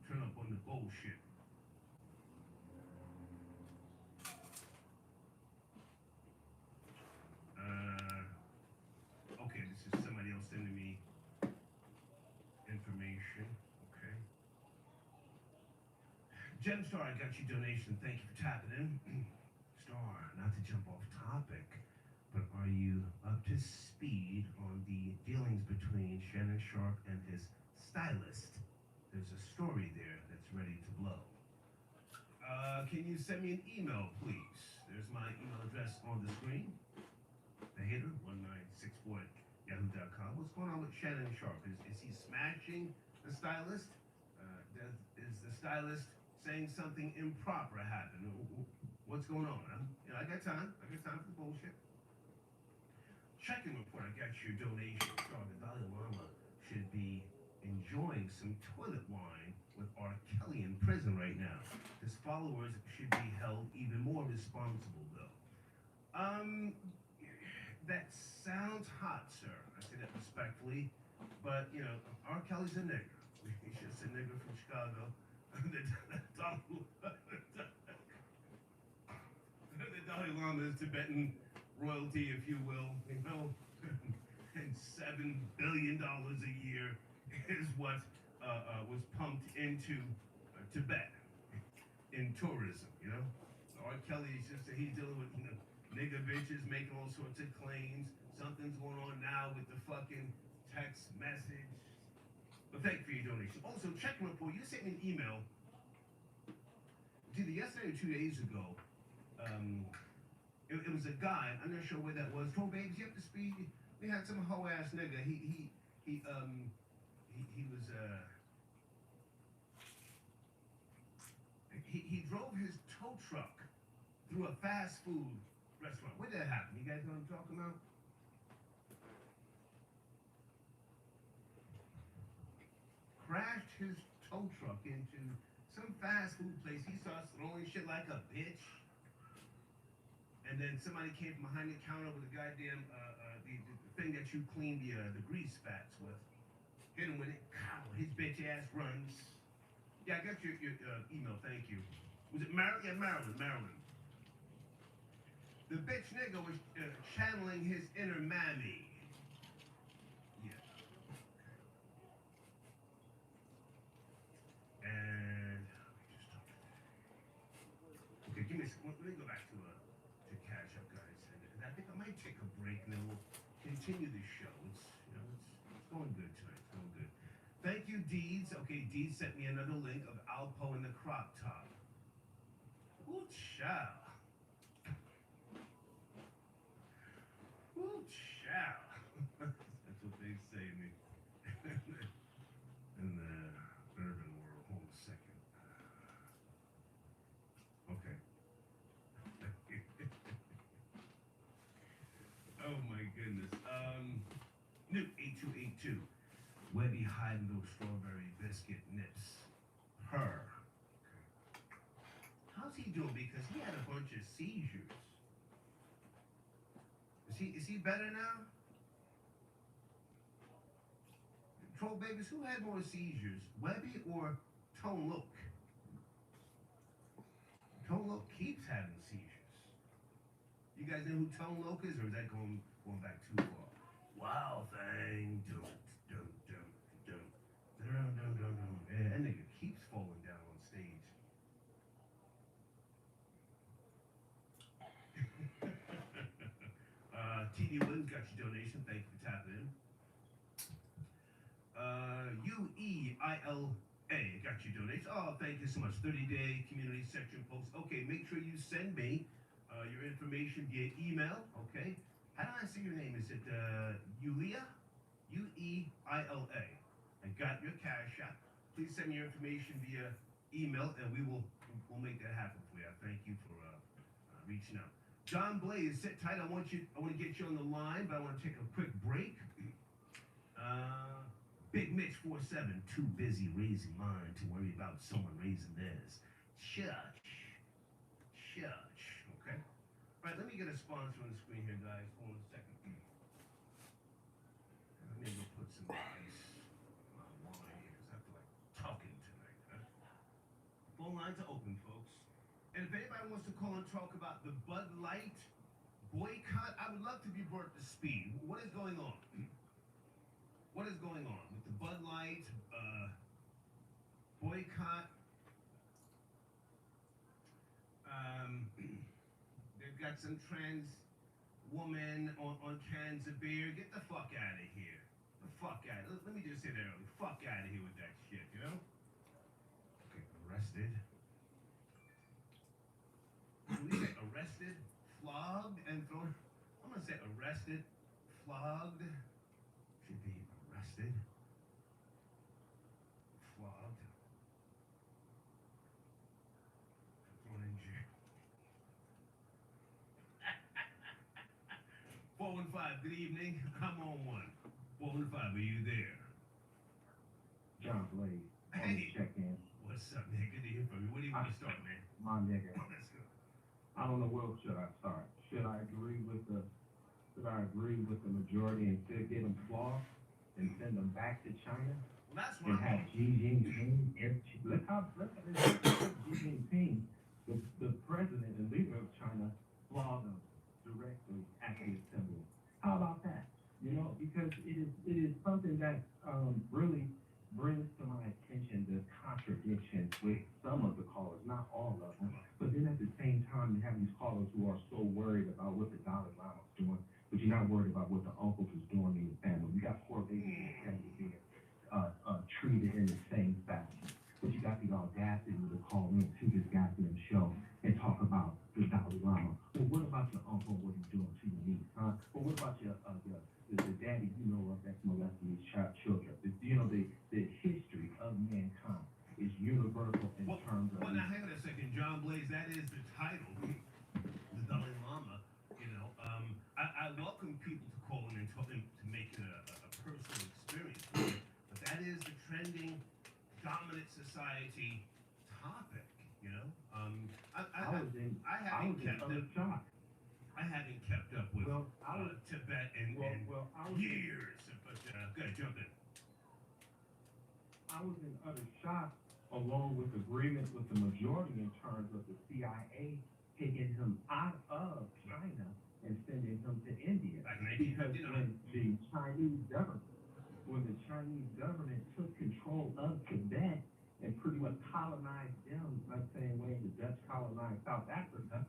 turn up on the bullshit. Okay, this is somebody else sending me information. Okay. Gemstar, I got your donation. Thank you for tapping in. Star, not to jump off topic, but are you up to speed on the dealings between Shannon Sharpe and his stylist? There's a story there that's ready to blow. Can you send me an email, please? There's my email address on the screen. TheHater1964@yahoo.com. What's going on with Shannon Sharpe? Is he smashing the stylist? Is the stylist saying something improper happened? What's going on? I got time. I got time for the bullshit. Checking report. I got your donation. The Dalai Lama should be enjoying some toilet wine with R. Kelly in prison right now. His followers should be held even more responsible, though. That sounds hot, sir. I say that respectfully, but R. Kelly's a nigger. He's just a nigger from Chicago. The Dalai Lama is Tibetan royalty, if you will, and $7 billion a year is what was pumped into Tibet in tourism. R. Kelly is just he's dealing with nigga bitches making all sorts of claims. Something's going on now with the fucking text message. But thank you for your donation. Also, checking report. You sent me an email. It's either yesterday or 2 days ago. It was a guy. I'm not sure where that was. Troll Babes, you up to speed? We had some hoe ass nigga. He was he drove his tow truck through a fast food restaurant. Where did that happen? You guys know what I'm talking about? Crashed his tow truck into some fast food place. He starts throwing shit like a bitch. And then somebody came from behind the counter with a goddamn the thing that you clean the grease spats with. Hit him with it. Cow, his bitch ass runs. Yeah, I got your email. Thank you. Was it Maryland? Yeah, Maryland. The bitch nigga was channeling his inner mammy. Yeah. And okay, give me a second. Let me go back to catch up, guys. And I think I might take a break, and then we'll continue the show. It's going good tonight. It's going good. Thank you, Deeds. Okay, Deeds sent me another link of Alpo in the crop top. Ooh, child. Ooh, child. That's what they say to me. In the urban world. Hold a second. Okay. Oh my goodness. New 8282. Webby hiding those strawberry biscuit nips. Her. How's he doing? Because he had a bunch of seizures. Is he better now? Troll Babies, who had more seizures? Webby or Tone Look? Tone Look keeps having seizures. You guys know who Tone Loc is, or is that going back too far? Wow, thing, don't. Yeah, that nigga keeps falling down on stage. TD Williams got your donation. Thank you for tapping in. UEILA got your donation. Oh, thank you so much. 30-day community section post. Okay, make sure you send me your information via email. Okay. How do I say your name? Is it Yulia? UEILA. I got your cash app. Please send me your information via email, and we'll make that happen for you. Thank you for reaching out. John Blaze, sit tight. I want to get you on the line, but I want to take a quick break. Big Mitch 47, too busy raising mine to worry about someone raising theirs. Shush. Okay. All right, let me get a sponsor on the screen here, guys. Hold on a second. Let me go put some ice on my wine here, because I feel like talking tonight. Huh? Phone lines are open, folks. And if anybody wants to call and talk about the Bud Light boycott, I would love to be brought to speed. What is going on? What is going on with the Bud Light boycott? They've got some trans woman on cans of beer. Get the fuck out of here. The fuck out. Let me just say that early. Fuck out of here with that shit, you know? Okay, arrested. Can we say arrested, flogged, and thrown? I'm gonna say arrested, flogged. Should be arrested, flogged, thrown in jail. 415, good evening. I'm on one. 415, are you there? John Blaze. Hey. Check in. What's up, man? Good to hear from you. Where do you want to start, man? My nigga. Let's go. I don't know where should I start. Should I agree with the majority and still get them flogged and send them back to China? Well, that's and have Xi Jinping. Look at Xi Jinping, the president and leader of China, flog them directly at the assembly. How about that? You know, because it is something that really brings to my attention the contradiction with some of the callers, not all of them. But then at the same time, you have these callers who are so worried about what the Dalai Lama's doing, but you're not worried about what the uncles is doing in your family. You got poor babies in your family being treated in the same fashion. But you got the audacity to call in to this goddamn show and talk about the Dalai Lama. Well, what about your uncle? universal in terms of. Well, now hang on a second, John Blaze. That is the title, the Dalai Lama. You know, I welcome people to call in and talk to make it a personal experience, but that is the trending dominant society topic. You know, I haven't kept up with Tibet in years. But go ahead, jump in. I was in utter shock, along with agreement with the majority in terms of the CIA taking him out of China and sending him to India. Because when the Chinese government took control of Tibet and pretty much colonized them, like same way the Dutch colonized South Africa,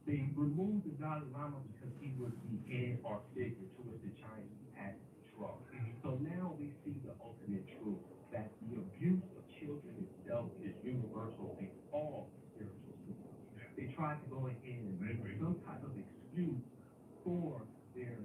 they removed the Dalai Lama because he was the head or figure to which the Chinese had control. So now we see the ultimate truth, that the abuse of children itself is universal in all spiritual systems. They tried to go ahead and make some type of excuse for their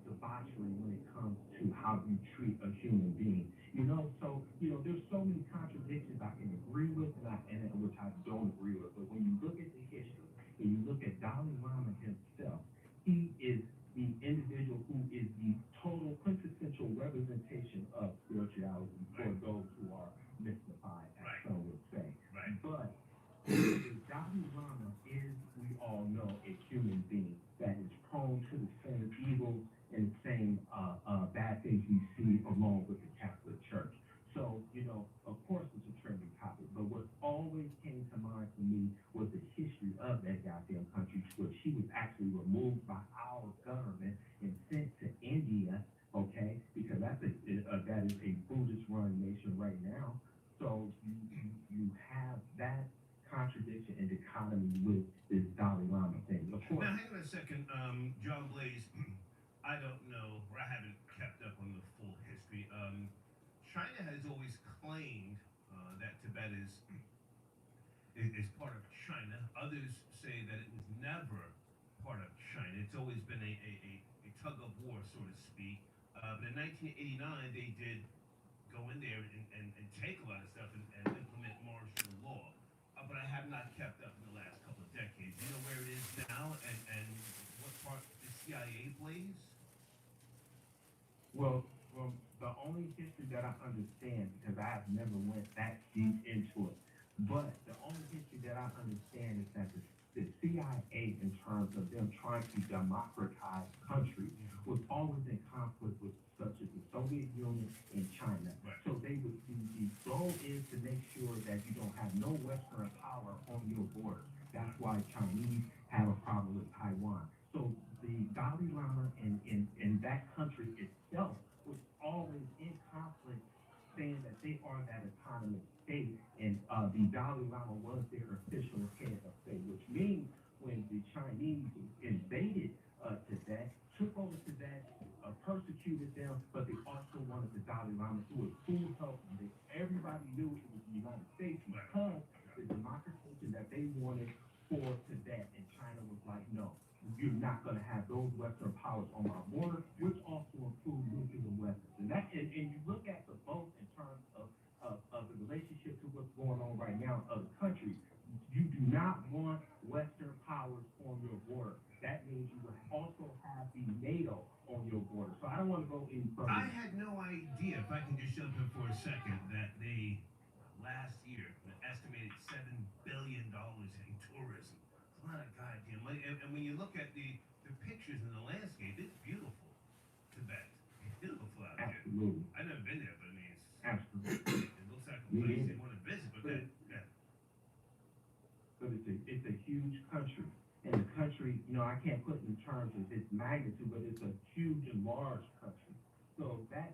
debauchery when it comes to how you treat a human being. You know, so, you know, there's so many contradictions I can agree with and which I don't agree with. But when you look at the history and you look at Dalai Lama himself, he is the individual who is the total quintessential representation of spirituality for those who are mystified, as some would say. But the Dalai Lama is, we all know, a human being that is prone to the same evils and the same bad things we see along with the Catholic Church. So, you know, of course it's a trending topic, but what always came to mind for me was the history of that goddamn country, which he was actually removed by our government and sent to India, okay, because that is a Buddhist-run nation right now. So you have that contradiction and dichotomy with this Dalai Lama thing. Of course. Now, hang on a second, John Blaze. I don't know, or I haven't kept up on the full history. China has always claimed that Tibet is part of China. Others say that it was never part of China. It's always been a tug of war, so to speak. But in 1989, they did go in there and take a lot of stuff and implement martial law. But I have not kept up in the last couple of decades. Do you know where it is now and what part the CIA plays? Well, the only history that I understand, because I have never went that deep into it, but the only history that I understand is that the CIA, in terms of them trying to democratize countries, was always in conflict with such as the Soviet Union and China. So they would, the goal is to make sure that you don't have no Western power on your border. That's why Chinese have a problem with Taiwan. So the Dalai Lama in that country itself was always in conflict, saying that they are that autonomous state, and the Dalai Lama was their official head of state, which means when the Chinese invaded Tibet, took over Tibet, persecuted them, but they also wanted the Dalai Lama to was full help. Everybody knew it was the United States because the democratization that they wanted for Tibet, and China was like, no, you're not going to have those Western powers on our border, which also include nuclear weapons. And you look at the both in terms of the relationship to what's going on right now in other countries. You do not want Western powers on your border. That means you would also have the NATO on your border. So I don't want to go any further. I had no idea, if I can just jump in for a second, that they last year estimated $7 billion in tourism. It's a lot of goddamn money. And when you look at the pictures in the landscape, it's beautiful. Tibet. It's beautiful out there. Absolutely. I've never been there, but I mean, it's absolutely. It looks like a place they want to visit, but But it's a huge country. And the country, you know, I can't put it in terms of its magnitude, but it's a huge and large country. So that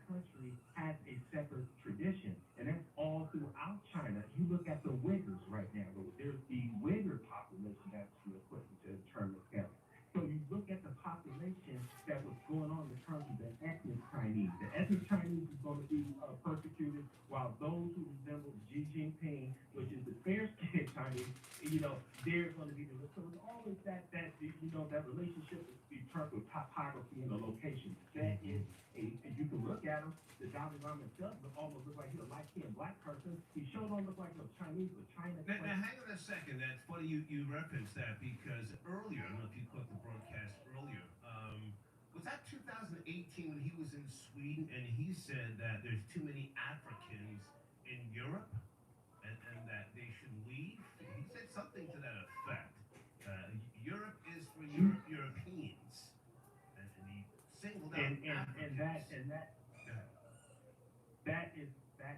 country has a separate tradition, and that's all throughout China. You look at the Uyghurs right now. There's the Uyghur population that's put into terms of health. So you look at the population that was going on in terms of the ethnic Chinese. The ethnic Chinese is going to be persecuted, while those who resemble Xi Jinping, which is the fair-skinned Chinese, you know, they're going to be the. So it's always that you know, that relationship in terms of topography and the location. That is and you can look at them. The Dalai Lama does almost look like he's a light-skinned black person. person. He sure don't look like no Chinese, but China. Now, hang on a second. That's funny you referenced that because earlier, I don't know if you caught the broadcast earlier, was that 2018 when he was in Sweden and he said that there's too many Africans in Europe and that they should leave? He said something to that effect. Europe is for Europeans. And he singled out Africans. That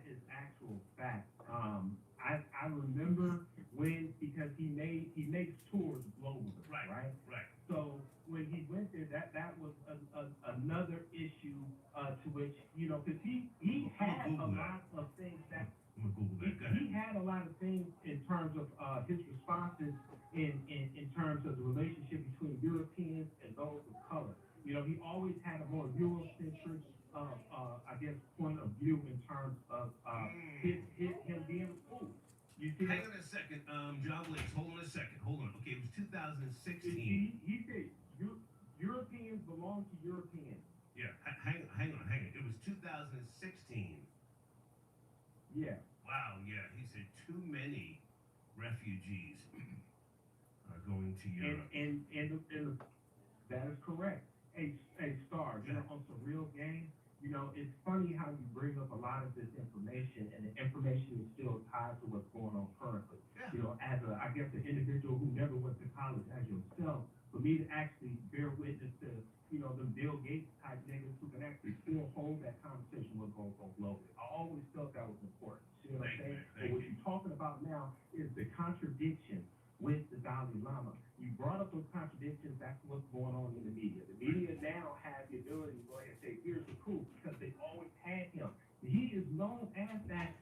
is actual fact. I remember when, because he makes tours globally, right? So when he went there, that was another issue to which, you know, because he had a lot of things that he had a lot of things in terms of his responses in terms of the relationship between Europeans and those of color. You know, he always had a more Eurocentric, I guess, point of view in terms of him being a fool. You see, hang on a second, John Blakes, hold on a second, hold on. Okay, it was 2016. He said Europeans belong to Europeans. Yeah, hang on. It was 2016. Yeah. Wow, yeah, he said too many refugees are going to Europe. And that is correct. A Star, you know, on some real game, you know, it's funny how you bring up a lot of this information, and the information is still tied to what's going on currently. Yeah. You know, as I guess, an individual who never went to college as yourself, for me to actually bear witness to, you know, the Bill Gates type niggas who can actually still hold that conversation with both globally. I always felt that was important. See what I'm saying? But what you're talking about now is the contradiction with the Dalai Lama. You brought up those contradictions. That's what's going on in the media. The media now has the ability to go ahead and say, here's the proof, because they always had him. He is known as that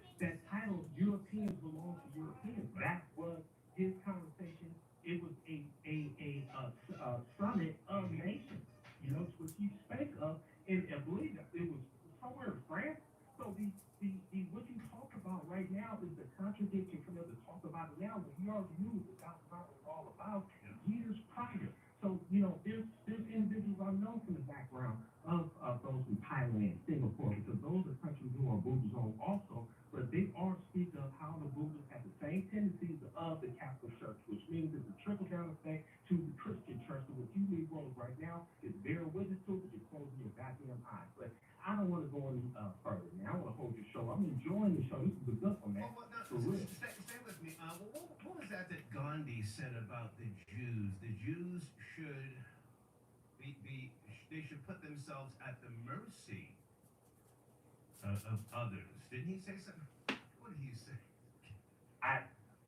title, Europeans belong to Europeans. That was his conversation. It was a summit of nations. You know, what he spake of, and I believe that it was somewhere in France. So the what you talk about right now is the contradiction coming up to talk about it now, but he already knew what that was all about years prior. So, you know, there's individuals I know from the background of those from Thailand, Singapore, because those are countries who are Buddhist owned also, but they all speak of how the Buddhists have the same tendencies of the Catholic Church, which means it's a trickle-down effect to the Christian church. So what you Negroes right now is bear witness to it, but you're closing your goddamn eyes. But I don't want to go any further now. I want to hold your show. I'm enjoying the show. This is a good one, man. For real. Stay with me. What was that Gandhi said about the Jews? The Jews should they should put themselves at the mercy of others. Didn't he say something? What did he say?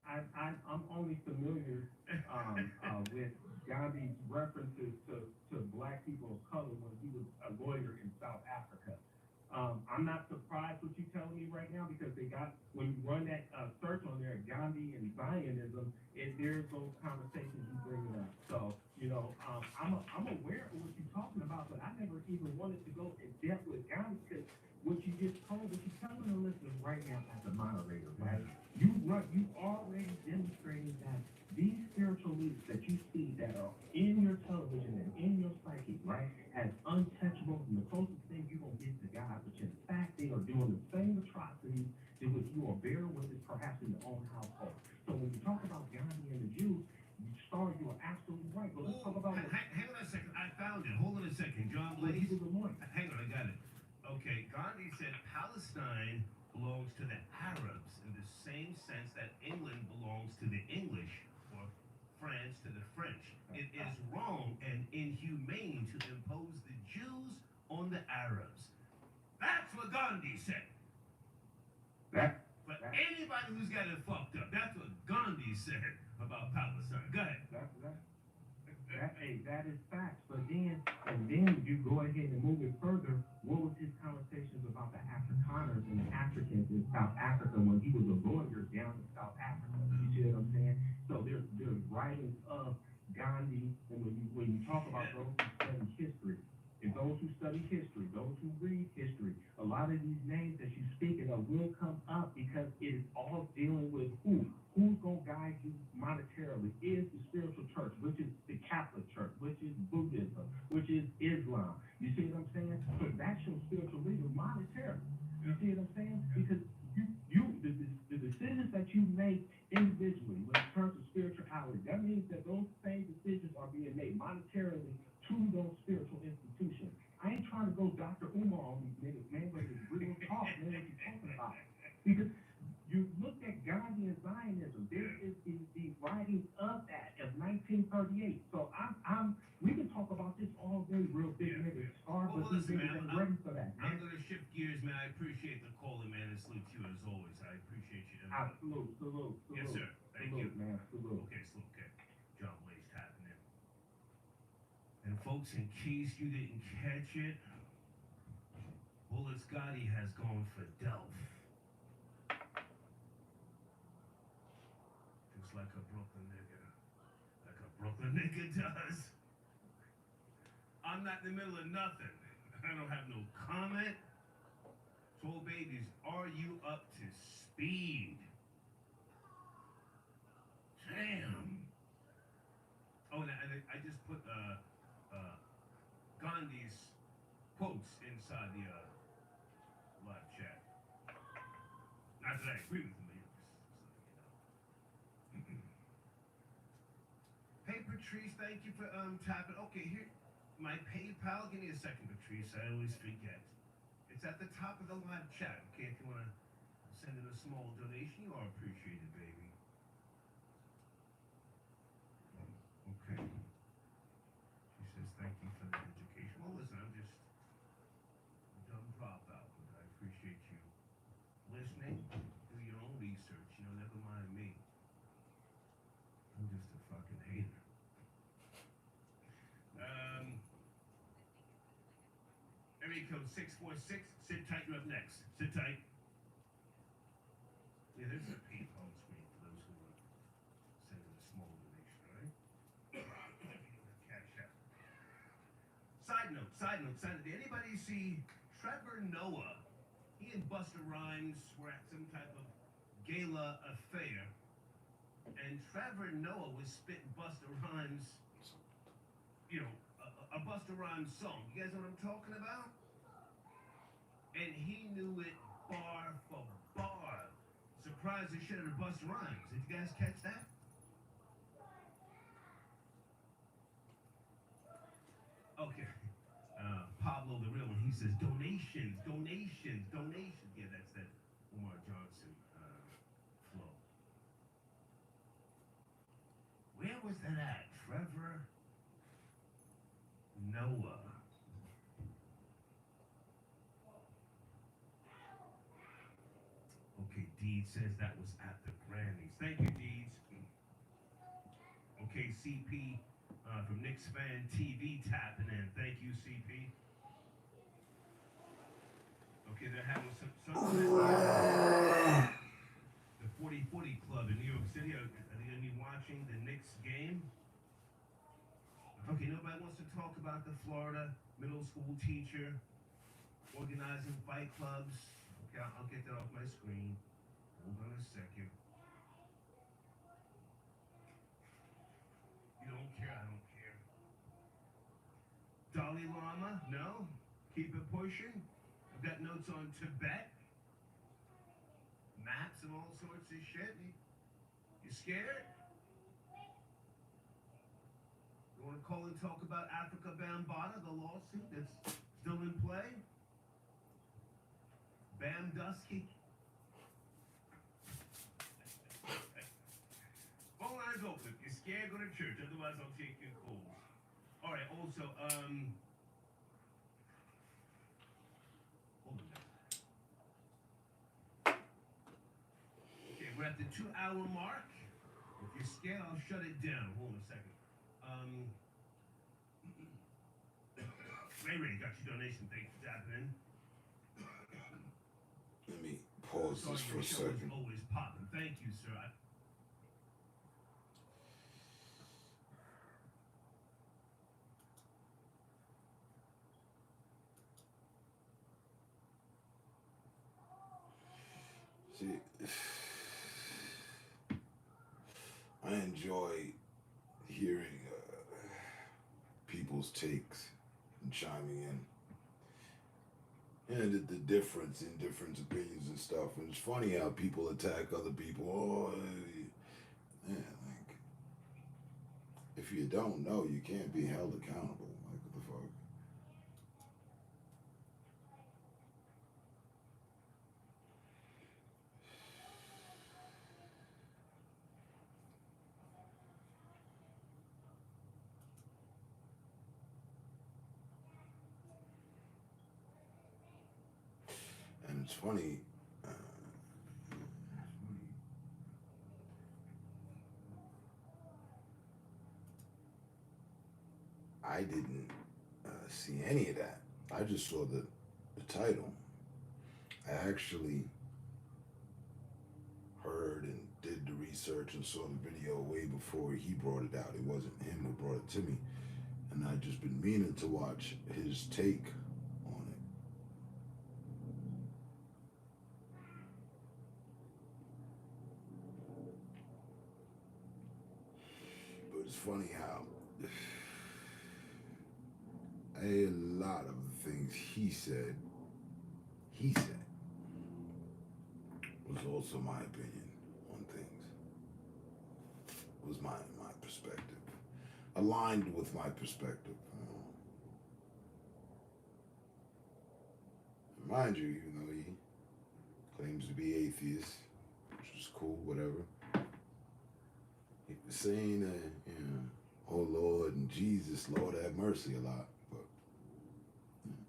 I'm only familiar with Gandhi's references to black people of color when he was a lawyer in South Africa. I'm not surprised what you're telling me right now, because when you run that search on there, Gandhi and Zionism, there's those conversations you bring up. So, you know, I'm aware of what you're talking about, but I never even wanted to go in depth with Gandhi, because what you just told, what you're telling the listeners right now as a moderator, right? You already demonstrated that these spiritual leaders that you see that are in your television and in your psyche, right, as untouchable and the closest thing you're going to get to God, which in fact they are doing the same atrocities to which you are bearing witness perhaps in your own household. So when you talk about Gandhi and the Jews, you are absolutely right. But let's talk about hang on a second. I found it. Hold on a second. John Blakes. Hang on, I got it. Okay, Gandhi said Palestine belongs to the Arabs in the same sense that England belongs to the English, or France to the French. It is wrong and inhumane to impose the Jews on the Arabs. That's what Gandhi said. But anybody who's got it fucked up, that's what Gandhi said about Palestine. Go ahead. That is facts. But then you go ahead and move it further. What was his conversations about the Afrikaners and the Africans in South Africa when he was a lawyer down in South Africa? You see what I'm saying? So there's writings of Gandhi, and when you talk about those who study history, and those who study history, those who read history, a lot of these names that you're speaking of will come up because it is all dealing with who? Who's going to guide you monetarily? Is the spiritual church, which is the Catholic Church, which is Buddhism, which is Islam. You see what I'm saying? So that's your spiritual leader monetarily. You see what I'm saying? Because the that you make individually when it comes to spirituality, that means that those same decisions are being made monetarily to those spiritual institutions. I ain't trying to go Dr. Umar on these niggas, man, but it's real talk, man, what you talking about. Because you look at Gandhi and Zionism, there is the writings of that of 1938. So we can talk about this all day, real big niggas. Well, But these listen, niggas man, ain't ready for that, I'm man. gonna shift gears, man. I appreciate the calling, man, and salute you as always. I appreciate you. Salute. Yes, sir. Thank salute, you. man. Salute. Okay, salute. Okay. John Blaze tapping in. And folks, in case you didn't catch it, Bullet Scotty has gone for Delph. Just like a Brooklyn nigga. Like a Brooklyn nigga does. I'm not in the middle of nothing. I don't have no comment. Soul babies, are you up to speed? Damn. Oh, and I just put Gandhi's quotes inside the live chat. Not that I agree with them, but you know. Hey Patrice, thank you for tapping. Okay, here, my PayPal. Give me a second, Patrice. I always forget. It's at the top of the live chat. Okay, if you want to send in a small donation, you are appreciated, baby. Okay. She says thank you for the education. Well, listen, I'm just a dumb dropout, but I appreciate you listening. Do your own research. You know, never mind me. I'm just a fucking hater. Area code 646. Sit tight. You're up next. Sit tight. Yeah, there's a peep on screen for those who are sending a small donation, all right? Cash out. Side note. Did anybody see Trevor Noah? He and Busta Rhymes were at some type of gala affair, and Trevor Noah was spitting Busta Rhymes, you know, a Busta Rhymes song. You guys know what I'm talking about? And he knew it bar for bar. Surprised the shit out of Busta Rhymes. Did you guys catch that? Okay. Pablo the real one, he says donations. Yeah, that's that Omar Johnson flow. Where was that at? Trevor Noah. Okay, Deed says that was at the Grammys. Thank you, Deeds. Okay, CP from Knicks Fan TV tapping in. Thank you, CP. Okay, they're having something at the 4040 Club in New York City. Are they going to be watching the Knicks game? Okay, nobody wants to talk about the Florida middle school teacher organizing fight clubs. Okay, I'll get that off my screen. Hold on a second. You don't care, I don't care. Dalai Lama? No? Keep it pushing? I've got notes on Tibet. Maps and all sorts of shit. You scared? You want to call and talk about Africa Bambaataa, the lawsuit that's still in play? Bam Dusky? Phone lines open. If you're scared, go to church. Otherwise, I'll take your calls. All right, also, hold on. Okay, we're at the 2-hour mark. If you're scared, I'll shut it down. Hold on a second. Ray got your donation. Thanks for tapping in. Let me pause this for a second. Always popping. Thank you, sir. See, I enjoy hearing people's takes and chiming in. And the difference in different opinions and stuff. And it's funny how people attack other people. Oh, yeah, like, if you don't know, you can't be held accountable. Like, what the fuck? And it's funny. I didn't see any of that. I just saw the title. I actually heard and did the research and saw the video way before he brought it out. It wasn't him who brought it to me. And I've just been meaning to watch his take on it. But it's funny how a lot of the things he said was also my opinion on things. Was my perspective. Aligned with my perspective. Mind you, even though he claims to be atheist, which is cool, whatever. He was saying that, you know, oh Lord and Jesus, Lord have mercy a lot, but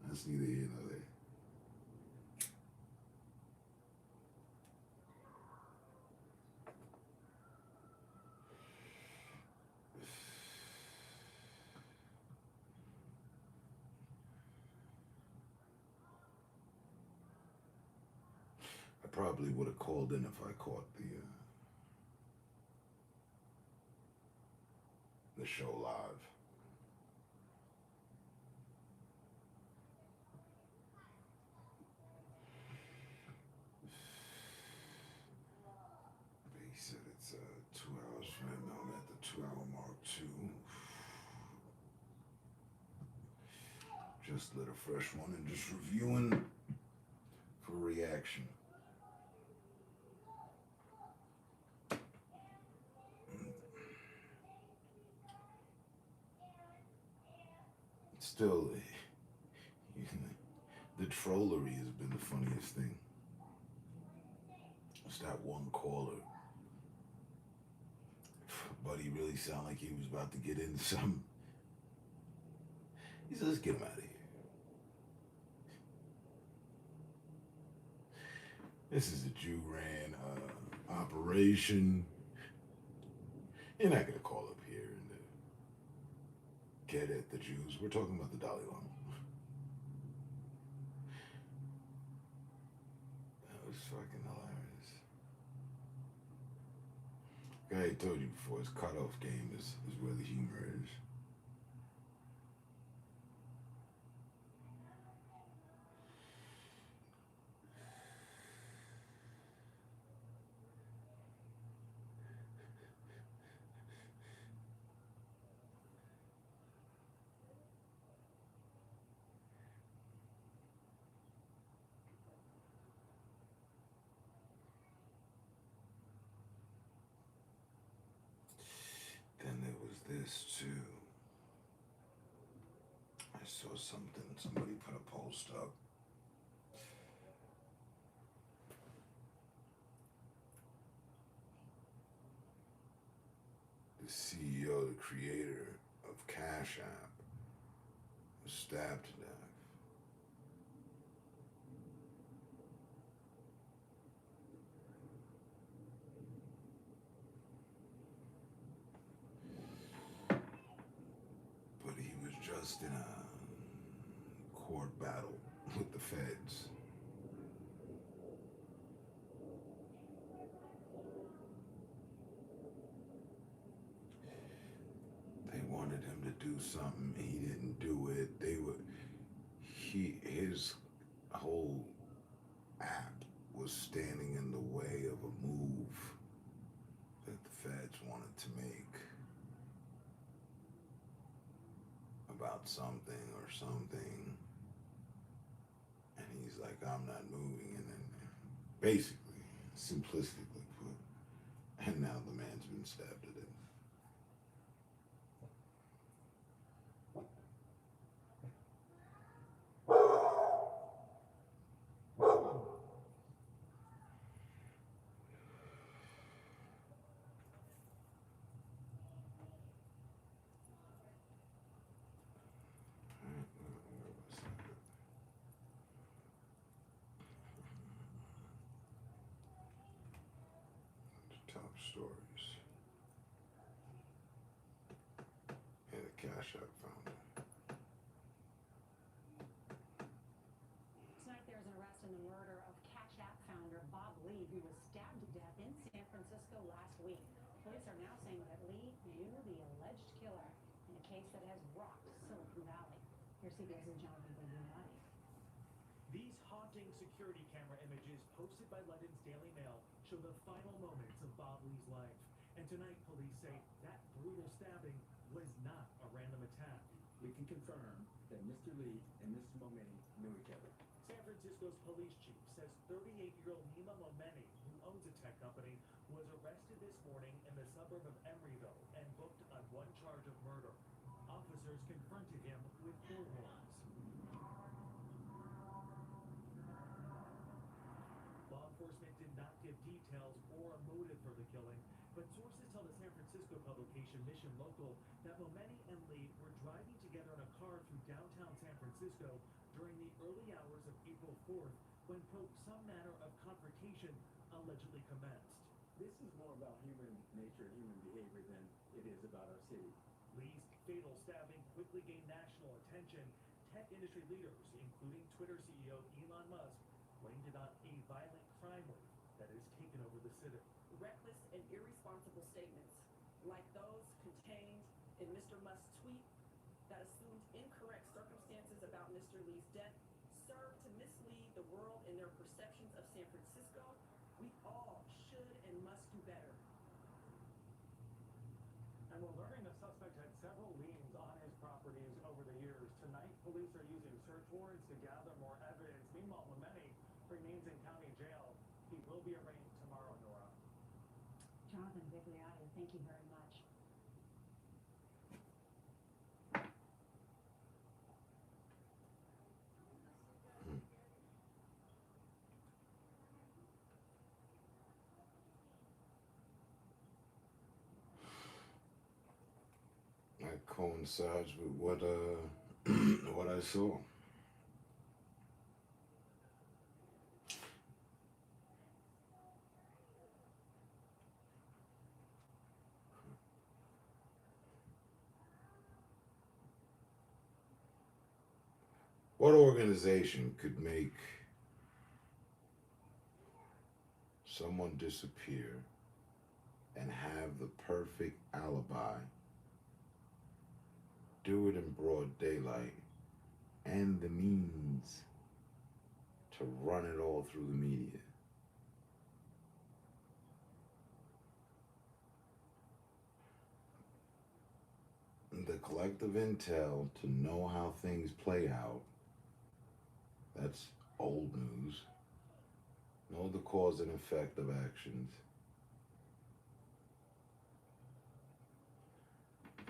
that's neither here nor there. I probably would have called in if I caught the show live. He said it's 2 hours from him. I'm at the 2-hour mark too. Just lit a fresh one and just reviewing for reaction. Still, the trollery has been the funniest thing. It's that one caller. Buddy really sounded like he was about to get into some. He said, let's get him out of here. This is a Jew-ran operation. You're not going to call up here and get at the Jews. We're talking about the Dalai Lama. That was fucking hilarious. I told you before, his cutoff game is where the humor is. This too. I saw something, somebody put a post up. The CEO, the creator of Cash App, was stabbed to death. In a court battle with the feds. They wanted him to do something, he didn't do it. His whole app was standing in the way of a move that the feds wanted to make. About something or something, and he's like I'm not moving, and then basically, simplistically put, and now the man's been stabbed to death. Top stories. And the Cash App founder. Tonight there's an arrest in the murder of Cash App founder Bob Lee, who was stabbed to death in San Francisco last week. Police are now saying that Lee knew the alleged killer in a case that has rocked Silicon Valley. Here's CBS's Jonathan Bernardi. These haunting security camera images posted by London's Daily Mail show the final moments of Bob Lee's life. And tonight, police say that brutal stabbing was not a random attack. We can confirm that Mr. Lee and Mr. Momeni knew each other. San Francisco's police chief says 38-year-old Nima Momeni, who owns a tech company, was arrested this morning in the suburb of Emeryville and booked on one charge of murder. Officers confronted him with bullhorns. Law enforcement did not give details or a motive for the killing, but sources tell the San Francisco publication Mission Local that Momeni and Lee were driving together in a car through downtown San Francisco during the early hours of April 4th when, quote, some manner of confrontation allegedly commenced. This is more about human nature and human behavior than it is about our city. Lee's fatal stabbing quickly gained national attention. Tech industry leaders, including Twitter CEO Elon Musk, blamed it on a violent crime wave that has taken over the city. Reckless and irresponsible statements, like those contained in Mr. Musk's tweet that assumed incorrect circumstances about Mr. Lee's death, serve to mislead the world in their perceptions of San Francisco. We all should and must do better. And we're learning the suspect had several liens on his properties over the years. Tonight, police are using search warrants to gather more evidence. Meanwhile, Momeni remains in county jail. He will be arraigned tomorrow, Nora. Jonathan Vigliotti, thank you very much. That coincides with what what I saw. What organization could make someone disappear and have the perfect alibi, do it in broad daylight, and the means to run it all through the media? The collective intel to know how things play out, that's old news. Know the cause and effect of actions.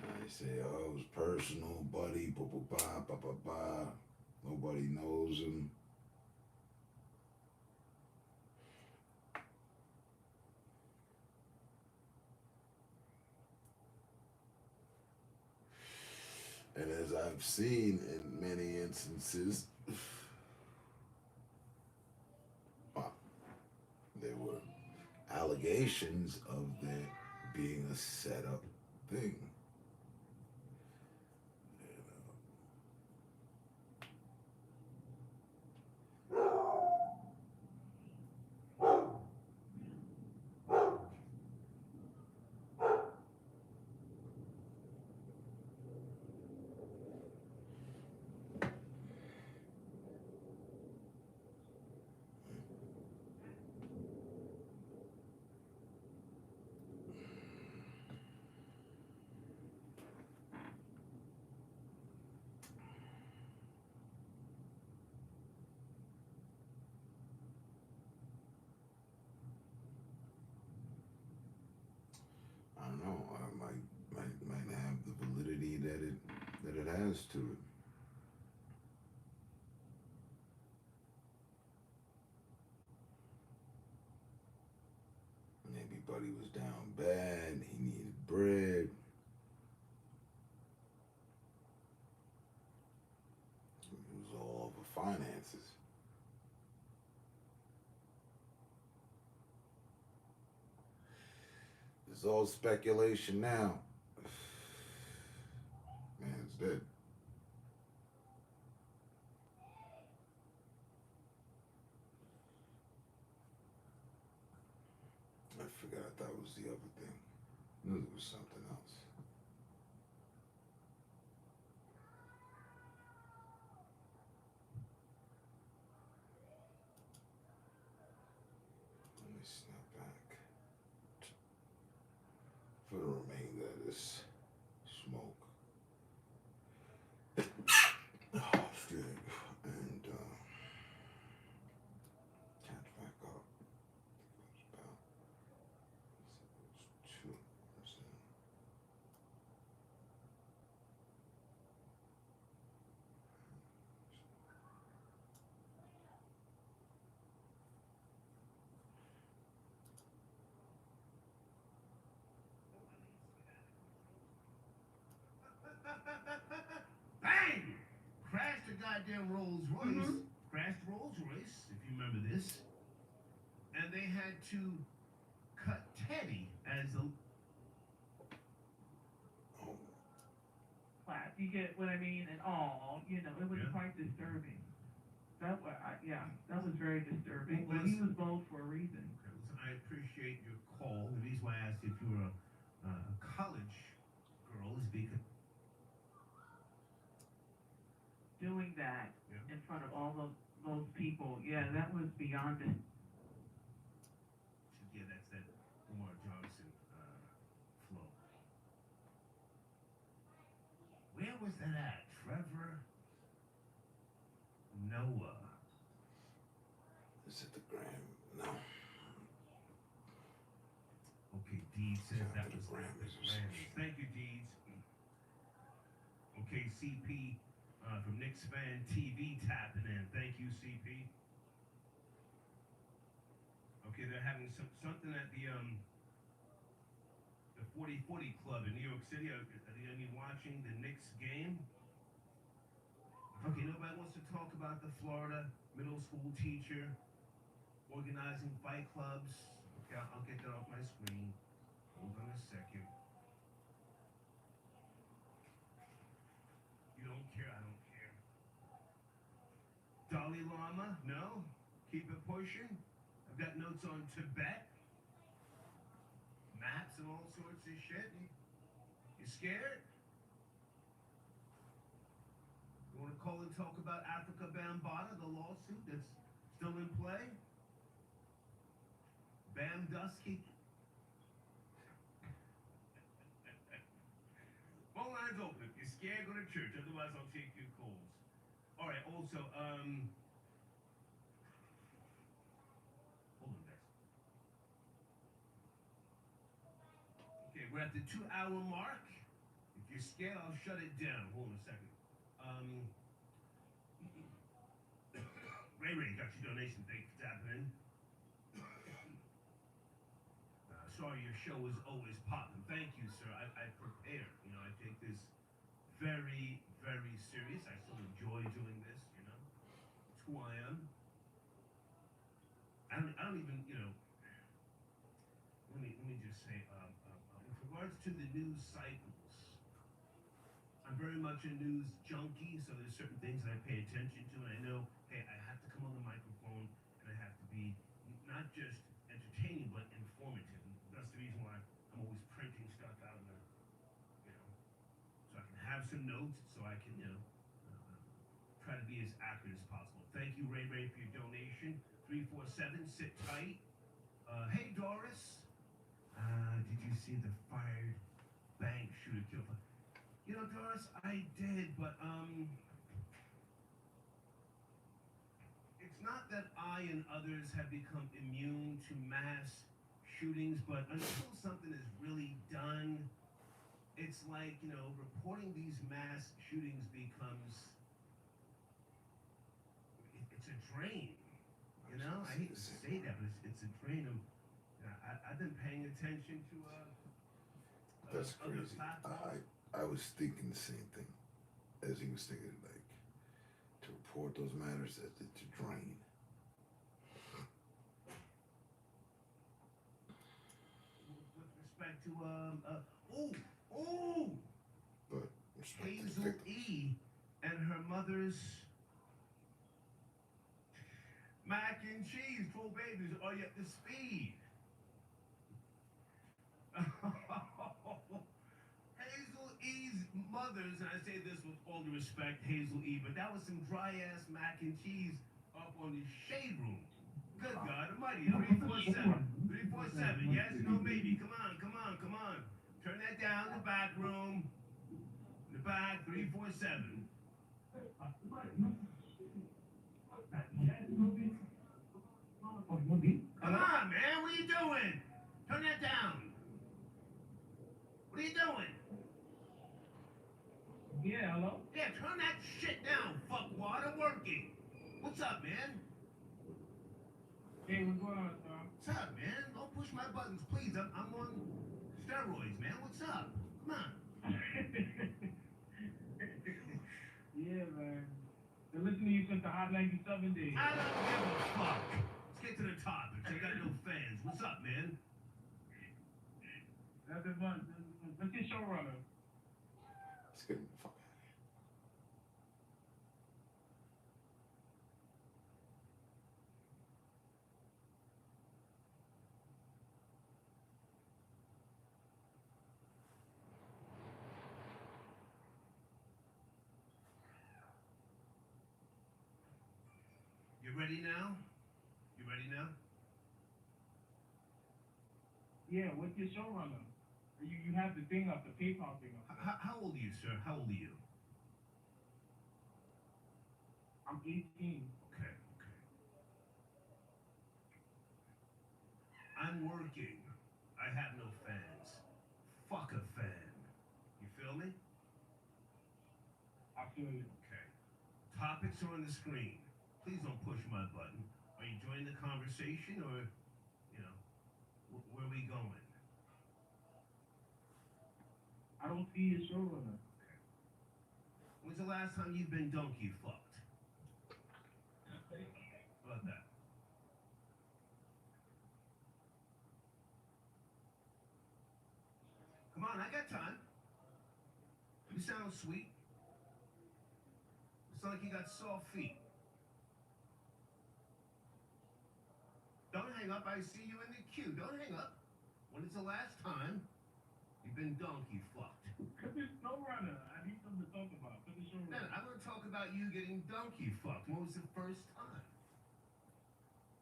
I say, oh, it was personal, buddy, ba ba ba ba ba ba. Nobody knows him. And as I've seen in many instances, there were allegations of there being a set-up thing. has to it. Maybe Buddy was down bad. He needed bread. It was all over finances. It's all speculation now. Man's dead. I forgot that was the other thing. I knew there was something else. Let me snap back for the remainder of this smoke. Oh, shit. And catch back up. It was about 2%. Bang! Crashed a goddamn Rolls Royce. Crashed Rolls Royce, if you remember this. And they had to cut Teddy as a. Class. You get what I mean? And all, you know, it was quite disturbing. That was, that was very disturbing. Well, But he was bold for a reason. I appreciate your call. The reason why I asked if you were a college girl is because. Doing that in front of all those people, that was beyond it. Yeah, that's that Lamar Johnson flow. Where was that at? Trevor Noah. Is it the Gram? No. Okay, Deeds says that was Grammys. Thank you, Deeds. Okay, CP from Knicks Fan TV tapping in. Thank you, CP. Okay, they're having something at the 4040 Club in New York City. Are you watching the Knicks game? Okay, nobody wants to talk about the Florida middle school teacher organizing fight clubs. Okay, I'll get that off my screen. Hold on a second. You don't care, I don't care. Dalai Lama? No? Keep it pushing? I've got notes on Tibet. Maps and all sorts of shit. You scared? You want to call and talk about Africa Bambaataa, the lawsuit that's still in play? Bam Dusky? Phone lines open. If you're scared, go to church. Otherwise, I'll take your calls. All right, also, hold on, guys. Okay, we're at the 2-hour mark. If you're scared, I'll shut it down. Hold on a second. Ray got your donation. Thanks for tapping in. Sorry your show is always popping. Thank you, sir. I prepare. You know, I take this very, very serious. I still enjoy doing this, you know. It's who I am. I don't even, you know, let me just say, with regards to the news cycles, I'm very much a news junkie, so there's certain things that I pay attention to, and I know, hey, I have to come on the microphone, and I have to be not just entertaining, but informative. And that's the reason why I'm always printing stuff out in the, you know, so I can have some notes, so I can, you know, try to be as accurate as possible. Thank you, Ray, for your donation. 347, sit tight. Hey, Doris. Did you see the fired bank shooter killed? You know, Doris, I did, but, it's not that I and others have become immune to mass shootings, but until something is really done, it's like, you know, reporting these mass shootings becomes, it's a drain. You know, I hate to say that, but it's a drain. I've been paying attention to That's other crazy. platforms. I was thinking the same thing as he was thinking, like, to report those matters as to drain. With respect to But respect to the Hazel victims. E. and her mother's mac and cheese, poor babies, are you up to speed? Hazel E.'s mother's, and I say this with all due respect, Hazel E., but that was some dry ass mac and cheese up on the shade room. Good God Almighty, 347. 347, yes, no, maybe. Come on. Turn that down, the back room. The back, 347. Come on, man, what are you doing? Turn that down. What are you doing? Yeah, hello? Yeah, turn that shit down, fuckwad. I'm working. What's up, man? Hey, what's going on, sir? What's up, man? Don't push my buttons, please. I'm on steroids, man. What's up? Come on. Yeah, man. Been listening to you since the Hot 97 days. I don't give a fuck. Let's get to the topic. I got no fans. What's up, man? That's the fun. What's your showrunner? Let's get him the fuck out of here. You ready now? You ready now? Yeah, what's your showrunner? You have the thing up, the PayPal thing up. How old are you, sir? How old are you? I'm 18. Okay. I'm working. I have no fans. Fuck a fan. You feel me? I feel you. Okay. Topics are on the screen. Please don't push my button. Are you joining the conversation or, you know, where are we going? I don't see your showrunner. When's the last time you've been donkey fucked? How about that? Come on, I got time. You sound sweet. You sound like you got soft feet. Don't hang up. I see you in the queue. Don't hang up. When is the last time you've been donkey fucked? Put the showrunner. I need something to talk about. Put the Man, showrunner. I want to talk about you getting donkey fucked. When was the first time?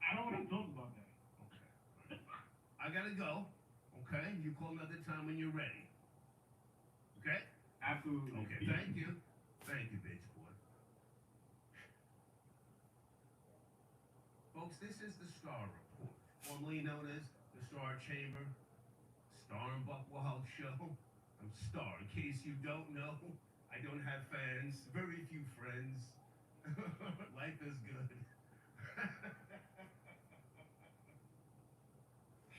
I don't want to talk about that. Okay. I gotta go. Okay? You call another time when you're ready. Okay? Absolutely. Okay, thank you. Thank you, bitch boy. Folks, this is the Star Report, formerly known as the Star Chamber, Star and Buck Wild Show. I'm Star. In case you don't know, I don't have fans, very few friends. Life is good.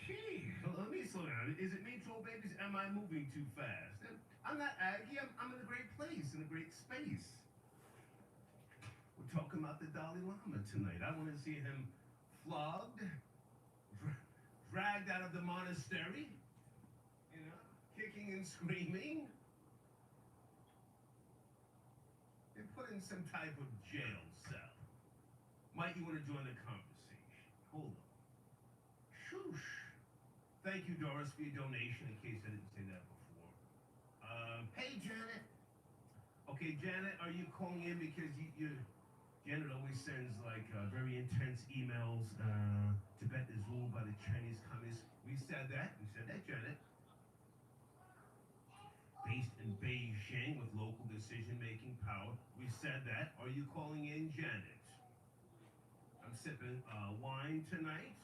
Gee, let me slow down. Is it me, troll babies? Am I moving too fast? I'm not aggy. I'm in a great place, in a great space. We're talking about the Dalai Lama tonight. I want to see him flogged, dragged out of the monastery, you know, kicking and screaming, and put in some type of jail cell. Might you want to join the conversation? Hold on. Shoosh. Thank you, Doris, for your donation, in case I didn't say that before. Hey, Janet. Okay, Janet, are you calling in because Janet always sends, like, very intense emails. Tibet is ruled by the Chinese Communists. We said that, Janet. Based in Beijing with local decision-making power. We said that. Are you calling in, Janet? I'm sipping wine tonight.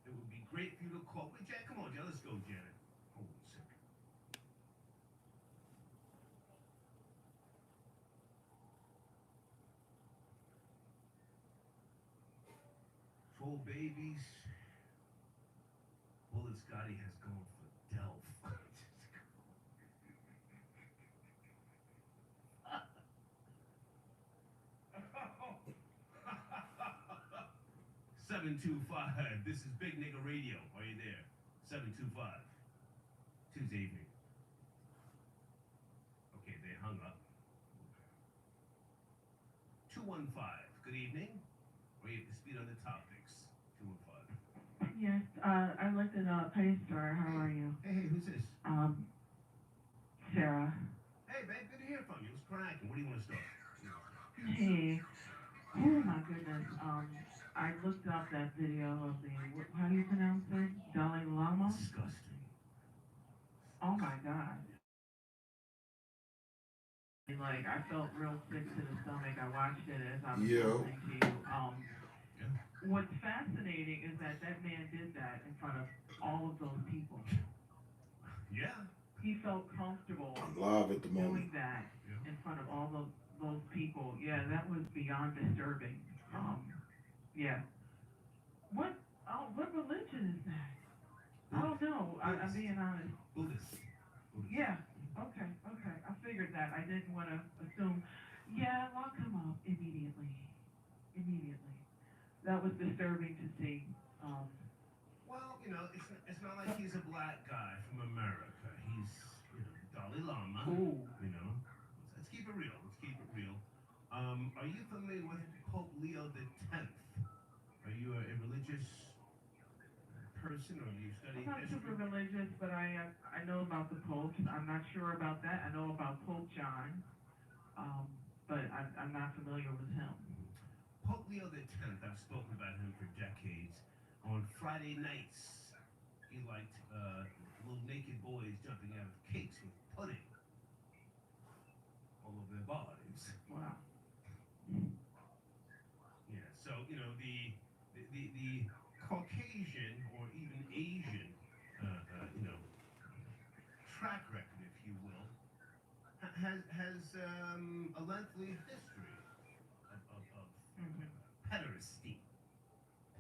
It would be great for you to call. Wait, Jack, come on, Janet. Let's go, Janet. Hold on a second. Oh, babies. Bullet Scotty has gone for Delph. 725. This is Big Nigga Radio. Are you there? 725. Tuesday evening. Okay, they hung up. 215. Good evening. Are you up to speed on the topics? 215. Yes, I looked it up. Hey, sir, how are you? Hey, who's this? Sarah. Hey, babe, good to hear from you. What's cracking? Where do you want to start? Hey. Oh my goodness. I looked up that video of the, how do you pronounce it? Dalai Lama? Disgusting. Oh my God. Like, I felt real sick to the stomach. I watched it as I was listening to you. What's fascinating is that that man did that in front of all of those people. Yeah. He felt comfortable I'm live at the doing moment. that in front of all those people. Yeah, that was beyond disturbing. Yeah. What religion is that? I don't know. I'm being honest. Buddhist. Yeah. Okay. I figured that. I didn't want to assume. Yeah, lock him up immediately. That was disturbing to see. Well, you know, it's not like he's a black guy from America. He's, you know, Dalai Lama. Ooh. You know, let's keep it real. Are you familiar with Pope Leo X? Are you a religious person, or do you study I'm not history? super religious, but I know about the popes. I'm not sure about that. I know about Pope John, but I'm not familiar with him. Pope Leo X, I've spoken about him for decades. On Friday nights, he liked little naked boys jumping out of cakes with pudding all over their bodies. Wow. Yeah, so, you know, the Caucasian or even Asian, you know, track record, if you will, has a lengthy history of pederasty.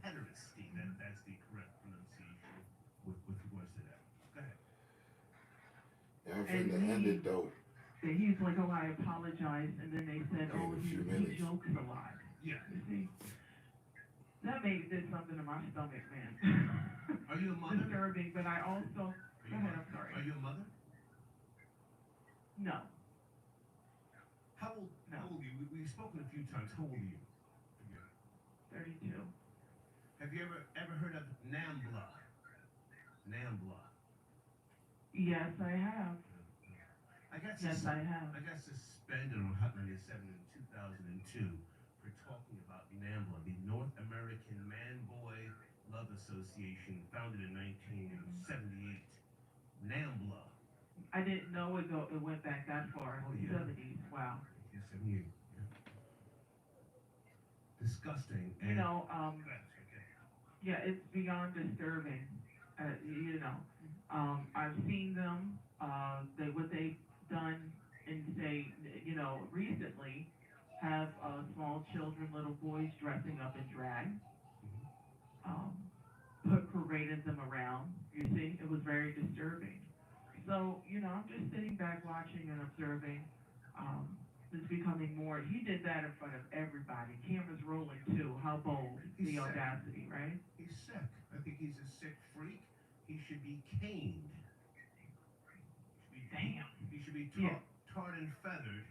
Pederasty, that's the correct pronunciation with regards to that. Go ahead. Yeah, I'm finna end it though. He's like, oh, I apologize, and then they said, oh, he jokes a lot. Yeah. You see? That did something to my stomach, man. Are you a mother? Disturbing, but I also... Go ahead, I'm sorry. Are you a mother? No. How old are you? We've spoken a few times. How old are you? 32. Have you ever heard of NAMBLA? NAMBLA. Yes, I have. I got suspended on Hot 97 in 2002 for talking about NAMBLA, the North American Man-Boy Love Association, founded in 1978. NAMBLA. I didn't know it went back that far. 70s. Wow. 78. Yeah. Disgusting. You know, yeah, it's beyond disturbing. You know, I've seen them. What they've done in, say, you know, recently, have small children, little boys dressing up in drag, paraded them around. You see, it was very disturbing. So, you know, I'm just sitting back watching and observing. It's becoming more. He did that in front of everybody. Cameras rolling too. How bold. He's the sick. audacity, right? He's sick. I think he's a sick freak. He should be caned. Damn. He should be tarred and feathered.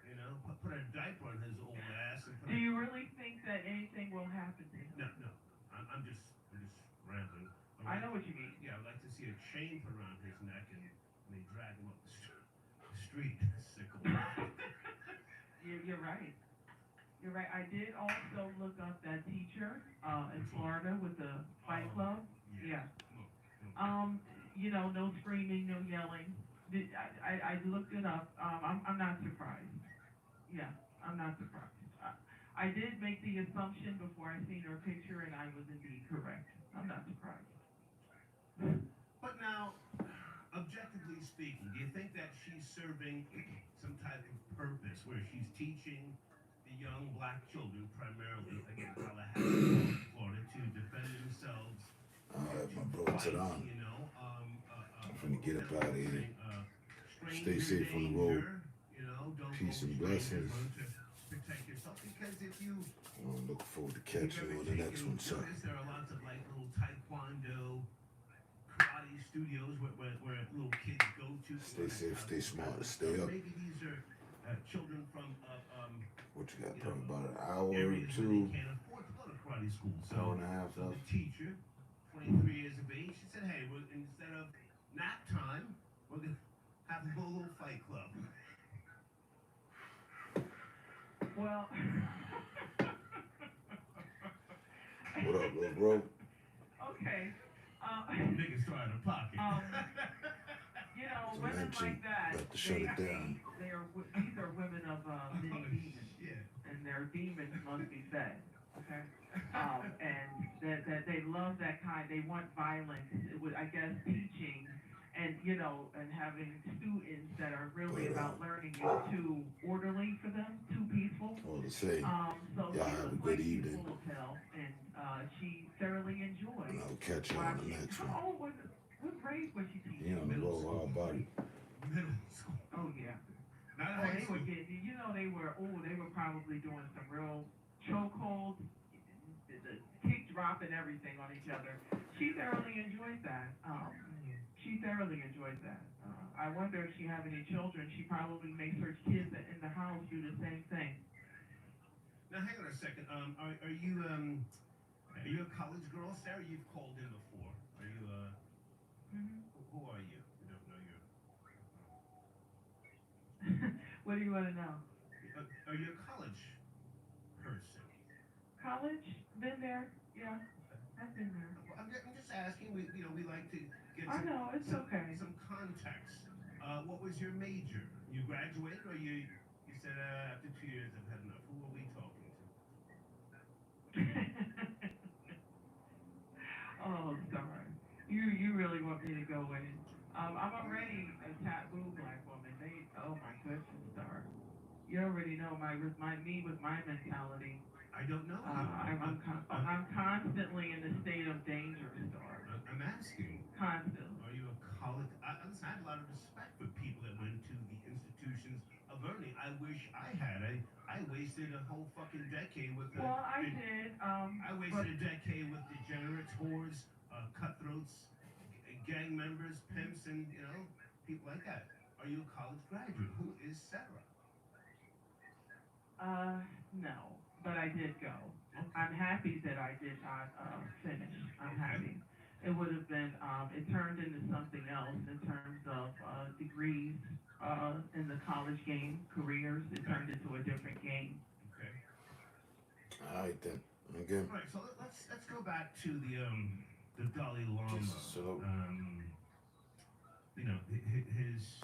You know, put a diaper on his old ass. And Do you really think that anything will happen to him? No. I'm just rambling. I know what you mean. Yeah, I'd like to see a chain put around his neck and they drag him up the street. Sick old. You're right. You're right. I did also look up that teacher in Florida with the Fight Club. Yeah. You know, no screaming, no yelling. I looked it up. I'm not surprised. Yeah, I'm not surprised. I did make the assumption before I seen her picture, and I was indeed correct. I'm not surprised. But now, objectively speaking, do you think that she's serving some type of purpose where she's teaching the young black children, primarily, again, Tallahassee, Florida, to defend themselves. Alright, my bro, Fight, Tadam. you know, I'm finna get up out of here. Stay stranger safe on the road. danger, you know, don't Peace go and stranger, blessings. learn to protect yourself, because if you I'm looking forward to catching you on the next one, sir. notice, there are lots of like little taekwondo, karate studios where little kids go to. Stay safe, stay smart, stay up. Maybe these are children from What you got? Probably about an hour or areas where two. they can't afford to go to karate school. So, Hour and a half so left. the teacher, 23 years of age, she said, "Hey, instead of nap time, we're gonna have a little fight club." Well, What up, little bro? okay. Niggas trying to pocket. You know, So women mention, like that, have to shut it down. these are women of many demons, and their demons must be fed. Okay, and that they love that kind. They want violence. I guess teaching, and you know, and having students that are really about learning is too orderly for them, too peaceful. All to say, So y'all she have a looks good like she's evening. full of hell, and she thoroughly enjoys. And I'll catch you on the next one. Oh, what grade was she teaching? You on the road, hard body. Middle school. Oh yeah. Not Oh, high they school. were getting, you know, they were probably doing some real chokeholds, the kick drop and everything on each other. She thoroughly enjoyed that. I wonder if she have any children. She probably makes her kids in the house do the same thing. Now, hang on a second. Are you a college girl, Sarah? You've called in before. Are you who are you? I don't know you. What do you want to know? Are you a college person? College? Been there? Yeah, I've been there. I'm just asking. We like to get I know, it's okay. some context. What was your major? You graduated, or you said after 2 years I've had enough? Who are we talking to? Oh, sorry. You really want me to go in? I'm already a taboo black woman. Oh my goodness, Star. You already know me with my mentality. I don't know. I'm constantly in the state of danger, Star. I'm asking. Constantly. Are you a college? Listen, I have a lot of respect for people that went to the institutions of learning. I wish I had. I wasted a whole fucking decade with. Well, I did. I wasted a decade with degenerates, whores, cutthroats, gang members, pimps, and people like that. Are you a college graduate? Who is Sarah? No, but I did go. I'm happy that I did not finish. I'm happy. It would have been, it turned into something else in terms of degrees in the college game, careers. It turned into a different game. Okay. All right then. Again. All right, so let's go back to the Dalai Lama. So, His